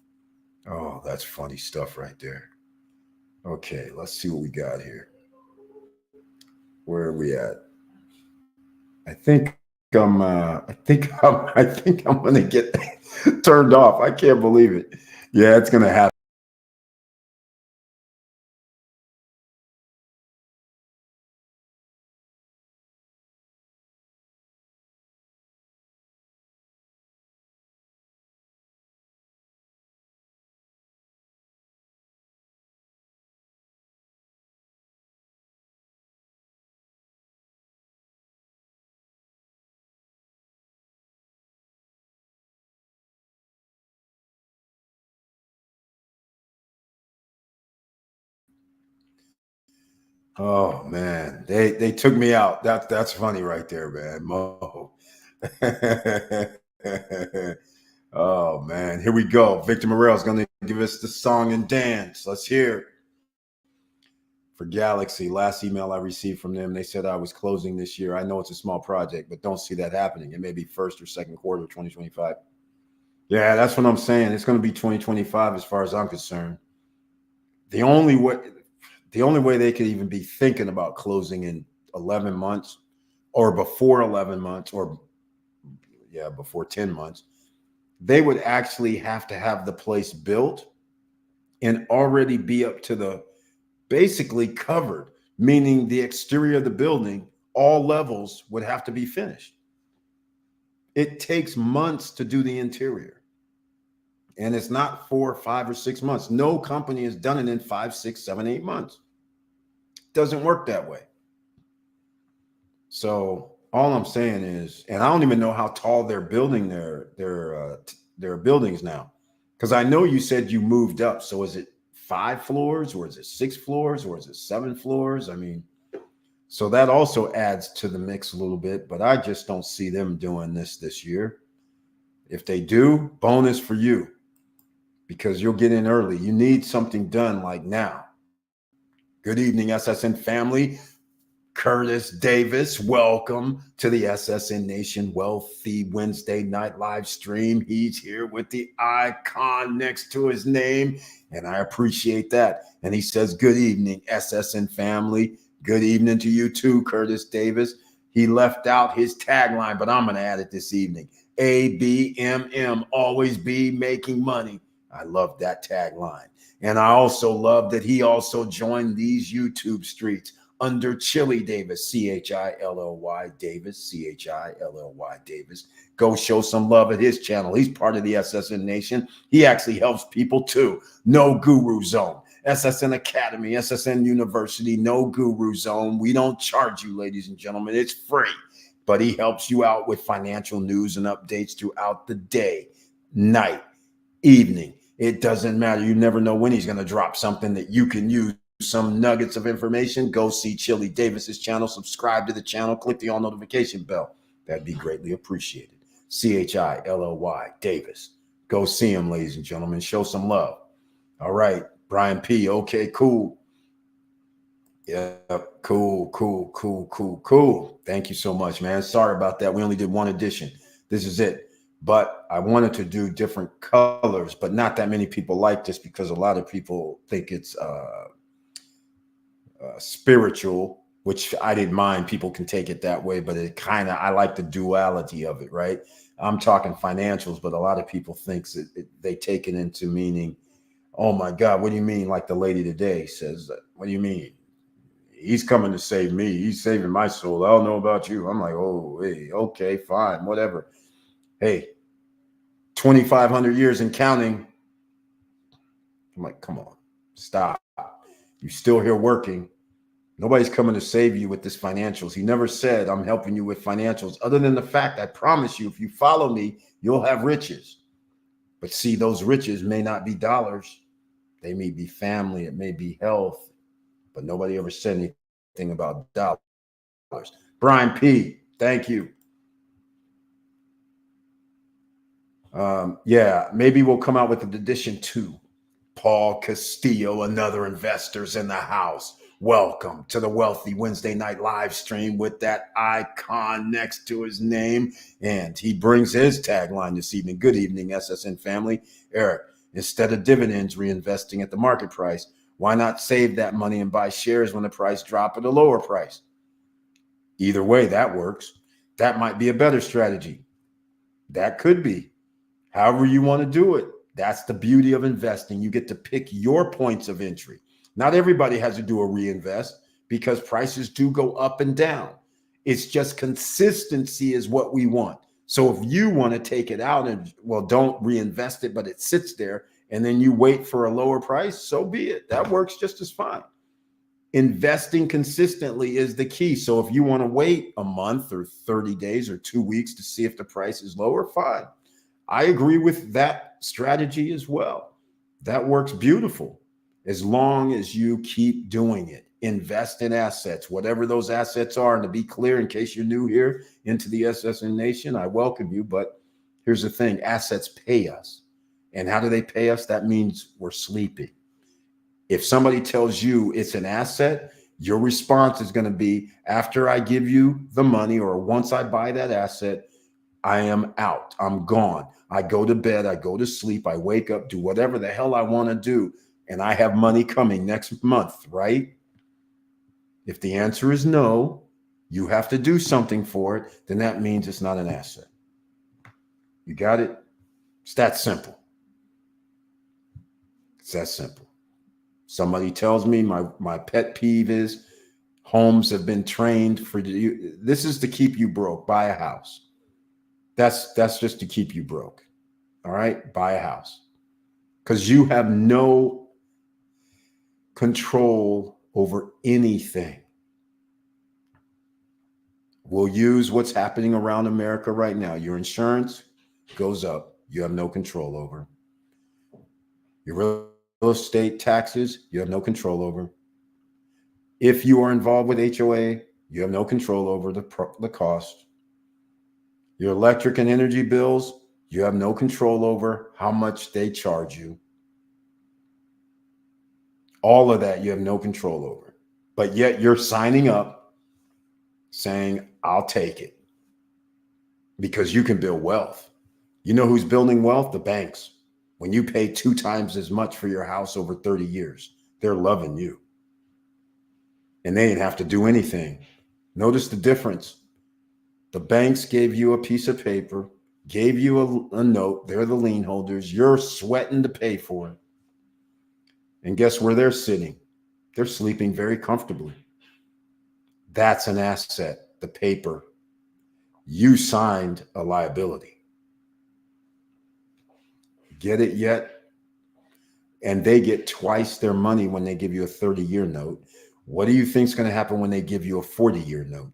Oh, that's funny stuff right there. Okay, let's see what we got here. Where are we at? I think I'm gonna get turned off. I can't believe it. Yeah, it's gonna happen. Oh man, they took me out. That's funny right there, man. Mo. Oh man, here we go. Victor Morel is going to give us the song and dance. Let's hear it. For Galaxy, last email I received from them, they said I was closing this year. I know it's a small project, but don't see that happening. It may be first or second quarter of 2025. Yeah, that's what I'm saying. It's going to be 2025 as far as I'm concerned. The only way they could even be thinking about closing in 11 months or before 11 months or before 10 months, they would actually have to have the place built and already be up to the basically covered, meaning the exterior of the building, all levels would have to be finished. It takes months to do the interior. And it's not 4, 5, or 6 months. No company has done it in 5, 6, 7, 8 months. It doesn't work that way. So all I'm saying is, and I don't even know how tall they're building their buildings now, because I know you said you moved up. So is it 5 floors, or is it 6 floors, or is it 7 floors? I mean, so that also adds to the mix a little bit, but I just don't see them doing this year. If they do, bonus for you, because you'll get in early. You need something done like now. Good evening, SSN family. Curtis Davis, welcome to the SSN Nation Wealthy Wednesday night live stream. He's here with the icon next to his name, and I appreciate that. And he says, good evening, SSN family. Good evening to you too, Curtis Davis. He left out his tagline, but I'm going to add it this evening. ABMM, always be making money. I love that tagline. And I also love that he also joined these YouTube streets under Chili Davis, Chilly Davis, Chilly Davis. Go show some love at his channel. He's part of the SSN Nation. He actually helps people too. No Guru Zone, SSN Academy, SSN University, no Guru Zone. We don't charge you, ladies and gentlemen. It's free. But he helps you out with financial news and updates throughout the day, night, evening. It doesn't matter. You never know when he's going to drop something that you can use. Some nuggets of information. Go see Chili Davis's channel, subscribe to the channel, click the all notification bell. That'd be greatly appreciated. Chilly Davis. Go see him, ladies and gentlemen. Show some love. All right, Brian P. Okay, cool. Yeah, cool. Thank you so much, man. Sorry about that. We only did one edition. This is it. But I wanted to do different colors, but not that many people like this because a lot of people think it's spiritual, which I didn't mind. People can take it that way, but I like the duality of it, right? I'm talking financials, but a lot of people thinks they take it into meaning, oh my God, what do you mean? Like the lady today says, what do you mean? He's coming to save me. He's saving my soul. I don't know about you. I'm like, oh, hey, okay, fine, whatever. Hey, 2,500 years and counting. I'm like, come on, stop. You're still here working. Nobody's coming to save you with this financials. He never said, I'm helping you with financials, other than the fact, I promise you, if you follow me, you'll have riches. But see, those riches may not be dollars. They may be family. It may be health. But nobody ever said anything about dollars. Brian P., thank you. Yeah, maybe we'll come out with an edition 2. Paul Castillo, another investor's in the house. Welcome to the Wealthy Wednesday night live stream with that icon next to his name. And he brings his tagline this evening. Good evening, SSN family. Eric, instead of dividends reinvesting at the market price, Why not save that money and buy shares when the price drop at a lower price? Either way, that works. That might be a better strategy. That could be. However you want to do it. That's the beauty of investing. You get to pick your points of entry. Not everybody has to do a reinvest because prices do go up and down. It's just consistency is what we want. So if you want to take it out and, well, don't reinvest it, but it sits there and then you wait for a lower price, so be it. That works just as fine. Investing consistently is the key. So if you want to wait a month or 30 days or 2 weeks to see if the price is lower, fine. I agree with that strategy as well. That works beautiful as long as you keep doing it. Invest in assets, whatever those assets are. And to be clear, in case you're new here into the SSN Nation, I welcome you. But here's the thing, assets pay us. And how do they pay us? That means we're sleeping. If somebody tells you it's an asset, your response is going to be, after I give you the money or once I buy that asset, I am out. I'm gone. I go to bed. I go to sleep. I wake up, do whatever the hell I want to do. And I have money coming next month, right? If the answer is no, you have to do something for it, then that means it's not an asset. You got it? It's that simple. It's that simple. Somebody tells me my pet peeve is homes have been trained for you. This is to keep you broke. Buy a house. That's just to keep you broke. All right? Buy a house. Because you have no control over anything. We'll use what's happening around America right now. Your insurance goes up. You have no control over. Your real estate taxes, you have no control over. If you are involved with HOA, you have no control over the cost. Your electric and energy bills, you have no control over how much they charge you. All of that you have no control over. But yet you're signing up saying, I'll take it. Because you can build wealth. You know who's building wealth? The banks. When you pay 2 times as much for your house over 30 years, they're loving you. And they didn't have to do anything. Notice the difference. The banks gave you a piece of paper, gave you a note. They're the lien holders. You're sweating to pay for it. And guess where they're sitting? They're sleeping very comfortably. That's an asset, the paper. You signed a liability. Get it yet? And they get twice their money when they give you a 30-year note. What do you think is going to happen when they give you a 40-year note?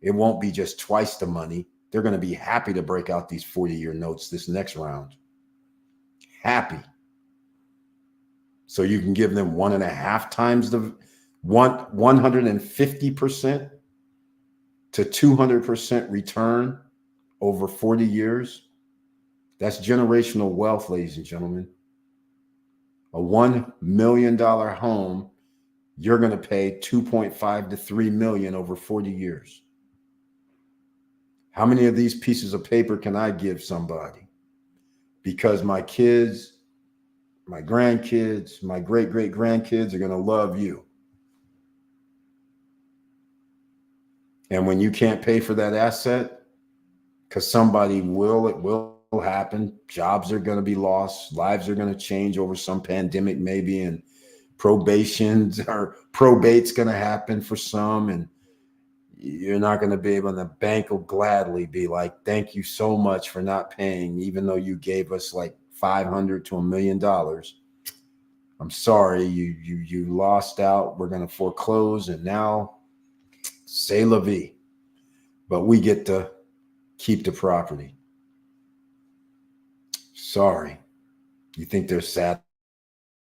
It won't be just twice the money. They're going to be happy to break out these 40-year notes this next round. Happy. So you can give them 1.5 times the 150% to 200% return over 40 years. That's generational wealth, ladies and gentlemen. A $1 million home, you're going to pay 2.5 to 3 million over 40 years. How many of these pieces of paper can I give somebody? Because my kids, my grandkids, my great-great-grandkids are going to love you. And when you can't pay for that asset, because somebody will, it will happen. Jobs are going to be lost. Lives are going to change over some pandemic maybe, and probation's or probate's going to happen for some, and you're not going to be able, and the bank will gladly be like, thank you so much for not paying, even though you gave us like $500 to $1 million. I'm sorry, you lost out. We're going to foreclose, and now c'est la vie. But we get to keep the property. Sorry. You think they're sad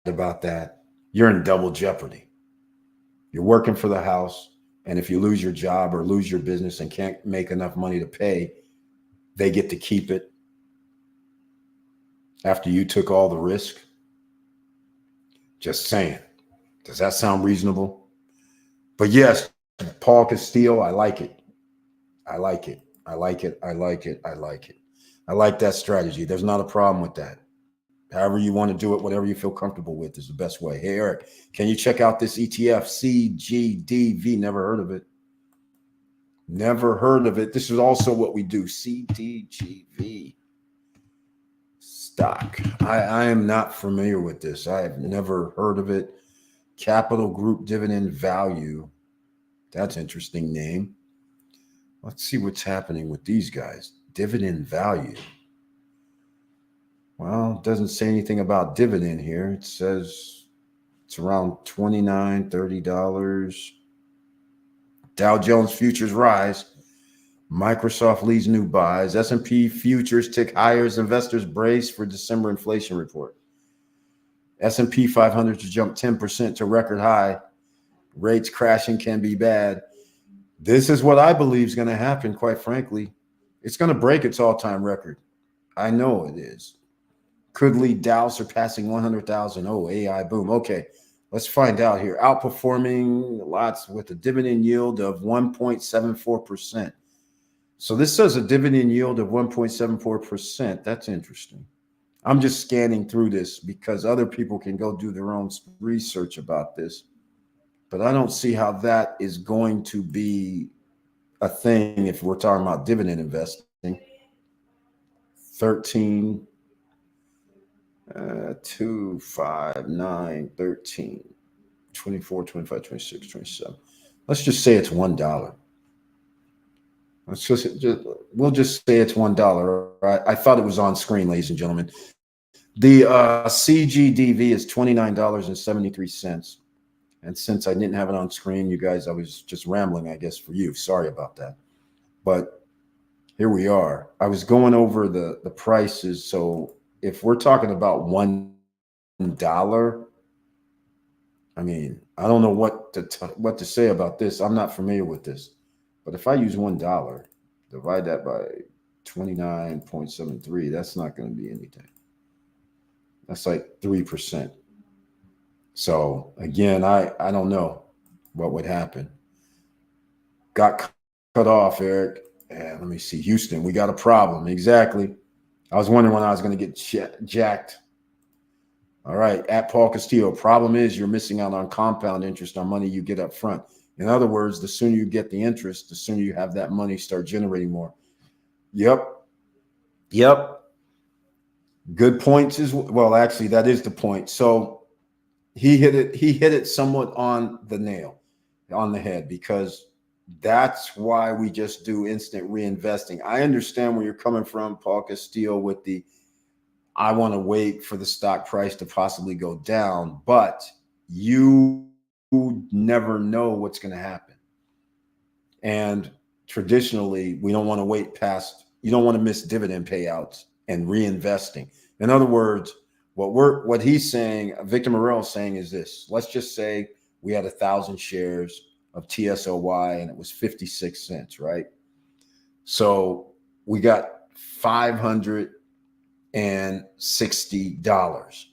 about that? You're in double jeopardy. You're working for the house, and if you lose your job or lose your business and can't make enough money to pay, they get to keep it after you took all the risk. Just saying. Does that sound reasonable? But yes, Paul Castile, I like it. I like it. I like it. I like it. I like it. I like that strategy. There's not a problem with that. However you want to do it, whatever you feel comfortable with is the best way. Hey, Eric, can you check out this ETF, CGDV? Never heard of it. Never heard of it. This is also what we do, CDGV stock. I am not familiar with this. I have never heard of it. Capital Group Dividend Value. That's an interesting name. Let's see what's happening with these guys. Dividend value. Well, it doesn't say anything about dividend here. It says it's around $29, $30. Dow Jones futures rise. Microsoft leads new buys. S&P futures tick higher as investors brace for December inflation report. S&P 500 to jump 10% to record high. Rates crashing can be bad. This is what I believe is going to happen, quite frankly. It's going to break its all-time record. I know it is. Could lead Dow surpassing 100,000. Oh, AI boom. Okay, let's find out here. Outperforming lots with a dividend yield of 1.74%. So this says a dividend yield of 1.74%. That's interesting. I'm just scanning through this because other people can go do their own research about this. But I don't see how that is going to be a thing if we're talking about dividend investing. 13, 2, 5, 9, 13, 24, 25, 26, 27. Let's just say it's $1. We'll just say it's $1. Right? I thought it was on screen, ladies and gentlemen. The CGDV is $29.73. And since I didn't have it on screen, you guys, I was just rambling, I guess, for you. Sorry about that. But here we are. I was going over the prices. So if we're talking about $1, I mean, I don't know what to say about this. I'm not familiar with this. But if I use $1, divide that by 29.73, that's not going to be anything. That's like 3%. So again, I don't know what would happen. Got cut off, Eric. And let me see. Houston, we got a problem. Exactly. I was wondering when I was going to get jacked. All right. At Paul Castillo, problem is you're missing out on compound interest on money you get up front. In other words, the sooner you get the interest, the sooner you have that money start generating more. Yep. Good points as well. Actually, that is the point. So he hit it somewhat on the nail, on the head, because that's why we just do instant reinvesting. I understand where you're coming from, Paul Castillo, with the I want to wait for the stock price to possibly go down, but you never know what's going to happen. And traditionally, we don't want to wait past, you don't want to miss dividend payouts and reinvesting. In other words, what he's saying, Victor Morell's saying is this. Let's just say we had 1,000 shares of TSOY and it was 56 cents, right? So we got $560.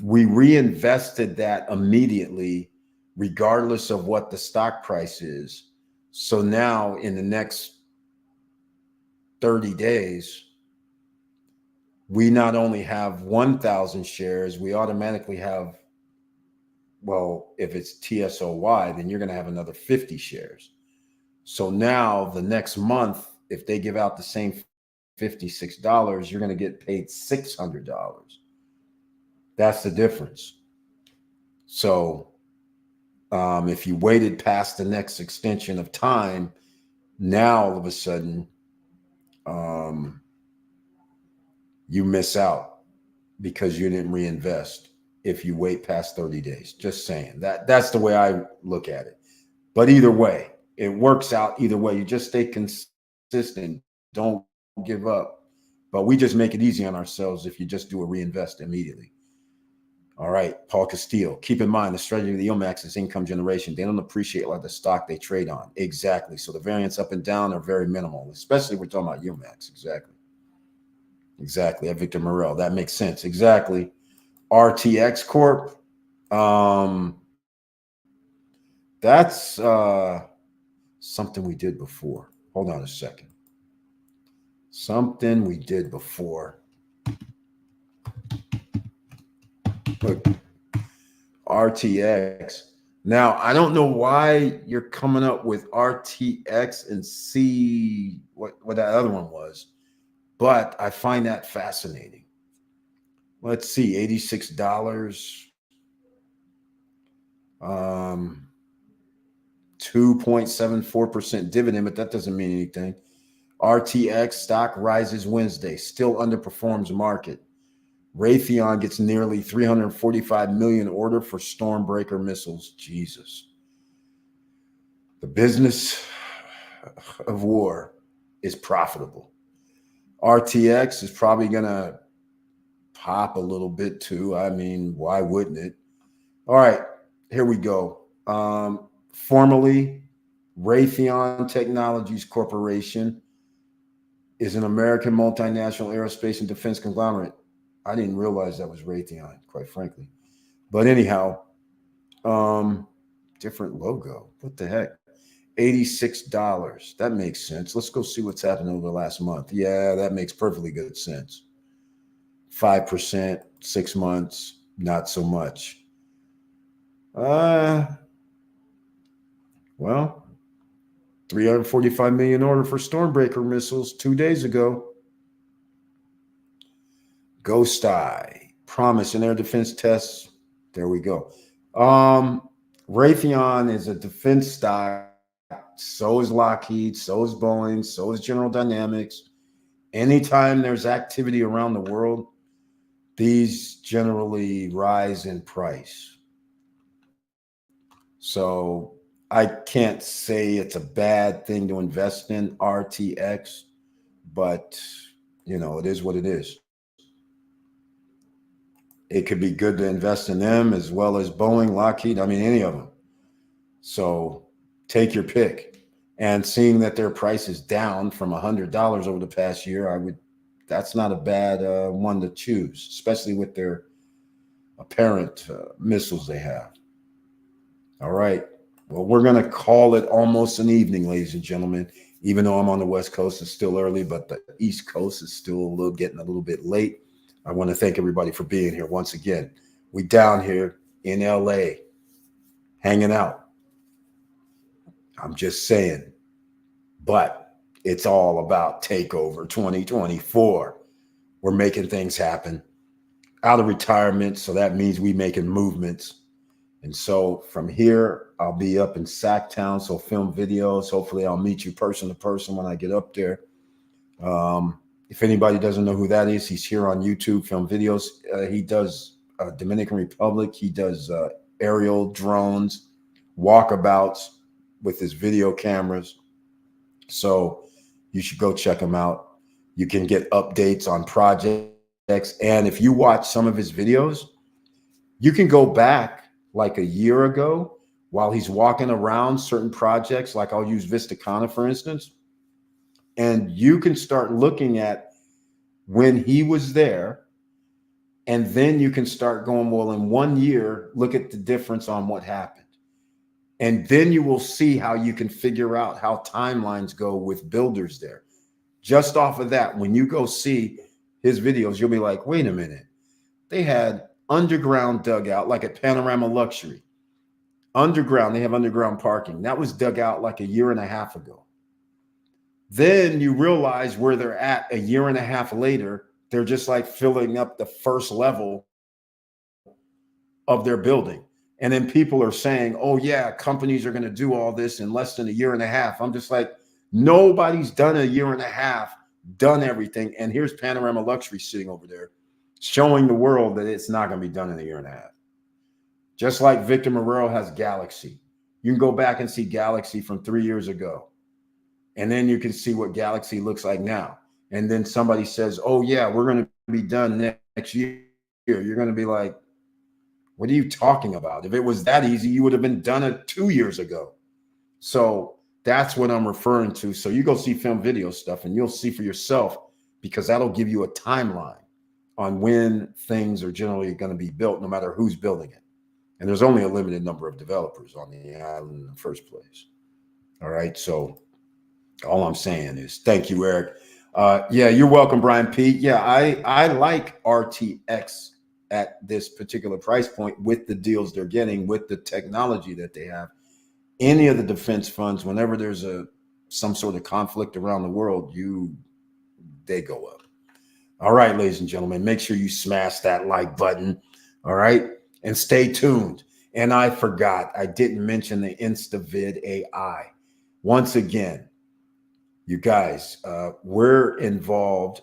We reinvested that immediately, regardless of what the stock price is. So now in the next 30 days, we not only have 1,000 shares, we automatically have, well, if it's TSOY, then you're going to have another 50 shares. So now the next month, if they give out the same $56, you're going to get paid $600. That's the difference. So if you waited past the next extension of time, now all of a sudden you miss out because you didn't reinvest if you wait past 30 days. Just saying. That's the way I look at it. But either way, it works out either way. You just stay consistent. Don't give up. But we just make it easy on ourselves if you just do a reinvest immediately. All right, Paul Castillo. Keep in mind, the strategy of the Yomax is income generation. They don't appreciate like the stock they trade on. Exactly. So the variance up and down are very minimal, especially if we're talking about Yomax. Exactly. At Victor Morell. That makes sense. Exactly. RTX Corp. That's something we did before. Hold on a second. Something we did before. Look, RTX. Now, I don't know why you're coming up with RTX and C, what that other one was, but I find that fascinating. Let's see, $86. 2.74% dividend, but that doesn't mean anything. RTX stock rises Wednesday, still underperforms market. Raytheon gets nearly 345 million order for Stormbreaker missiles. Jesus. The business of war is profitable. RTX is probably going to pop a little bit too. I mean, why wouldn't it? All right, here we go. Formerly, Raytheon Technologies Corporation is an American multinational aerospace and defense conglomerate. I didn't realize that was Raytheon, quite frankly. But anyhow, different logo. What the heck? $86. That makes sense. Let's go see what's happened over the last month. Yeah, that makes perfectly good sense. 5%, 6 months, not so much. Well, 345 million order for Stormbreaker missiles 2 days ago. Ghost Eye, promise in air defense tests. There we go. Raytheon is a defense stock. So is Lockheed. So is Boeing. So is General Dynamics. Anytime there's activity around the world, these generally rise in price. So I can't say it's a bad thing to invest in RTX, but it is what it is. It could be good to invest in them as well as Boeing, Lockheed, any of them. So take your pick. And seeing that their price is down from $100 over the past year, that's not a bad one to choose, especially with their apparent missiles they have. All right. Well, we're going to call it almost an evening, ladies and gentlemen. Even though I'm on the West Coast, it's still early, but the East Coast is still getting a little bit late. I want to thank everybody for being here once again. We down here in LA, hanging out. I'm just saying, but it's all about Takeover 2024. We're making things happen out of retirement. So that means we making movements. And so from here, I'll be up in Sacktown. So film videos. Hopefully I'll meet you person to person when I get up there. If anybody doesn't know who that is, he's here on YouTube, film videos. He does Dominican Republic. He does aerial drones, walkabouts with his video cameras. So you should go check him out. You can get updates on projects. And if you watch some of his videos, you can go back like a year ago while he's walking around certain projects. Like I'll use Vistacana, for instance. And you can start looking at when he was there. And then you can start going, well, in 1 year, look at the difference on what happened. And then you will see how you can figure out how timelines go with builders there. Just off of that, when you go see his videos, you'll be like, wait a minute. They had underground dugout, like at Panorama Luxury. Underground, they have underground parking. That was dug out like a year and a half ago. Then you realize where they're at a year and a half later. They're just like filling up the first level of their building. And then people are saying, oh, yeah, companies are going to do all this in less than a year and a half. I'm just like, nobody's done a year and a half, done everything. And here's Panorama Luxury sitting over there showing the world that it's not going to be done in a year and a half. Just like Victor Marrero has Galaxy. You can go back and see Galaxy from 3 years ago. And then you can see what Galaxy looks like now. And then somebody says, oh, yeah, we're going to be done next year. You're going to be like, what are you talking about? If it was that easy, you would have been done it 2 years ago. So that's what I'm referring to. So you go see film video stuff and you'll see for yourself, because that'll give you a timeline on when things are generally going to be built, no matter who's building it. And there's only a limited number of developers on the island in the first place. All right. So all I'm saying is thank you, Eric. Yeah, you're welcome, Brian P. Yeah, I like RTX at this particular price point with the deals they're getting, with the technology that they have. Any of the defense funds, whenever there's some sort of conflict around the world, they go up. All right, ladies and gentlemen, make sure you smash that like button. All right, and stay tuned. And I forgot, I didn't mention the InstaVid AI. Once again, you guys, we're involved,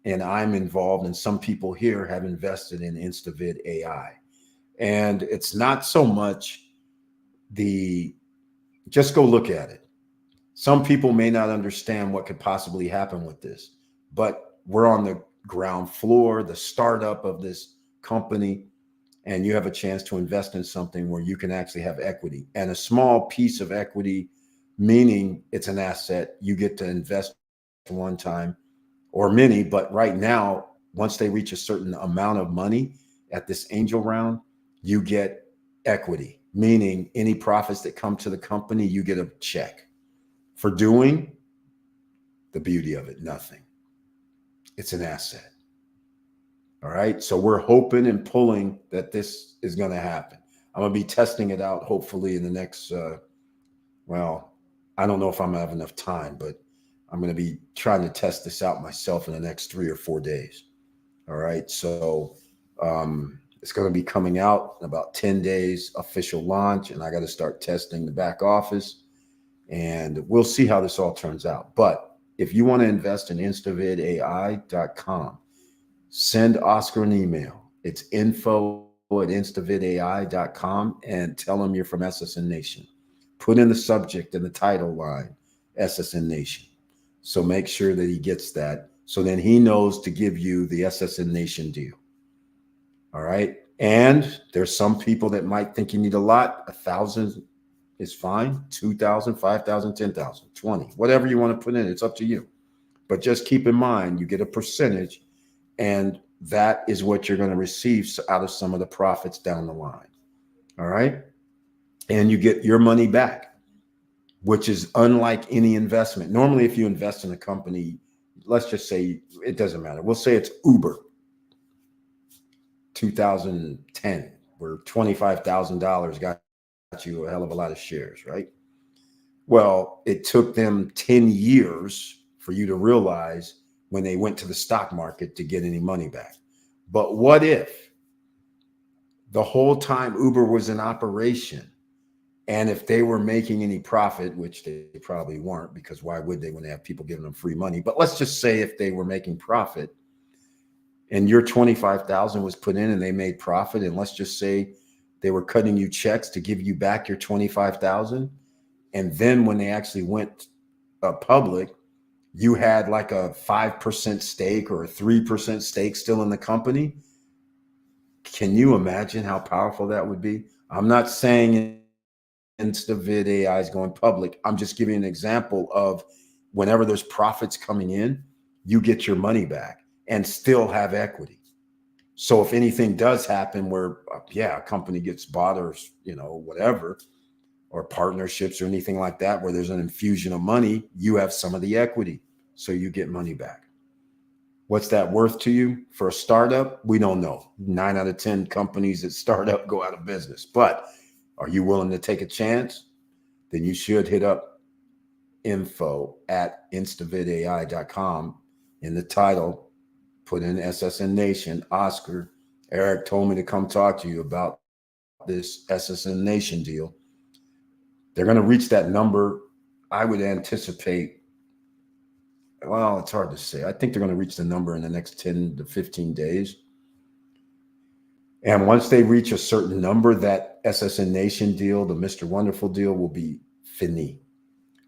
and I'm involved, and some people here have invested in InstaVid AI. And it's not so much just go look at it. Some people may not understand what could possibly happen with this, but we're on the ground floor, the startup of this company, and you have a chance to invest in something where you can actually have equity, and a small piece of equity, meaning it's an asset you get to invest one time or many. But right now, once they reach a certain amount of money at this angel round, you get equity, meaning any profits that come to the company, you get a check for doing. The beauty of it, nothing. It's an asset. All right. So we're hoping and pulling that this is going to happen. I'm going to be testing it out, hopefully in the next, well, I don't know if I'm going to have enough time, but I'm going to be trying to test this out myself in the next 3 or 4 days. All right. So it's going to be coming out in about 10 days, official launch. And I got to start testing the back office, and we'll see how this all turns out. But if you want to invest in instavidai.com, send Oscar an email. It's info@instavidai.com, and tell him you're from SSN Nation. Put in the subject and the title line, SSN Nation. So make sure that he gets that. So then he knows to give you the SSN Nation deal. All right. And there's some people that might think you need a lot. 1,000 is fine. 2,000, 5,000, 10,000, 20, whatever you want to put in. It's up to you. But just keep in mind, you get a percentage, and that is what you're going to receive out of some of the profits down the line. All right. And you get your money back, which is unlike any investment. Normally, if you invest in a company, let's just say, it doesn't matter. We'll say it's Uber, 2010, where $25,000 got you a hell of a lot of shares, right? Well, it took them 10 years for you to realize when they went to the stock market to get any money back. But what if the whole time Uber was in operation, and if they were making any profit, which they probably weren't, because why would they when they have people giving them free money? But let's just say if they were making profit and your 25,000 was put in and they made profit, and let's just say they were cutting you checks to give you back your 25,000. And then when they actually went public, you had like a 5% stake or a 3% stake still in the company. Can you imagine how powerful that would be? I'm not saying InstaVid AI is going public. I'm just giving an example of whenever there's profits coming in, you get your money back and still have equity. So if anything does happen where, a company gets bought or, whatever, or partnerships or anything like that, where there's an infusion of money, you have some of the equity. So you get money back. What's that worth to you for a startup? We don't know. 9 out of 10 companies that start up go out of business. But are you willing to take a chance? Then you should hit up info@instavidai.com. In the title, put in SSN Nation. Oscar, Eric told me to come talk to you about this SSN Nation deal. They're going to reach that number. I would anticipate, well, it's hard to say. I think they're going to reach the number in the next 10 to 15 days. And once they reach a certain number, that SSN Nation deal, the Mr. Wonderful deal, will be fini.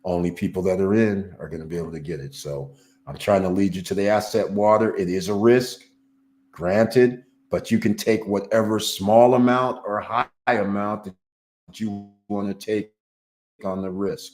Only people that are in are going to be able to get it. So I'm trying to lead you to the asset water. It is a risk, granted, but you can take whatever small amount or high amount that you want to take on the risk.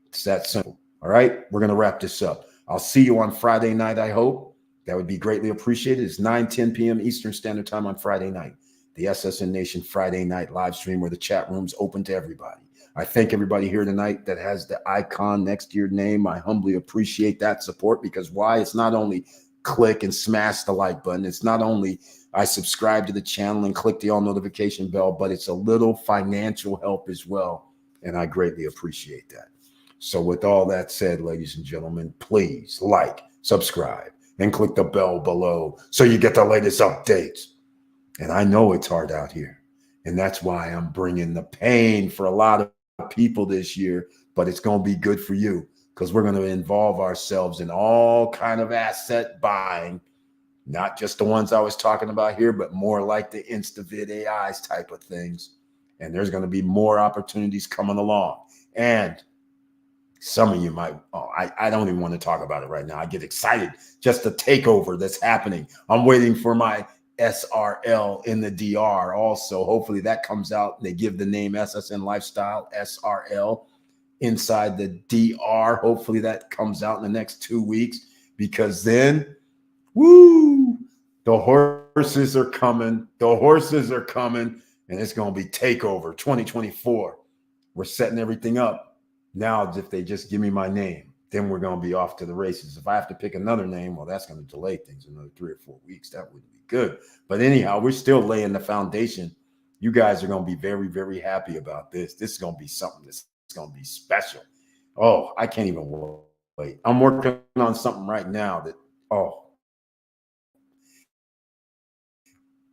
It's that simple. All right. We're going to wrap this up. I'll see you on Friday night, I hope. That would be greatly appreciated. It's 9-10 p.m. Eastern Standard Time on Friday night. The SSN Nation Friday night live stream where the chat room's open to everybody. I thank everybody here tonight that has the icon next to your name. I humbly appreciate that support, because why? It's not only click and smash the like button. It's not only I subscribe to the channel and click the all notification bell, but it's a little financial help as well. And I greatly appreciate that. So with all that said, ladies and gentlemen, please like, subscribe, and click the bell below so you get the latest updates. And I know it's hard out here. And that's why I'm bringing the pain for a lot of people this year, but it's going to be good for you because we're going to involve ourselves in all kind of asset buying, not just the ones I was talking about here, but more like the InstaVid AIs type of things. And there's going to be more opportunities coming along. And some of you might, I don't even want to talk about it right now. I get excited just the takeover that's happening. I'm waiting for my SRL in the DR also. Hopefully that comes out. They give the name SSN Lifestyle SRL inside the DR. Hopefully that comes out in the next 2 weeks, because then, woo, the horses are coming. The horses are coming, and it's going to be takeover 2024. We're setting everything up. Now, if they just give me my name, then we're going to be off to the races. If I have to pick another name, well, that's going to delay things another 3 or 4 weeks. That wouldn't be good. But anyhow, we're still laying the foundation. You guys are going to be very, very happy about this. This is going to be something that's going to be special. Oh, I can't even wait. I'm working on something right now that,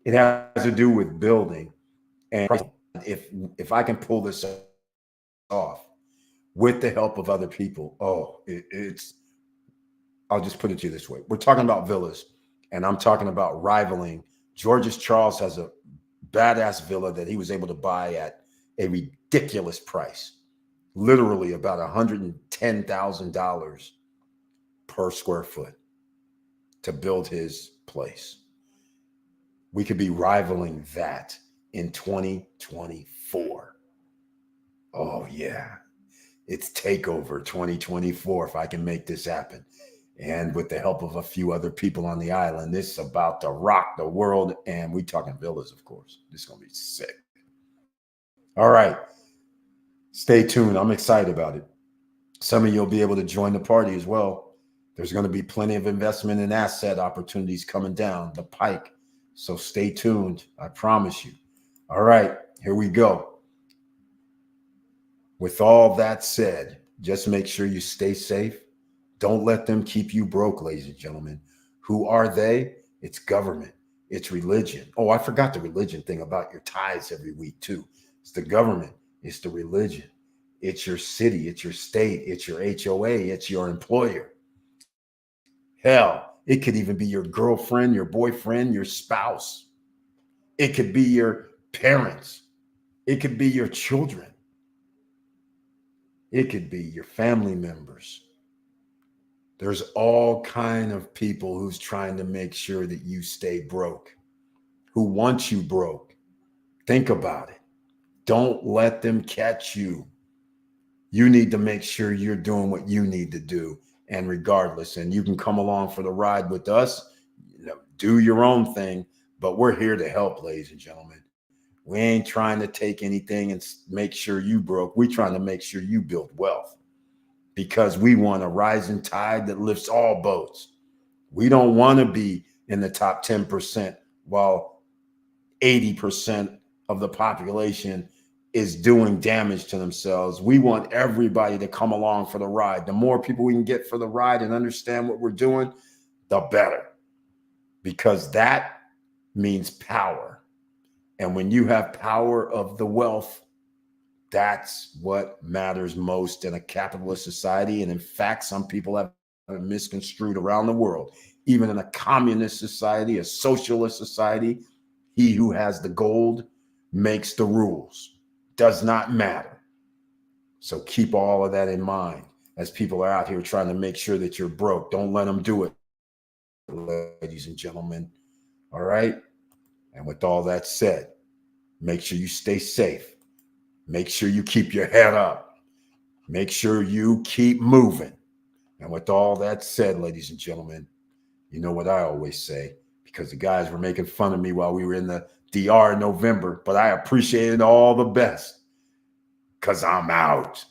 it has to do with building. And if I can pull this off with the help of other people, I'll just put it to you this way. We're talking about villas, and I'm talking about rivaling. Georges Charles has a badass villa that he was able to buy at a ridiculous price, literally about $110,000 per square foot to build his place. We could be rivaling that in 2024. Oh, yeah. It's takeover 2024 if I can make this happen. And with the help of a few other people on the island, this is about to rock the world. And we talking villas, of course. This is going to be sick. All right. Stay tuned. I'm excited about it. Some of you will be able to join the party as well. There's going to be plenty of investment and asset opportunities coming down the pike. So stay tuned. I promise you. All right. Here we go. With all that said, just make sure you stay safe. Don't let them keep you broke, ladies and gentlemen. Who are they? It's government. It's religion. Oh, I forgot the religion thing about your tithes every week too. It's the government. It's the religion. It's your city. It's your state. It's your HOA. It's your employer. Hell, it could even be your girlfriend, your boyfriend, your spouse. It could be your parents. It could be your children. It could be your family members. There's all kind of people who's trying to make sure that you stay broke, who want you broke. Think about it. Don't let them catch you. You need to make sure you're doing what you need to do. And regardless, and you can come along for the ride with us, do your own thing, but we're here to help, ladies and gentlemen. We ain't trying to take anything and make sure you broke. We're trying to make sure you build wealth, because we want a rising tide that lifts all boats. We don't want to be in the top 10% while 80% of the population is doing damage to themselves. We want everybody to come along for the ride. The more people we can get for the ride and understand what we're doing, the better, because that means power. And when you have power of the wealth, that's what matters most in a capitalist society. And in fact, some people have misconstrued around the world. Even in a communist society, a socialist society, he who has the gold makes the rules. Does not matter. So keep all of that in mind as people are out here trying to make sure that you're broke. Don't let them do it, ladies and gentlemen. All right? And with all that said, make sure you stay safe. Make sure you keep your head up. Make sure you keep moving. And with all that said, ladies and gentlemen, you know what I always say, because the guys were making fun of me while we were in the DR in November, but I appreciated all the best, because I'm out.